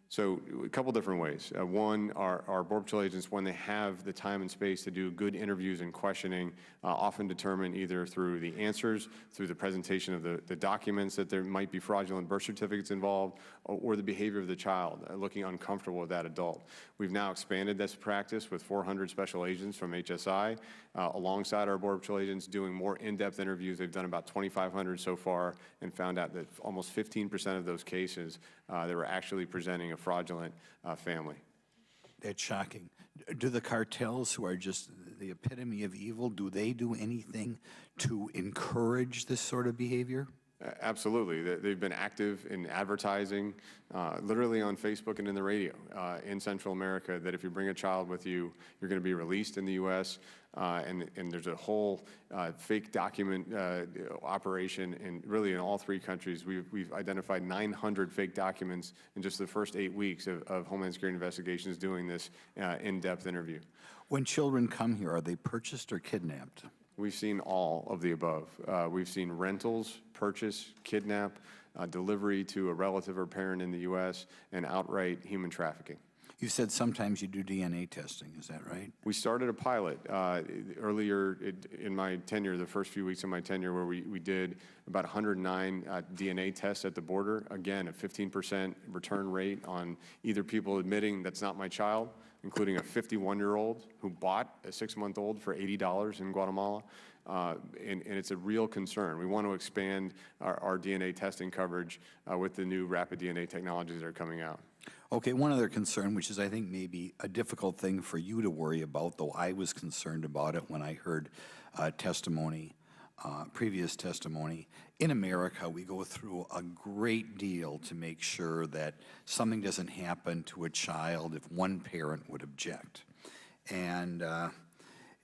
So a couple different ways. One, our Border Patrol agents, when they have the time and space to do good interviews and questioning, often determine either through the answers, through the presentation of the documents that there might be fraudulent birth certificates involved, or the behavior of the child, looking uncomfortable with that adult. We've now expanded this practice with 400 special agents from HSI, alongside our Border Patrol agents doing more in-depth interviews. They've done about 2,500 so far and found out that almost 15% of those cases, they were actually presenting a fraudulent family. That's shocking. Do the cartels, who are just the epitome of evil, do they do anything to encourage this sort of behavior? Absolutely. They've been active in advertising, literally on Facebook and in the radio in Central America, that if you bring a child with you, you're going to be released in the U.S. And there's a whole fake document operation, and really in all three countries. We've identified 900 fake documents in just the first 8 weeks of Homeland Security investigations doing this in-depth interview. When children come here, are they purchased or kidnapped? We've seen all of the above. We've seen rentals, purchase, kidnap, delivery to a relative or parent in the U.S., and outright human trafficking. You said sometimes you do DNA testing, is that right? We started a pilot earlier in my tenure, the first few weeks of my tenure, where we did about 109 DNA tests at the border. Again, a 15% return rate on either people admitting that's not my child, including a 51-year-old who bought a 6-month-old for $80 in Guatemala. And it's a real concern. We want to expand our DNA testing coverage with the new rapid DNA technologies that are coming out. Okay, one other concern, which is I think maybe a difficult thing for you to worry about, though I was concerned about it when I heard testimony, previous testimony. In America, we go through a great deal to make sure that something doesn't happen to a child if one parent would object. And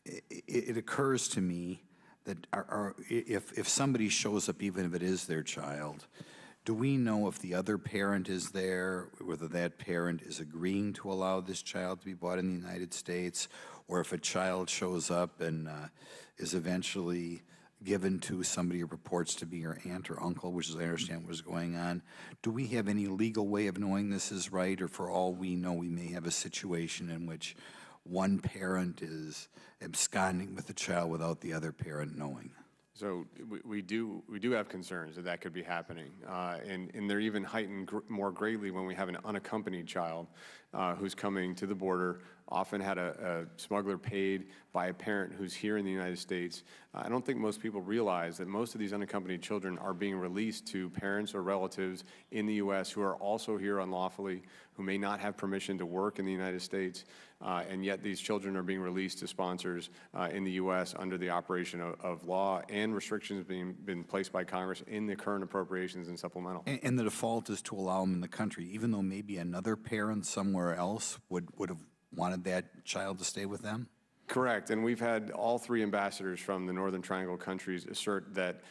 it occurs to me that if somebody shows up, even if it is their child, Do we know if the other parent is there, whether that parent is agreeing to allow this child to be brought in the United States, or if a child shows up and is eventually given to somebody who purports to be your aunt or uncle, which is, I understand, was going on? Do we have any legal way of knowing this is right, or for all we know, we may have a situation in which one parent is absconding with the child without the other parent knowing? So we do have concerns that that could be happening, and they're even heightened more greatly when we have an unaccompanied child who's coming to the border, often had a smuggler paid by a parent who's here in the United States. I don't think most people realize that most of these unaccompanied children are being released to parents or relatives in the U.S. who are also here unlawfully, who may not have permission to work in the United States, and yet these children are being released to sponsors in the U.S. under the operation of law and restrictions been placed by Congress in the current appropriations and supplemental. And the default is to allow them in the country, even though maybe another parent somewhere else would have wanted that child to stay with them? Correct, and we've had all three ambassadors from the Northern Triangle countries assert that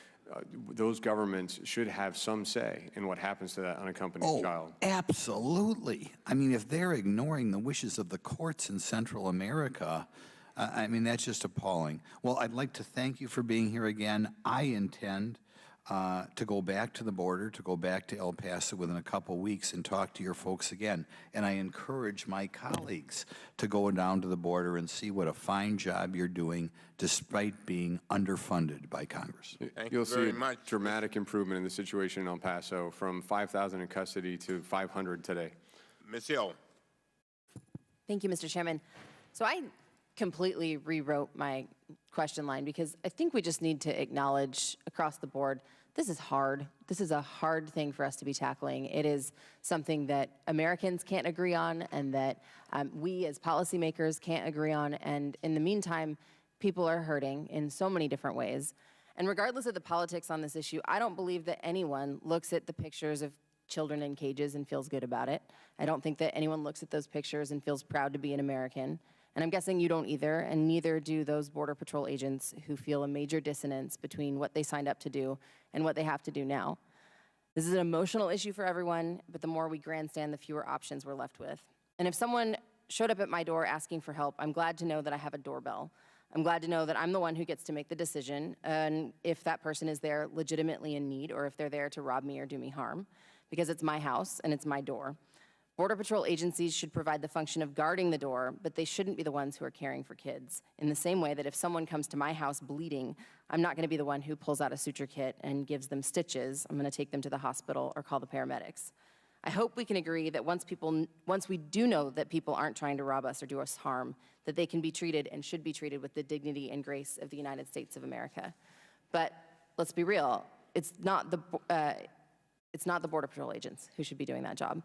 those governments should have some say in what happens to that unaccompanied child. Absolutely. I mean, if they're ignoring the wishes of the courts in Central America, I mean, that's just appalling. Well, I'd like to thank you for being here again. I intend to go back to the border, to go back to El Paso within a couple weeks and talk to your folks again. And I encourage my colleagues to go down to the border and see what a fine job you're doing despite being underfunded by Congress. You'll see a dramatic improvement in the situation in El Paso from 5,000 in custody to 500 today. Ms. Hill. Thank you, Mr. Chairman. So I completely rewrote my question line because I think we just need to acknowledge across the board, this is hard. This is a hard thing for us to be tackling. It is something that Americans can't agree on and that we as policymakers can't agree on. And in the meantime, people are hurting in so many different ways. And regardless of the politics on this issue, I don't believe that anyone looks at the pictures of children in cages and feels good about it. I don't think that anyone looks at those pictures and feels proud to be an American. And I'm guessing you don't either, and neither do those Border Patrol agents who feel a major dissonance between what they signed up to do and what they have to do now. This is an emotional issue for everyone, but the more we grandstand, the fewer options we're left with. And if someone showed up at my door asking for help, I'm glad to know that I have a doorbell. I'm glad to know that I'm the one who gets to make the decision, and if that person is there legitimately in need or if they're there to rob me or do me harm, because it's my house and it's my door. Border Patrol agencies should provide the function of guarding the door, but they shouldn't be the ones who are caring for kids. In the same way that if someone comes to my house bleeding, I'm not going to be the one who pulls out a suture kit and gives them stitches. I'm going to take them to the hospital or call the paramedics. I hope we can agree that once we do know that people aren't trying to rob us or do us harm, that they can be treated and should be treated with the dignity and grace of the United States of America. But let's be real, it's not the Border Patrol agents who should be doing that job.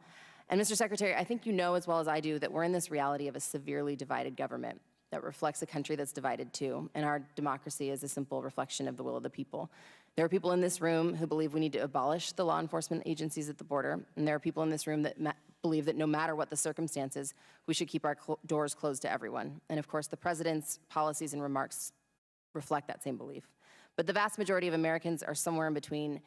And Mr. Secretary, I think you know as well as I do that we're in this reality of a severely divided government that reflects a country that's divided too, and our democracy is a simple reflection of the will of the people. There are people in this room who believe we need to abolish the law enforcement agencies at the border, and there are people in this room that believe that no matter what the circumstances, we should keep our doors closed to everyone. And of course, the President's policies and remarks reflect that same belief. But the vast majority of Americans are somewhere in between,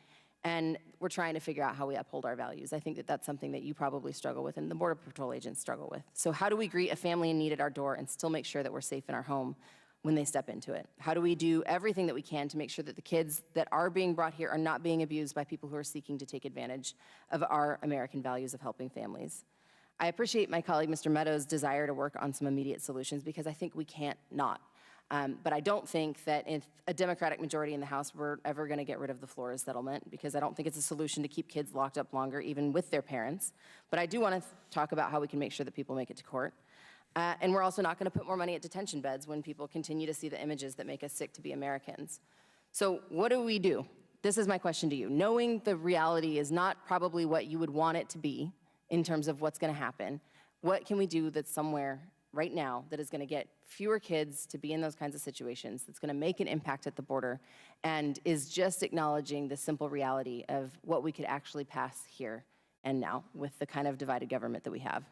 and we're trying to figure out how we uphold our values. I think that that's something that you probably struggle with and the Border Patrol agents struggle with. So how do we greet a family in need at our door and still make sure that we're safe in our home when they step into it? How do we do everything that we can to make sure that the kids that are being brought here are not being abused by people who are seeking to take advantage of our American values of helping families? I appreciate my colleague Mr. Meadows' desire to work on some immediate solutions because I think we can't not. But I don't think that if a Democratic majority in the House were ever going to get rid of the Flores settlement, because I don't think it's a solution to keep kids locked up longer, even with their parents. But I do want to talk about how we can make sure that people make it to court. And we're also not going to put more money at detention beds when people continue to see the images that make us sick to be Americans. So what do we do? This is my question to you. Knowing the reality is not probably what you would want it to be in terms of what's going to happen, what can we do that's somewhere right now that is going to get fewer kids to be in those kinds of situations, that's going to make an impact at the border, and is just acknowledging the simple reality of what we could actually pass here and now with the kind of divided government that we have?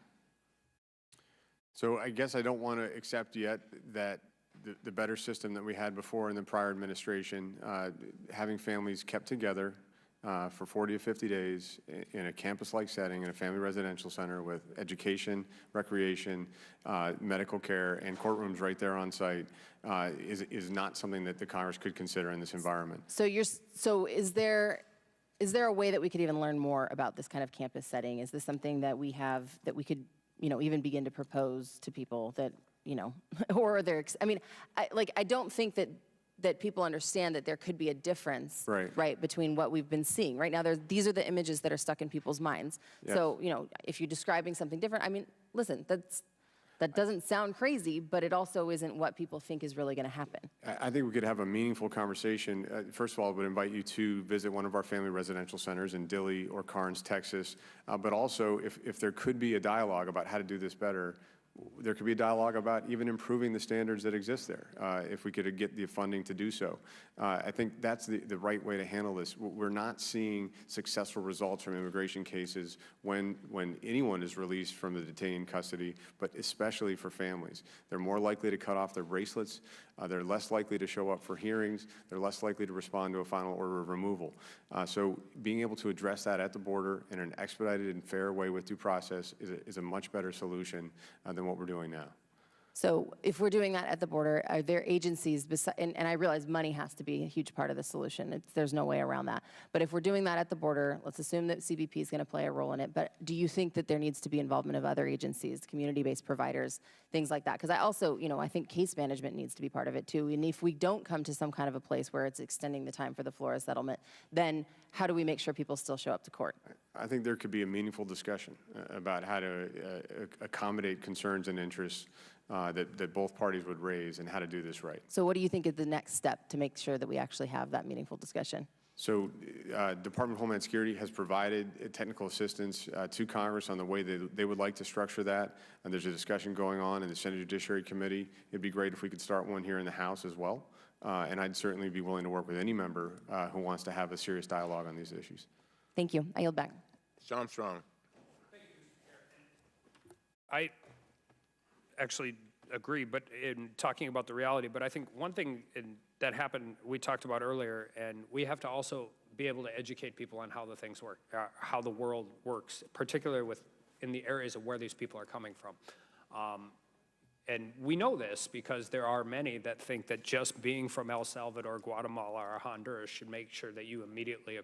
So I guess I don't want to accept yet that the better system that we had before in the prior administration, having families kept together for 40 to 50 days in a campus-like setting in a family residential center with education, recreation, medical care, and courtrooms right there on site is not something that the Congress could consider in this environment. So is there a way that we could even learn more about this kind of campus setting? Is this something that we have, that we could, even begin to propose to people that, or they're, I don't think that people understand that there could be a difference, right, between what we've been seeing. Right now, these are the images that are stuck in people's minds. Yes. So, if you're describing something different, listen, that doesn't sound crazy, but it also isn't what people think is really going to happen. I think we could have a meaningful conversation. First of all, I would invite you to visit one of our family residential centers in Dilley or Karnes, Texas. But also, if there could be a dialogue about how to do this better, there could be a dialogue about even improving the standards that exist there, if we could get the funding to do so. I think that's the right way to handle this. We're not seeing successful results from immigration cases when anyone is released from the detained custody, but especially for families. They're more likely to cut off their bracelets. They're less likely to show up for hearings. They're less likely to respond to a final order of removal. So being able to address that at the border in an expedited and fair way with due process is a much better solution than what we're doing now. So if we're doing that at the border, are there agencies, and I realize money has to be a huge part of the solution. There's no way around that. But if we're doing that at the border, let's assume that CBP is going to play a role in it. But do you think that there needs to be involvement of other agencies, community-based providers, things like that? Because I also, I think case management needs to be part of it too. And if we don't come to some kind of a place where it's extending the time for the Flores settlement, then how do we make sure people still show up to court? I think there could be a meaningful discussion about how to accommodate concerns and interests that both parties would raise and how to do this right. So what do you think is the next step to make sure that we actually have that meaningful discussion? So Department of Homeland Security has provided technical assistance to Congress on the way they would like to structure that. And there's a discussion going on in the Senate Judiciary Committee. It'd be great if we could start one here in the House as well. And I'd certainly be willing to work with any member who wants to have a serious dialogue on these issues. Thank you. I yield back. Mr. Armstrong. I actually agree, but in talking about the reality, but I think one thing that happened, we talked about earlier, and we have to also be able to educate people on how the things work, how the world works, particularly in the areas of where these people are coming from. And we know this because there are many that think that just being from El Salvador, Guatemala, or Honduras should make sure that you immediately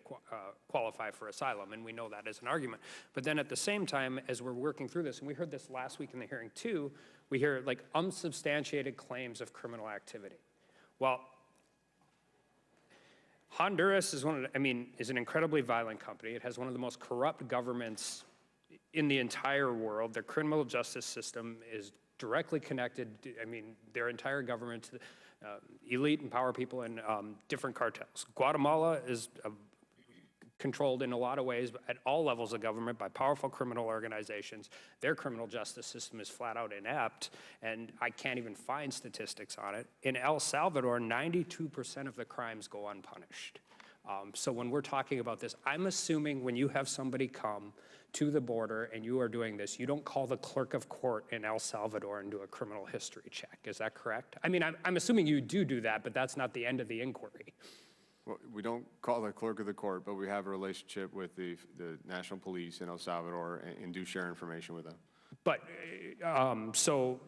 qualify for asylum, and we know that is an argument. But then at the same time, as we're working through this, and we heard this last week in the hearing too, we hear like unsubstantiated claims of criminal activity. Well, Honduras is is an incredibly violent country. It has one of the most corrupt governments in the entire world. Their criminal justice system is directly connected, their entire government to elite and power people in different cartels. Guatemala is controlled in a lot of ways at all levels of government by powerful criminal organizations. Their criminal justice system is flat out inept, and I can't even find statistics on it. In El Salvador, 92% of the crimes go unpunished. So when we're talking about this, I'm assuming when you have somebody come to the border and you are doing this, you don't call the clerk of court in El Salvador and do a criminal history check. Is that correct? I'm assuming you do that, but that's not the end of the inquiry. Well, we don't call the clerk of the court, but we have a relationship with the National Police in El Salvador and do share information with them. But, so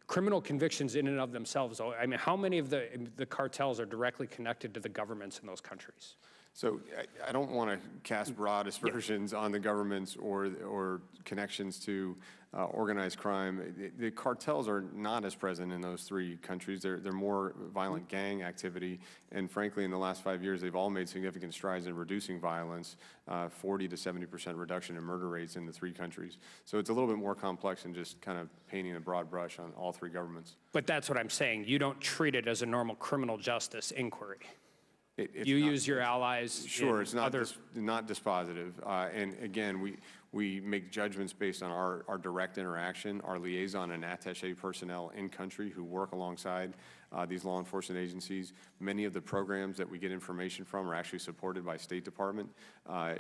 criminal convictions in and of themselves, how many of the cartels are directly connected to the governments in those countries? So I don't want to cast broad aspersions on the governments or connections to organized crime. The cartels are not as present in those three countries. They're more violent gang activity. And frankly, in the last 5 years, they've all made significant strides in reducing violence, 40 to 70% reduction in murder rates in the three countries. So it's a little bit more complex than just kind of painting a broad brush on all three governments. But that's what I'm saying. You don't treat it as a normal criminal justice inquiry. You use your allies. Sure, it's not dispositive. And again, we make judgments based on our direct interaction, our liaison and attaché personnel in country who work alongside these law enforcement agencies. Many of the programs that we get information from are actually supported by State Department,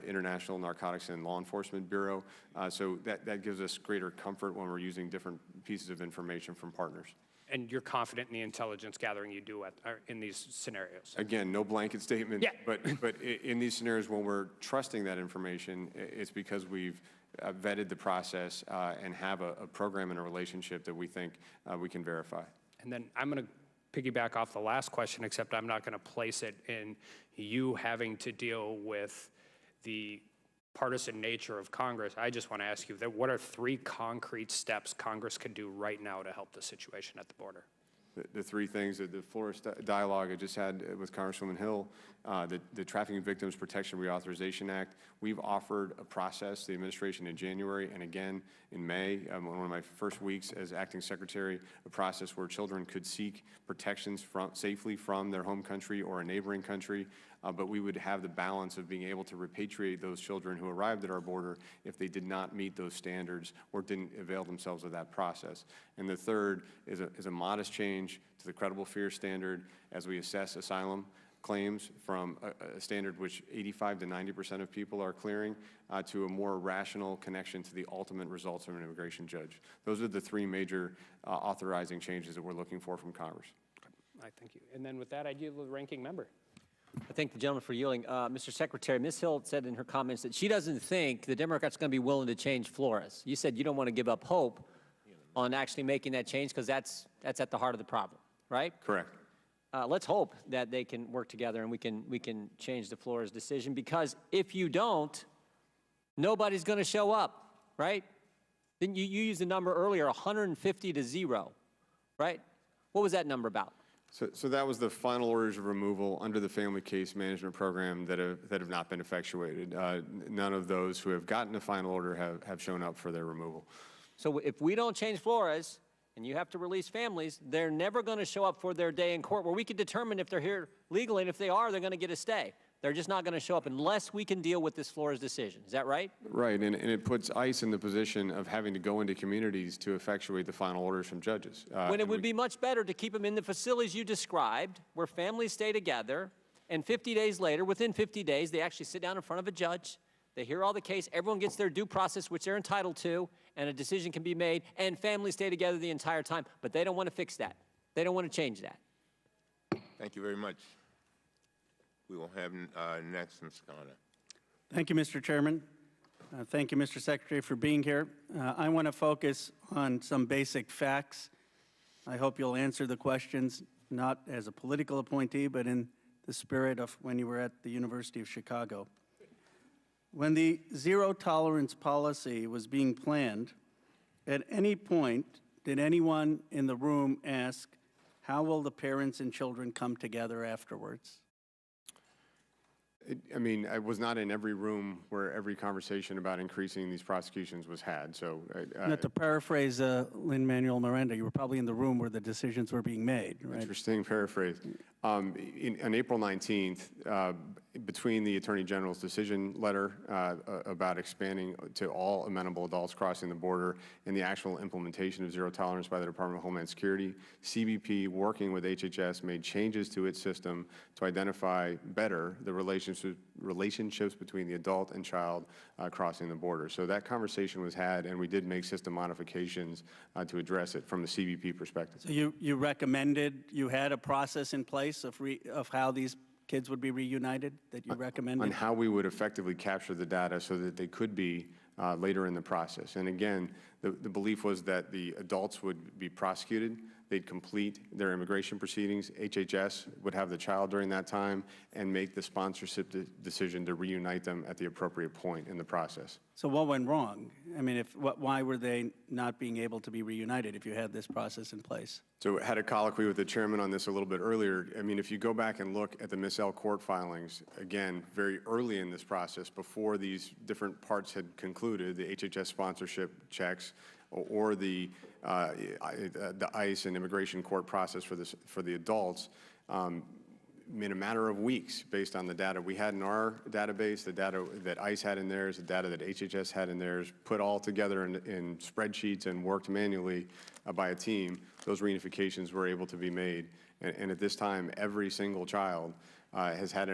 International Narcotics and Law Enforcement Bureau. So that gives us greater comfort when we're using different pieces of information from partners. And you're confident in the intelligence gathering you do in these scenarios? Again, no blanket statement. Yeah. But in these scenarios, when we're trusting that information, it's because we've vetted the process and have a program and a relationship that we think we can verify. And then I'm going to piggyback off the last question, except I'm not going to place it in you having to deal with the partisan nature of Congress. I just want to ask you, what are 3 concrete steps Congress can do right now to help the situation at the border? The 3 things, the Flores dialogue I just had with Congresswoman Hill, the Trafficking Victims Protection Reauthorization Act. We've offered a process, the administration in January and again in May, one of my first weeks as acting secretary, a process where children could seek protections safely from their home country or a neighboring country, but we would have the balance of being able to repatriate those children who arrived at our border if they did not meet those standards or didn't avail themselves of that process. And the third is a modest change to the credible fear standard as we assess asylum claims from a standard which 85 to 90% of people are clearing to a more rational connection to the ultimate results of an immigration judge. Those are the 3 major authorizing changes that we're looking for from Congress. I thank you. And then with that, I yield to the ranking member. I thank the gentleman for yielding. Mr. Secretary, Ms. Hill said in her comments that she doesn't think the Democrats are going to be willing to change Flores. You said you don't want to give up hope on actually making that change because that's at the heart of the problem, right? Correct. Let's hope that they can work together and we can change the Flores decision, because if you don't, nobody's going to show up, right? Then you used the number earlier, 150 to 0, right? What was that number about? So that was the final orders of removal under the Family Case Management Program that have not been effectuated. None of those who have gotten a final order have shown up for their removal. So if we don't change Flores and you have to release families, they're never going to show up for their day in court where we can determine if they're here legally, and if they are, they're going to get a stay. They're just not going to show up unless we can deal with this Flores decision. Is that right? Right, and it puts ICE in the position of having to go into communities to effectuate the final orders from judges. When it would be much better to keep them in the facilities you described, where families stay together, and 50 days later, within 50 days, they actually sit down in front of a judge, they hear all the case, everyone gets their due process, which they're entitled to, and a decision can be made, and families stay together the entire time. But they don't want to fix that. They don't want to change that. Thank you very much. We will have next, Ms. Garner. Thank you, Mr. Chairman. Thank you, Mr. Secretary, for being here. I want to focus on some basic facts. I hope you'll answer the questions, not as a political appointee, but in the spirit of when you were at the University of Chicago. When the zero-tolerance policy was being planned, at any point did anyone in the room ask, how will the parents and children come together afterwards? I mean, I was not in every room where every conversation about increasing these prosecutions was had, so. Not to paraphrase Lin-Manuel Miranda, you were probably in the room where the decisions were being made, right? Interesting paraphrase. On April 19th, between the Attorney General's decision letter about expanding to all amenable adults crossing the border and the actual implementation of zero tolerance by the Department of Homeland Security, CBP, working with HHS, made changes to its system to identify better the relationships between the adult and child crossing the border. So that conversation was had, and we did make system modifications to address it from the CBP perspective. So you recommended, you had a process in place of how these kids would be reunited that you recommended? On how we would effectively capture the data so that they could be later in the process. And again, the belief was that the adults would be prosecuted, they'd complete their immigration proceedings, HHS would have the child during that time, and make the sponsorship decision to reunite them at the appropriate point in the process. So what went wrong? I mean, why were they not being able to be reunited if you had this process in place? So I had a colloquy with the chairman on this a little bit earlier. I mean, if you go back and look at the Miss L court filings, again, very early in this process, before these different parts had concluded, the HHS sponsorship checks, or the ICE and immigration court process for the adults, in a matter of weeks, based on the data we had in our database, the data that ICE had in theirs, the data that HHS had in theirs, put all together in spreadsheets and worked manually by a team, those reunifications were able to be made. And at this time, every single child has had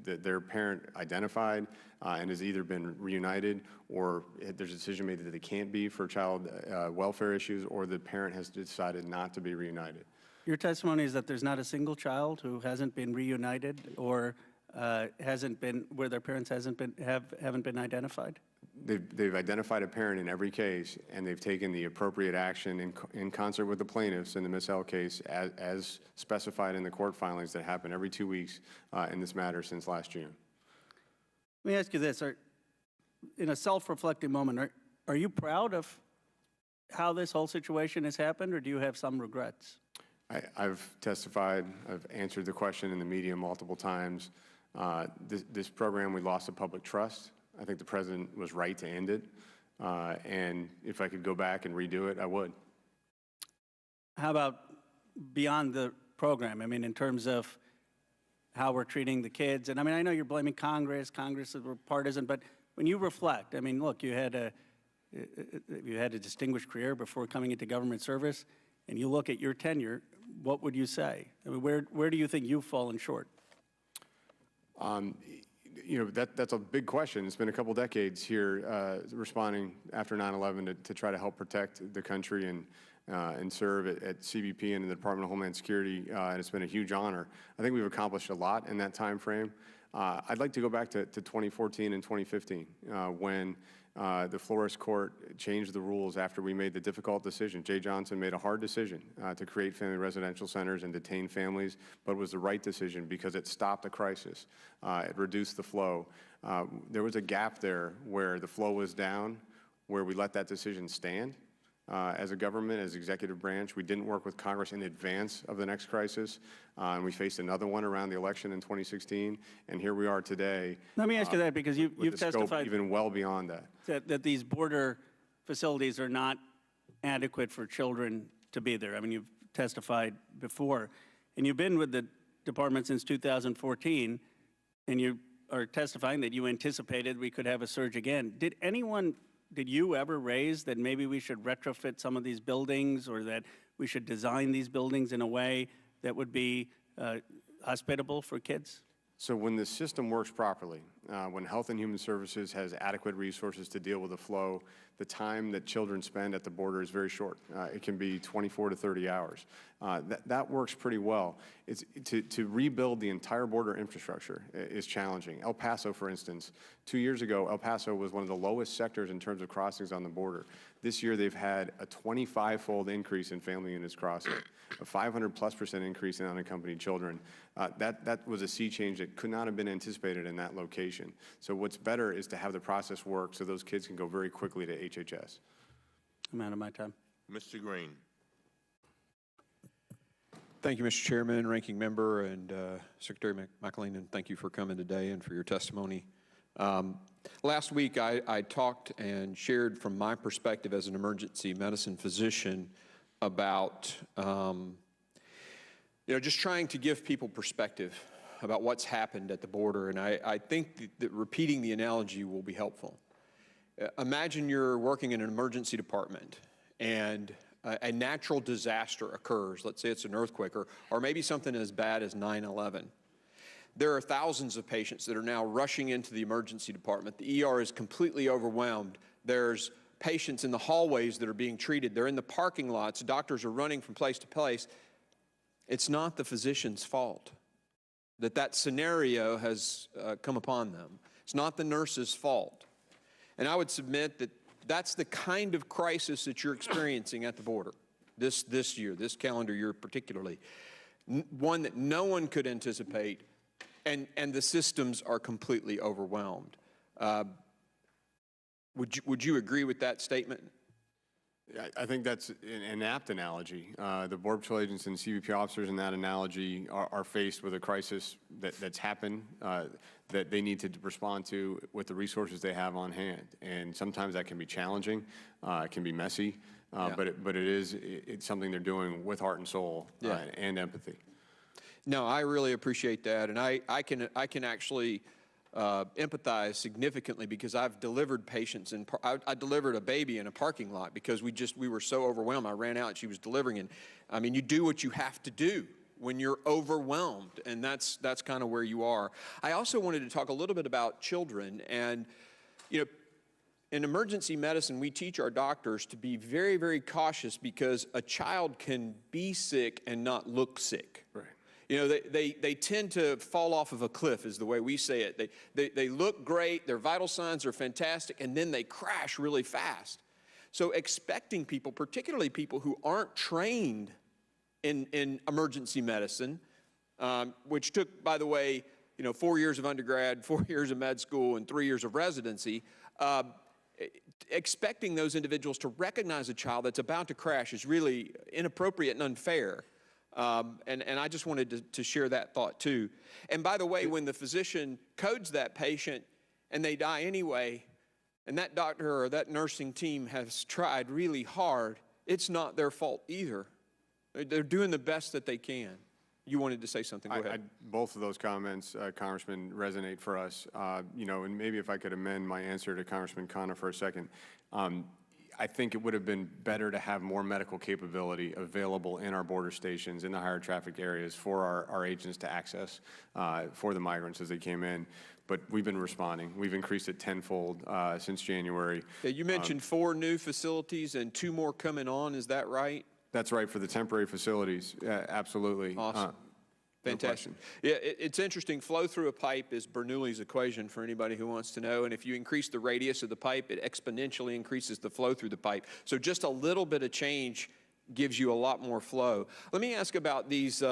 their parent identified and has either been reunited, or there's a decision made that they can't be for child welfare issues, or the parent has decided not to be reunited. Your testimony is that there's not a single child who hasn't been reunited or hasn't been, where their parents haven't been identified? They've identified a parent in every case, and they've taken the appropriate action in concert with the plaintiffs in the Miss L case as specified in the court filings that happen every 2 weeks in this matter since last June. Let me ask you this. In a self-reflective moment, are you proud of how this whole situation has happened, or do you have some regrets? I've testified. I've answered the question in the media multiple times. This program, we lost the public trust. I think the president was right to end it. And if I could go back and redo it, I would. How about beyond the program? I mean, in terms of how we're treating the kids. And I mean, I know you're blaming Congress. Congress is partisan. But when you reflect, I mean, look, you had a distinguished career before coming into government service. And you look at your tenure, what would you say? I mean, where do you think you've fallen short? You know, that's a big question. It's been a couple decades here responding after 9/11 to try to help protect the country and serve at CBP and in the Department of Homeland Security, and it's been a huge honor. I think we've accomplished a lot in that time frame. I'd like to go back to 2014 and 2015 when the Flores Court changed the rules after we made the difficult decision. Jay Johnson made a hard decision to create family residential centers and detain families, but it was the right decision because it stopped the crisis. It reduced the flow. There was a gap there where the flow was down, where we let that decision stand. As a government, as executive branch, we didn't work with Congress in advance of the next crisis, and we faced another one around the election in 2016, and here we are today. Let me ask you that, because you've testified scope even well beyond that. That these border facilities are not adequate for children to be there. I mean, you've testified before, and you've been with the department since 2014, and you are testifying that you anticipated we could have a surge again. Did you ever raise that maybe we should retrofit some of these buildings, or that we should design these buildings in a way that would be hospitable for kids? So when the system works properly, when Health and Human Services has adequate resources to deal with the flow, the time that children spend at the border is very short. It can be 24 to 30 hours. That works pretty well. To rebuild the entire border infrastructure is challenging. El Paso, for instance, 2 years ago, El Paso was one of the lowest sectors in terms of crossings on the border. This year, they've had a 25-fold increase in family units crossing, a 500+% increase in unaccompanied children. That was a sea change that could not have been anticipated in that location. So what's better is to have the process work so those kids can go very quickly to HHS. I'm out of my time. Mr. Green. Thank you, Mr. Chairman, Ranking Member, and Secretary McAleenan. Thank you for coming today and for your testimony. Last week, I talked and shared from my perspective as an emergency medicine physician about just trying to give people perspective about what's happened at the border, and I think that repeating the analogy will be helpful. Imagine you're working in an emergency department and a natural disaster occurs. Let's say it's an earthquake or maybe something as bad as 9/11. There are thousands of patients that are now rushing into the emergency department. The ER is completely overwhelmed. There's patients in the hallways that are being treated. They're in the parking lots. Doctors are running from place to place. It's not the physician's fault that scenario has come upon them. It's not the nurse's fault. And I would submit that that's the kind of crisis that you're experiencing at the border this year, this calendar year particularly, one that no one could anticipate, and the systems are completely overwhelmed. Would you agree with that statement? I think that's an apt analogy. The Border Patrol agents and CBP officers in that analogy are faced with a crisis that's happened that they need to respond to with the resources they have on hand. And sometimes that can be challenging, it can be messy, but it's something they're doing with heart and soul and empathy. No, I really appreciate that, and I can actually empathize significantly because I've delivered patients, and I delivered a baby in a parking lot because we were so overwhelmed. I ran out and she was delivering, and I mean, you do what you have to do when you're overwhelmed, and that's kind of where you are. I also wanted to talk a little bit about children, and you know, in emergency medicine, we teach our doctors to be very, very cautious because a child can be sick and not look sick. Right. You know, they tend to fall off of a cliff is the way we say it. They look great, their vital signs are fantastic, and then they crash really fast. So expecting people, particularly people who aren't trained in emergency medicine, which took, by the way, 4 years of undergrad, 4 years of med school, and 3 years of residency, expecting those individuals to recognize a child that's about to crash is really inappropriate and unfair. And I just wanted to share that thought too. And by the way, when the physician codes that patient and they die anyway, and that doctor or that nursing team has tried really hard, it's not their fault either. They're doing the best that they can. You wanted to say something, go ahead. Both of those comments, Congressman, resonate for us. And maybe if I could amend my answer to Congressman Connor for a second. I think it would have been better to have more medical capability available in our border stations, in the higher traffic areas for our agents to access for the migrants as they came in. But we've been responding. We've increased it tenfold since January. Yeah, you mentioned 4 new facilities and 2 more coming on, is that right? That's right, for the temporary facilities, absolutely. Awesome. Fantastic. Yeah, it's interesting. Flow through a pipe is Bernoulli's equation for anybody who wants to know. And if you increase the radius of the pipe, it exponentially increases the flow through the pipe. So just a little bit of change gives you a lot more flow. Let me ask about these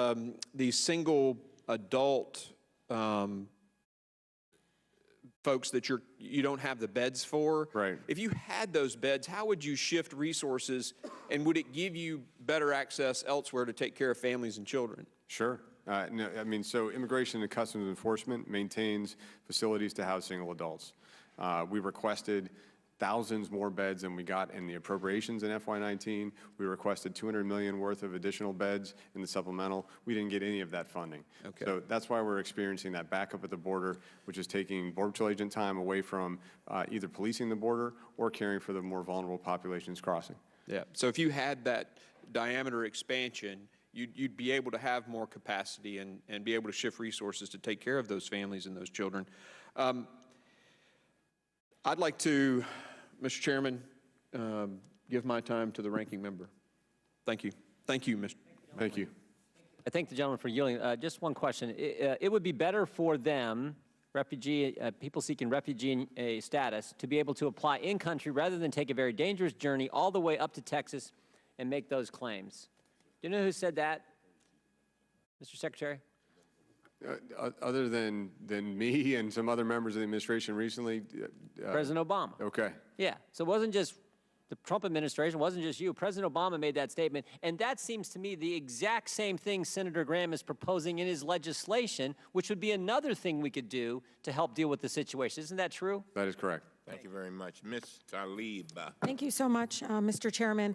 single adult folks that you don't have the beds for. Right. If you had those beds, how would you shift resources, and would it give you better access elsewhere to take care of families and children? Sure. No, I mean, so Immigration and Customs Enforcement maintains facilities to house single adults. We requested thousands more beds than we got in the appropriations in FY19. We requested $200 million worth of additional beds in the supplemental. We didn't get any of that funding. Okay. So that's why we're experiencing that backup at the border, which is taking Border Patrol agent time away from either policing the border or caring for the more vulnerable populations crossing. Yeah. So if you had that diameter expansion, you'd be able to have more capacity and be able to shift resources to take care of those families and those children. I'd like to, Mr. Chairman, give my time to the ranking member. Thank you. Thank you, Mr. Thank you. I thank the gentleman for yielding. Just one question. It would be better for them, people seeking refugee status, to be able to apply in country rather than take a very dangerous journey all the way up to Texas and make those claims. Do you know who said that, Mr. Secretary? Other than me and some other members of the administration recently? President Obama. Okay. Yeah, so it wasn't just the Trump administration, it wasn't just you. President Obama made that statement, and that seems to me the exact same thing Senator Graham is proposing in his legislation, which would be another thing we could do to help deal with the situation. Isn't that true? That is correct. Thank you very much. Ms. Tlaib. Thank you so much, Mr. Chairman.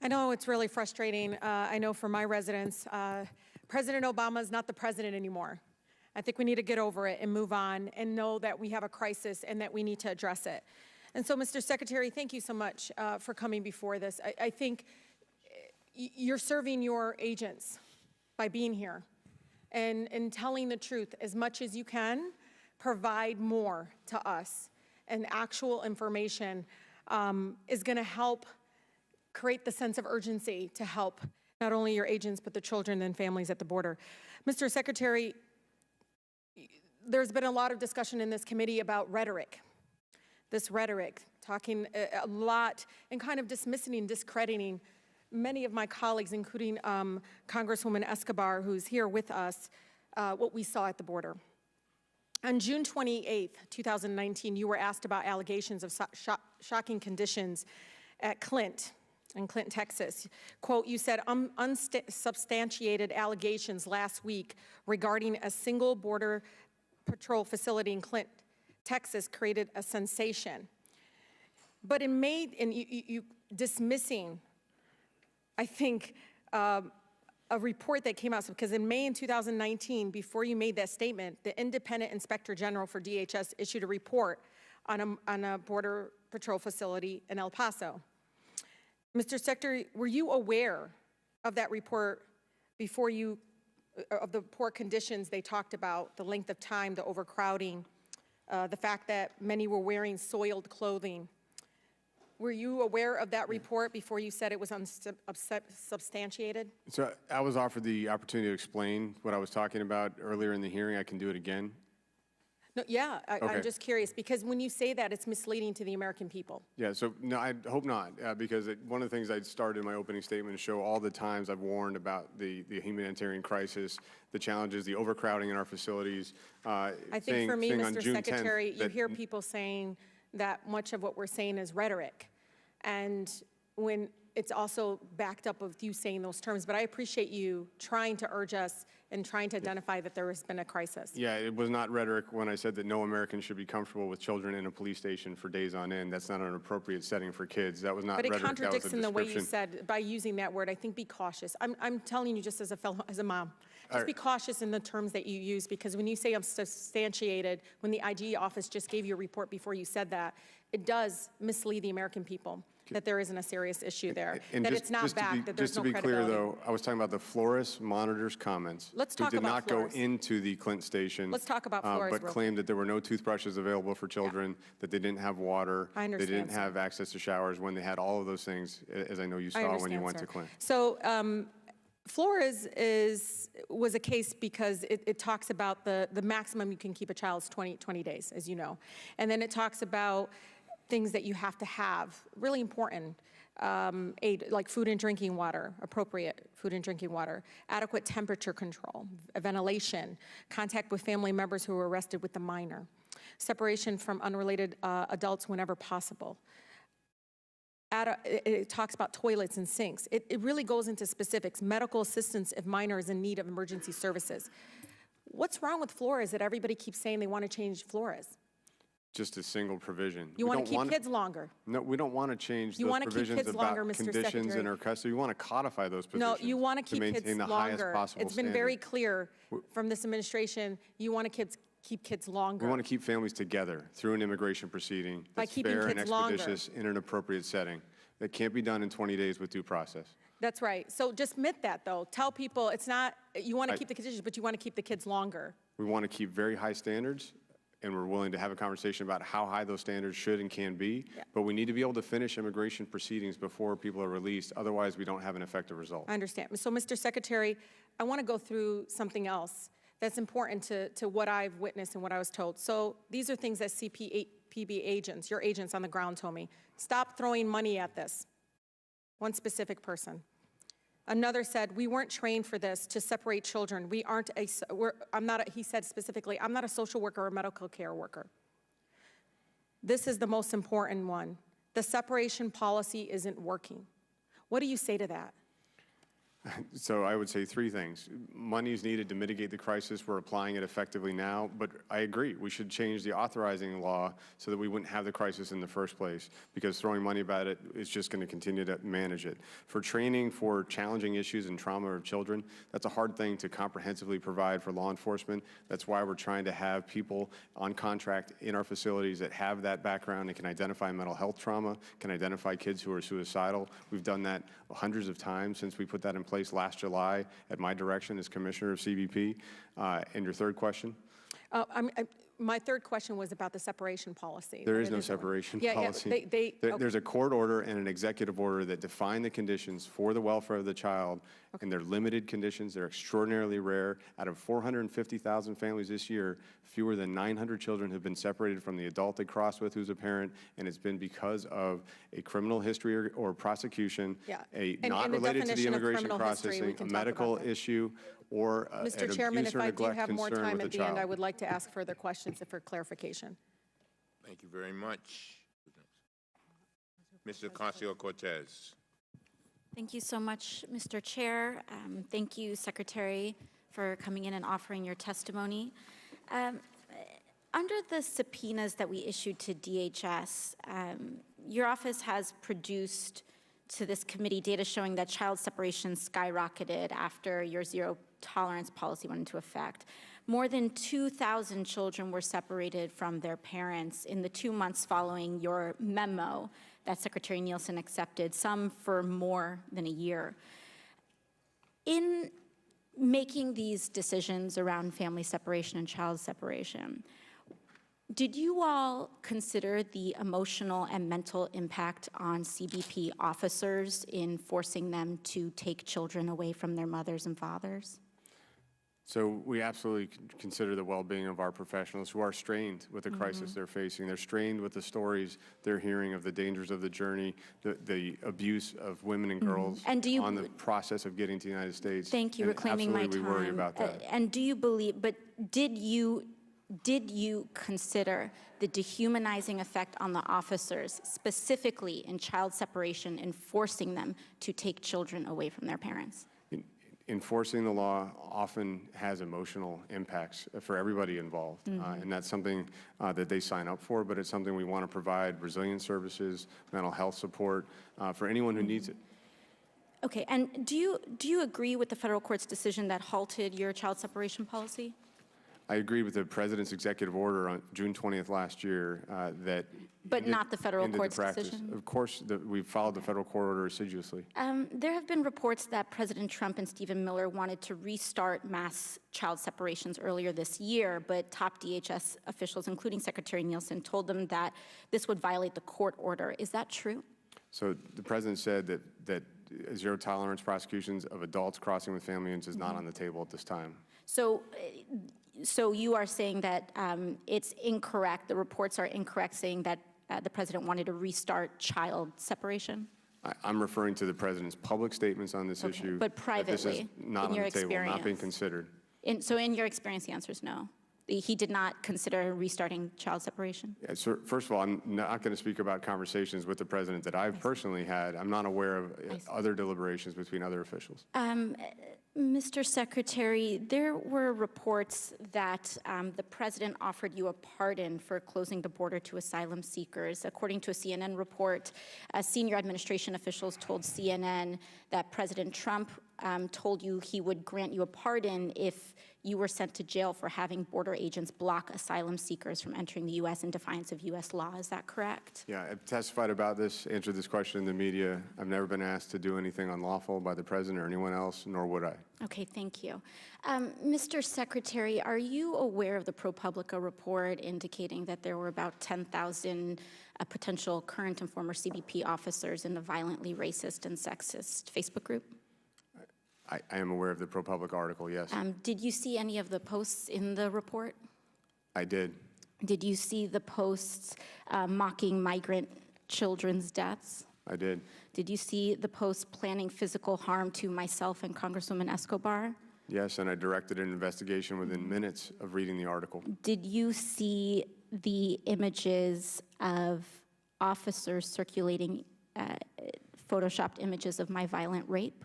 I know it's really frustrating. I know for my residents, President Obama is not the president anymore. I think we need to get over it and move on and know that we have a crisis and that we need to address it. And so, Mr. Secretary, thank you so much for coming before this. I think you're serving your agents by being here and telling the truth as much as you can. Provide more to us, and actual information is going to help create the sense of urgency to help not only your agents, but the children and families at the border. Mr. Secretary, there's been a lot of discussion in this committee about rhetoric. This rhetoric, talking a lot and kind of dismissing and discrediting many of my colleagues, including Congresswoman Escobar, who's here with us, what we saw at the border. On June 28th, 2019, you were asked about allegations of shocking conditions at Clint, in Clint, Texas. Quote, you said unsubstantiated allegations last week regarding a single border patrol facility in Clint, Texas created a sensation. But it made, and you dismissing, I think, a report that came out, because in May in 2019, before you made that statement, the Independent Inspector General for DHS issued a report on a Border Patrol facility in El Paso. Mr. Secretary, were you aware of that report before you, of the poor conditions they talked about, the length of time, the overcrowding, the fact that many were wearing soiled clothing? Were you aware of that report before you said it was unsubstantiated? So I was offered the opportunity to explain what I was talking about earlier in the hearing. I can do it again. No, yeah, Okay. I'm just curious, because when you say that, it's misleading to the American people. Yeah, so no, I hope not, because one of the things I started in my opening statement to show all the times I've warned about the humanitarian crisis, the challenges, the overcrowding in our facilities. I think for me, Mr. Secretary, you hear people saying that much of what we're saying is rhetoric, and when it's also backed up with you saying those terms. But I appreciate you trying to urge us and trying to identify that there has been a crisis. Yeah, it was not rhetoric when I said that no American should be comfortable with children in a police station for days on end. That's not an appropriate setting for kids. That was not But it rhetoric. contradicts in the way you description. said, by using that word, I think be cautious. I'm telling you just as a fellow, as a mom, All just right. be cautious in the terms that you use, because when you say unsubstantiated, when the IG office just gave you a report before you said that, it does mislead the American people that there isn't a serious issue there, And that just- it's not just to back, be- that there's no Just to be clear, credibility. though, I was talking about the Flores monitor's comments. Let's who talk did about not Flores. go into the Clint station. Let's talk about Flores But real claimed that there were no toothbrushes available for children, that they didn't have water. I understand, They didn't sir. have access to showers when they had all of those things, as I know you saw when you went to Clint. So Flores was a case because it talks about the maximum you can keep a child is 20 days, as you know. And then it talks about things that you have to have, really important, aid, like food and drinking water, appropriate food and drinking water, adequate temperature control, ventilation, contact with family members who were arrested with the minor, separation from unrelated adults whenever possible. It talks about toilets and sinks. It really goes into specifics. Medical assistance if minor is in need of emergency services. What's wrong with Flores that everybody keeps saying they want to change Flores? Just a single provision. You want to keep kids longer. No, we don't want to change You those wanna keep provisions kids about longer, Mr. conditions Secretary. in our custody. We want to codify those No, positions. you want to keep kids maintain the highest longer. possible It's been standard. very clear from this administration, you want to keep kids longer. We want to keep families together through an immigration proceeding By that's keeping fair and kids longer. expeditious in an appropriate setting. That can't be done in 20 days with due process. That's right. So just admit that, though. Tell people it's not, you want to I- keep the conditions, but you want to keep the kids longer. We want to keep very high standards, and we're willing to have a conversation about how high those standards should and can be. But we need to be able to finish immigration proceedings before people are released. Otherwise, we don't have an effective result. I understand. So, Mr. Secretary, I want to go through something else that's important to what I've witnessed and what I was told. So these are things that CPB agents, your agents on the ground told me. Stop throwing money at this. One specific person. Another said, we weren't trained for this, to separate children. We aren't he said specifically, I'm not a social worker or a medical care worker. This is the most important one. The separation policy isn't working. What do you say to that? So I would say three things. Money is needed to mitigate the crisis. We're applying it effectively now, but I agree. We should change the authorizing law so that we wouldn't have the crisis in the first place, because throwing money about it is just going to continue to manage it. For training for challenging issues and trauma of children, that's a hard thing to comprehensively provide for law enforcement. That's why we're trying to have people on contract in our facilities that have that background and can identify mental health trauma, can identify kids who are suicidal. We've done that hundreds of times since we put that in place last July at my direction as Commissioner of CBP. And your third question? My third question was about the separation policy. There is no separation policy. There's a court order and an executive order that define the conditions for the welfare of the child, and they're limited conditions. They're extraordinarily rare. Out of 450,000 families this year, fewer than 900 children have been separated from the adult they crossed with who's a parent, and it's been because of a criminal history or prosecution, not related to the immigration processing, a medical issue, or an Mr. abuse Chairman, or if I do neglect have more concern time with at the the end, I child. would like to ask further questions for clarification. Thank you very much. Mr. Ocasio-Cortez. Thank you so much, Mr. Chair. Thank you, Secretary, for coming in and offering your testimony. Under the subpoenas that we issued to DHS, your office has produced to this committee data showing that child separation skyrocketed after your zero tolerance policy went into effect. More than 2,000 children were separated from their parents in the 2 months following your memo that Secretary Nielsen accepted, some for more than a year. In making these decisions around family separation and child separation, did you all consider the emotional and mental impact on CBP officers in forcing them to take children away from their mothers and fathers? So we absolutely consider the well-being of our professionals who are strained with the crisis they're facing. They're strained with the stories they're hearing of the dangers of the journey, the abuse of women and girls And do you, on the process of getting to the United States. thank you, And reclaiming my time. absolutely we worry about that. And do you believe, but did you consider the dehumanizing effect on the officers, specifically in child separation and forcing them to take children away from their parents? Enforcing the law often has emotional impacts for everybody involved, and that's something that they sign up for, but it's something we want to provide resilience services, mental health support for anyone who needs it. Okay, and do you agree with the federal court's decision that halted your child separation policy? I agree with the President's executive order on June 20th last year that But not the federal ended court's the practice. decision? Of course, we've followed the federal court order assiduously. There have been reports that President Trump and Stephen Miller wanted to restart mass child separations earlier this year, but top DHS officials, including Secretary Nielsen, told them that this would violate the court order. Is that true? So the President said that zero tolerance prosecutions of adults crossing with family units is not on the table at this time. So you are saying that it's incorrect, the reports are incorrect, saying that the President wanted to restart child separation? I'm referring to the President's public statements on this issue. But privately, this is not in on your the table, not being experience? considered. So in your experience, the answer is no? He did not consider restarting child separation? Yeah, so first of all, I'm not going to speak about conversations with the President that I've personally had. I'm not aware of other deliberations between other officials. Mr. Secretary, there were reports that the President offered you a pardon for closing the border to asylum seekers. According to a CNN report, senior administration officials told CNN that President Trump told you he would grant you a pardon if you were sent to jail for having border agents block asylum seekers from entering the U.S. in defiance of U.S. law. Is that correct? Yeah, I've testified about this, answered this question in the media. I've never been asked to do anything unlawful by the President or anyone else, nor would I. Okay, thank you. Mr. Secretary, are you aware of the ProPublica report indicating that there were about 10,000 potential current and former CBP officers in the violently racist and sexist Facebook group? I am aware of the ProPublica article, yes. Did you see any of the posts in the report? I did. Did you see the posts mocking migrant children's deaths? I did. Did you see the posts planning physical harm to myself and Congresswoman Escobar? Yes, and I directed an investigation within minutes of reading the article. Did you see the images of officers circulating photoshopped images of my violent rape?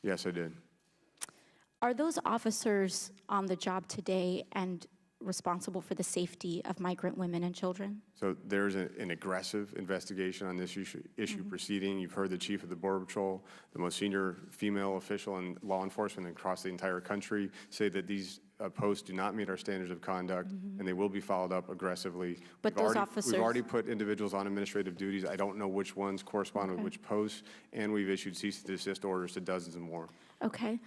Yes, I did. Are those officers on the job today and responsible for the safety of migrant women and children? So there's an aggressive investigation on this issue proceeding. You've heard the Chief of the Border Patrol, the most senior female official in law enforcement across the entire country, say that these posts do not meet our standards of conduct, and they will be followed up aggressively. But We've already put individuals on administrative duties. I don't know which ones correspond with which posts, and we've issued cease and desist orders to dozens and more. Okay.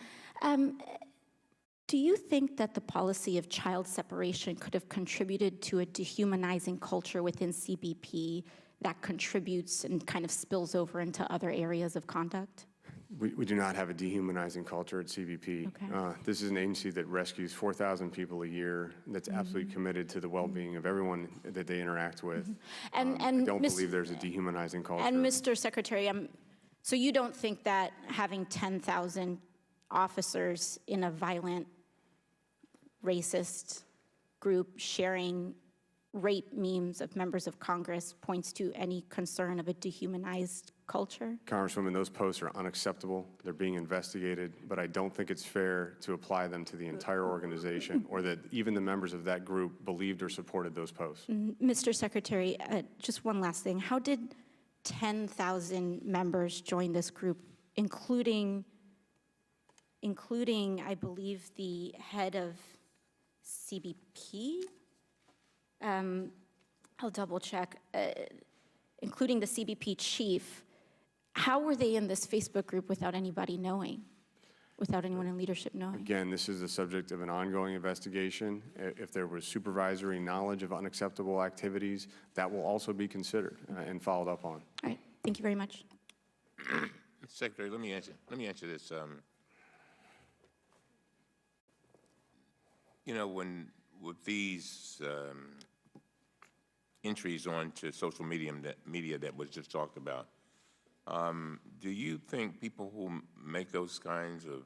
Do you think that the policy of child separation could have contributed to a dehumanizing culture within CBP that contributes and kind of spills over into other areas of conduct? We do not have a dehumanizing culture at CBP. Okay. This is an agency that rescues 4,000 people a year that's absolutely committed to the well-being of everyone that they interact with. And I don't believe there's a dehumanizing culture. And Mr. Secretary, so you don't think that having 10,000 officers in a violent, racist group sharing rape memes of members of Congress points to any concern of a dehumanized culture? Congresswoman, those posts are unacceptable. They're being investigated, but I don't think it's fair to apply them to the entire organization or that even the members of that group believed or supported those posts. Mr. Secretary, just one last thing. How did 10,000 members joined this group, including, I believe, the head of CBP. I'll double check, including the CBP chief. How were they in this Facebook group without anybody knowing, without anyone in leadership knowing? Again, this is the subject of an ongoing investigation. If there was supervisory knowledge of unacceptable activities, that will also be considered and followed up on. All right, thank you very much. Secretary, let me answer this. You know, with these entries onto social media that was just talked about, do you think people who make those kinds of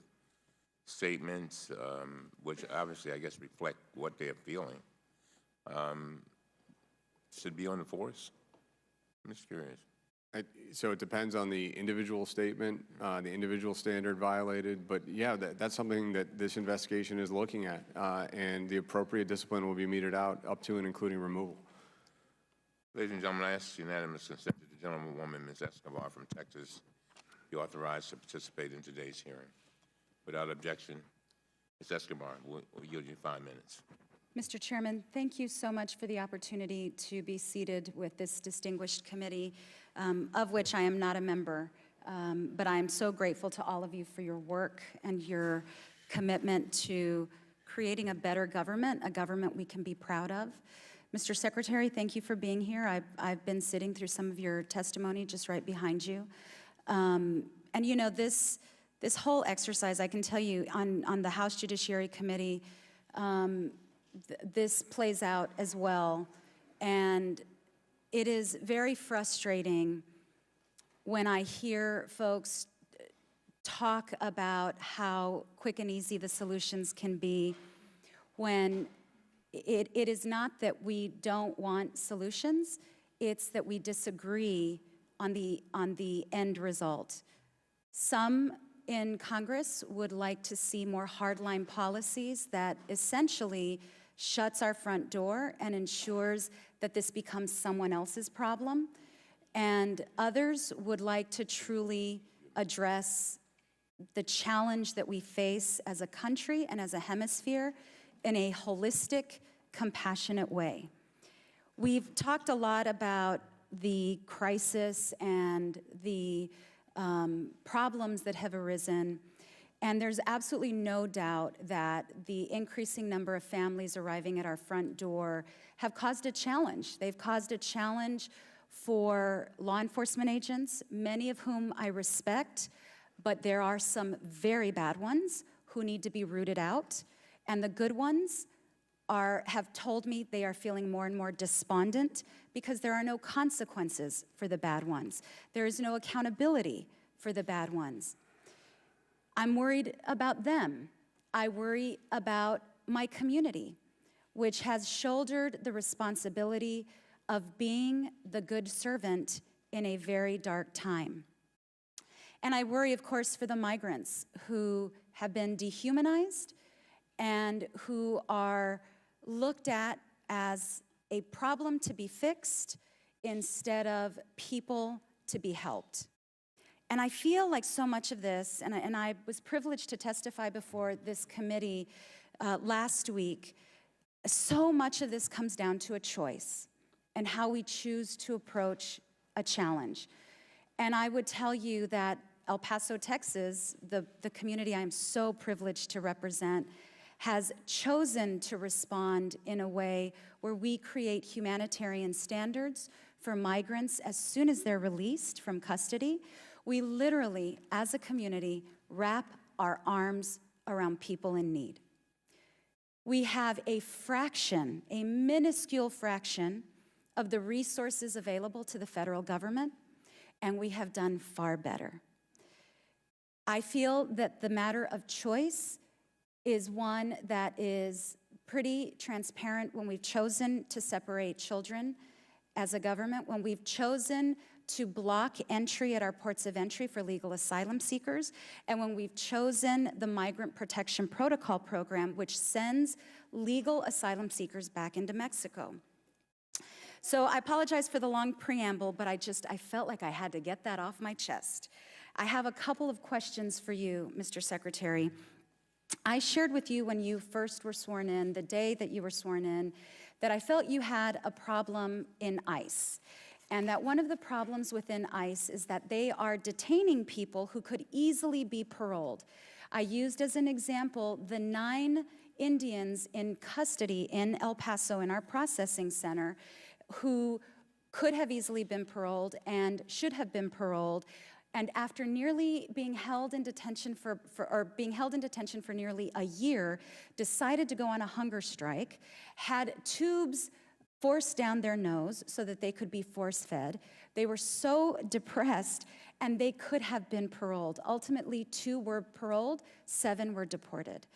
statements, which obviously I guess reflect what they're feeling, should be on the force? I'm just curious. So it depends on the individual statement, the individual standard violated, but yeah, that's something that this investigation is looking at, and the appropriate discipline will be meted out up to and including removal. Ladies and gentlemen, I ask unanimous consent that the gentlewoman, Ms. Escobar from Texas, be authorized to participate in today's hearing. Without objection, Ms. Escobar, we'll yield you 5 minutes. Mr. Chairman, thank you so much for the opportunity to be seated with this distinguished committee, of which I am not a member, but I am so grateful to all of you for your work and your commitment to creating a better government, a government we can be proud of. Mr. Secretary, thank you for being here. I've been sitting through some of your testimony just right behind you. And you know, this whole exercise, I can tell you, on the House Judiciary Committee, this plays out as well. And it is very frustrating when I hear folks talk about how quick and easy the solutions can be, when it is not that we don't want solutions, it's that we disagree on the end result. Some in Congress would like to see more hardline policies that essentially shuts our front door and ensures that this becomes someone else's problem. And others would like to truly address the challenge that we face as a country and as a hemisphere in a holistic, compassionate way. We've talked a lot about the crisis and the problems that have arisen, and there's absolutely no doubt that the increasing number of families arriving at our front door have caused a challenge. They've caused a challenge for law enforcement agents, many of whom I respect, but there are some very bad ones who need to be rooted out, and the good ones have told me they are feeling more and more despondent because there are no consequences for the bad ones. There is no accountability for the bad ones. I'm worried about them. I worry about my community, which has shouldered the responsibility of being the good servant in a very dark time. And I worry, of course, for the migrants who have been dehumanized and who are looked at as a problem to be fixed instead of people to be helped. And I feel like so much of this, and I was privileged to testify before this committee last week, so much of this comes down to a choice and how we choose to approach a challenge. And I would tell you that El Paso, Texas, the community I am so privileged to represent, has chosen to respond in a way where we create humanitarian standards for migrants as soon as they're released from custody. We literally, as a community, wrap our arms around people in need. We have a fraction, a minuscule fraction, of the resources available to the federal government, and we have done far better. I feel that the matter of choice is one that is pretty transparent when we've chosen to separate children as a government, when we've chosen to block entry at our ports of entry for legal asylum seekers, and when we've chosen the Migrant Protection Protocol program, which sends legal asylum seekers back into Mexico. So I apologize for the long preamble, but I felt like I had to get that off my chest. I have a couple of questions for you, Mr. Secretary. I shared with you when you first were sworn in, the day that you were sworn in, that I felt you had a problem in ICE, and that one of the problems within ICE is that they are detaining people who could easily be paroled. I used as an example the 9 Indians in custody in El Paso in our processing center who could have easily been paroled and should have been paroled, and after nearly being held in detention for nearly a year, decided to go on a hunger strike, had tubes forced down their nose so that they could be force-fed. They were so depressed, and they could have been paroled. Ultimately, 2 were paroled, 7 were deported.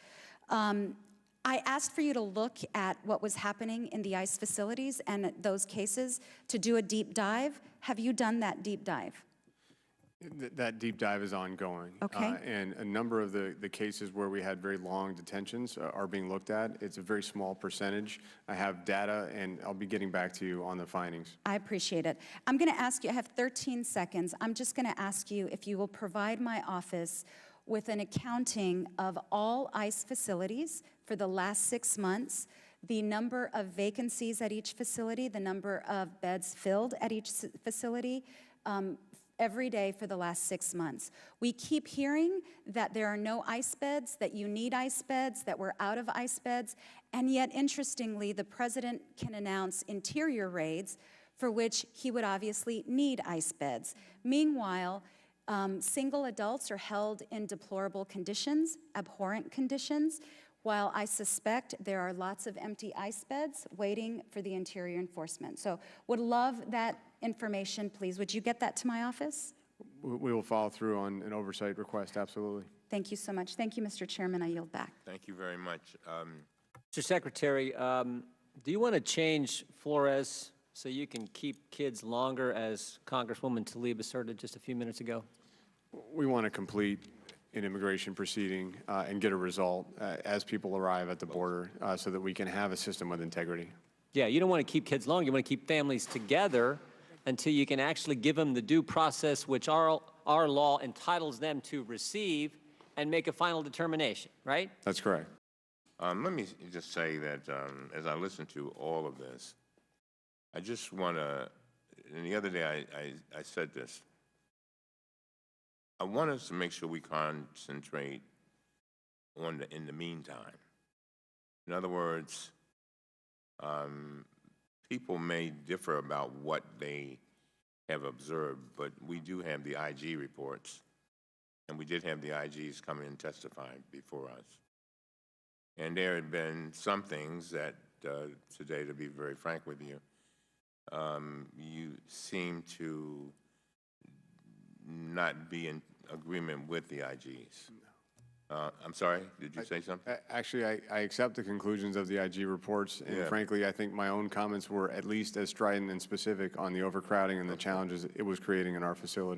I asked for you to look at what was happening in the ICE facilities and those cases to do a deep dive. Have you done that deep dive? That deep dive is ongoing. Okay. And a number of the cases where we had very long detentions are being looked at. It's a very small percentage. I have data, and I'll be getting back to you on the findings. I appreciate it. I'm going to ask you, I have 13 seconds. I'm just going to ask you if you will provide my office with an accounting of all ICE facilities for the last 6 months, the number of vacancies at each facility, the number of beds filled at each facility, every day for the last 6 months. We keep hearing that there are no ICE beds, that you need ICE beds, that we're out of ICE beds, and yet, interestingly, the president can announce interior raids for which he would obviously need ICE beds. Meanwhile, single adults are held in deplorable conditions, abhorrent conditions, while I suspect there are lots of empty ICE beds waiting for the interior enforcement. So would love that information, please. Would you get that to my office? We will follow through on an oversight request, absolutely. Thank you so much. Thank you, Mr. Chairman. I yield back. Thank you very much. Mr. Secretary, do you want to change Flores so you can keep kids longer, as Congresswoman Tlaib asserted just a few minutes ago? We want to complete an immigration proceeding and get a result as people arrive at the border so that we can have a system with integrity. Yeah, you don't want to keep kids long. You want to keep families together until you can actually give them the due process which our law entitles them to receive and make a final determination, right? That's correct. Let me just say that as I listen to all of this, I just want to, and the other day I said this, I want us to make sure we concentrate on in the meantime. In other words, people may differ about what they have observed, but we do have the IG reports, and we did have the IGs come in and testify before us. And there had been some things that today, to be very frank with you, you seem to not be in agreement with the IGs. I'm sorry, did you say something? Actually, I accept the conclusions of the IG reports, and Yeah. frankly, I think my own comments were at least as strident and specific on the overcrowding and the challenges it was creating in our facility.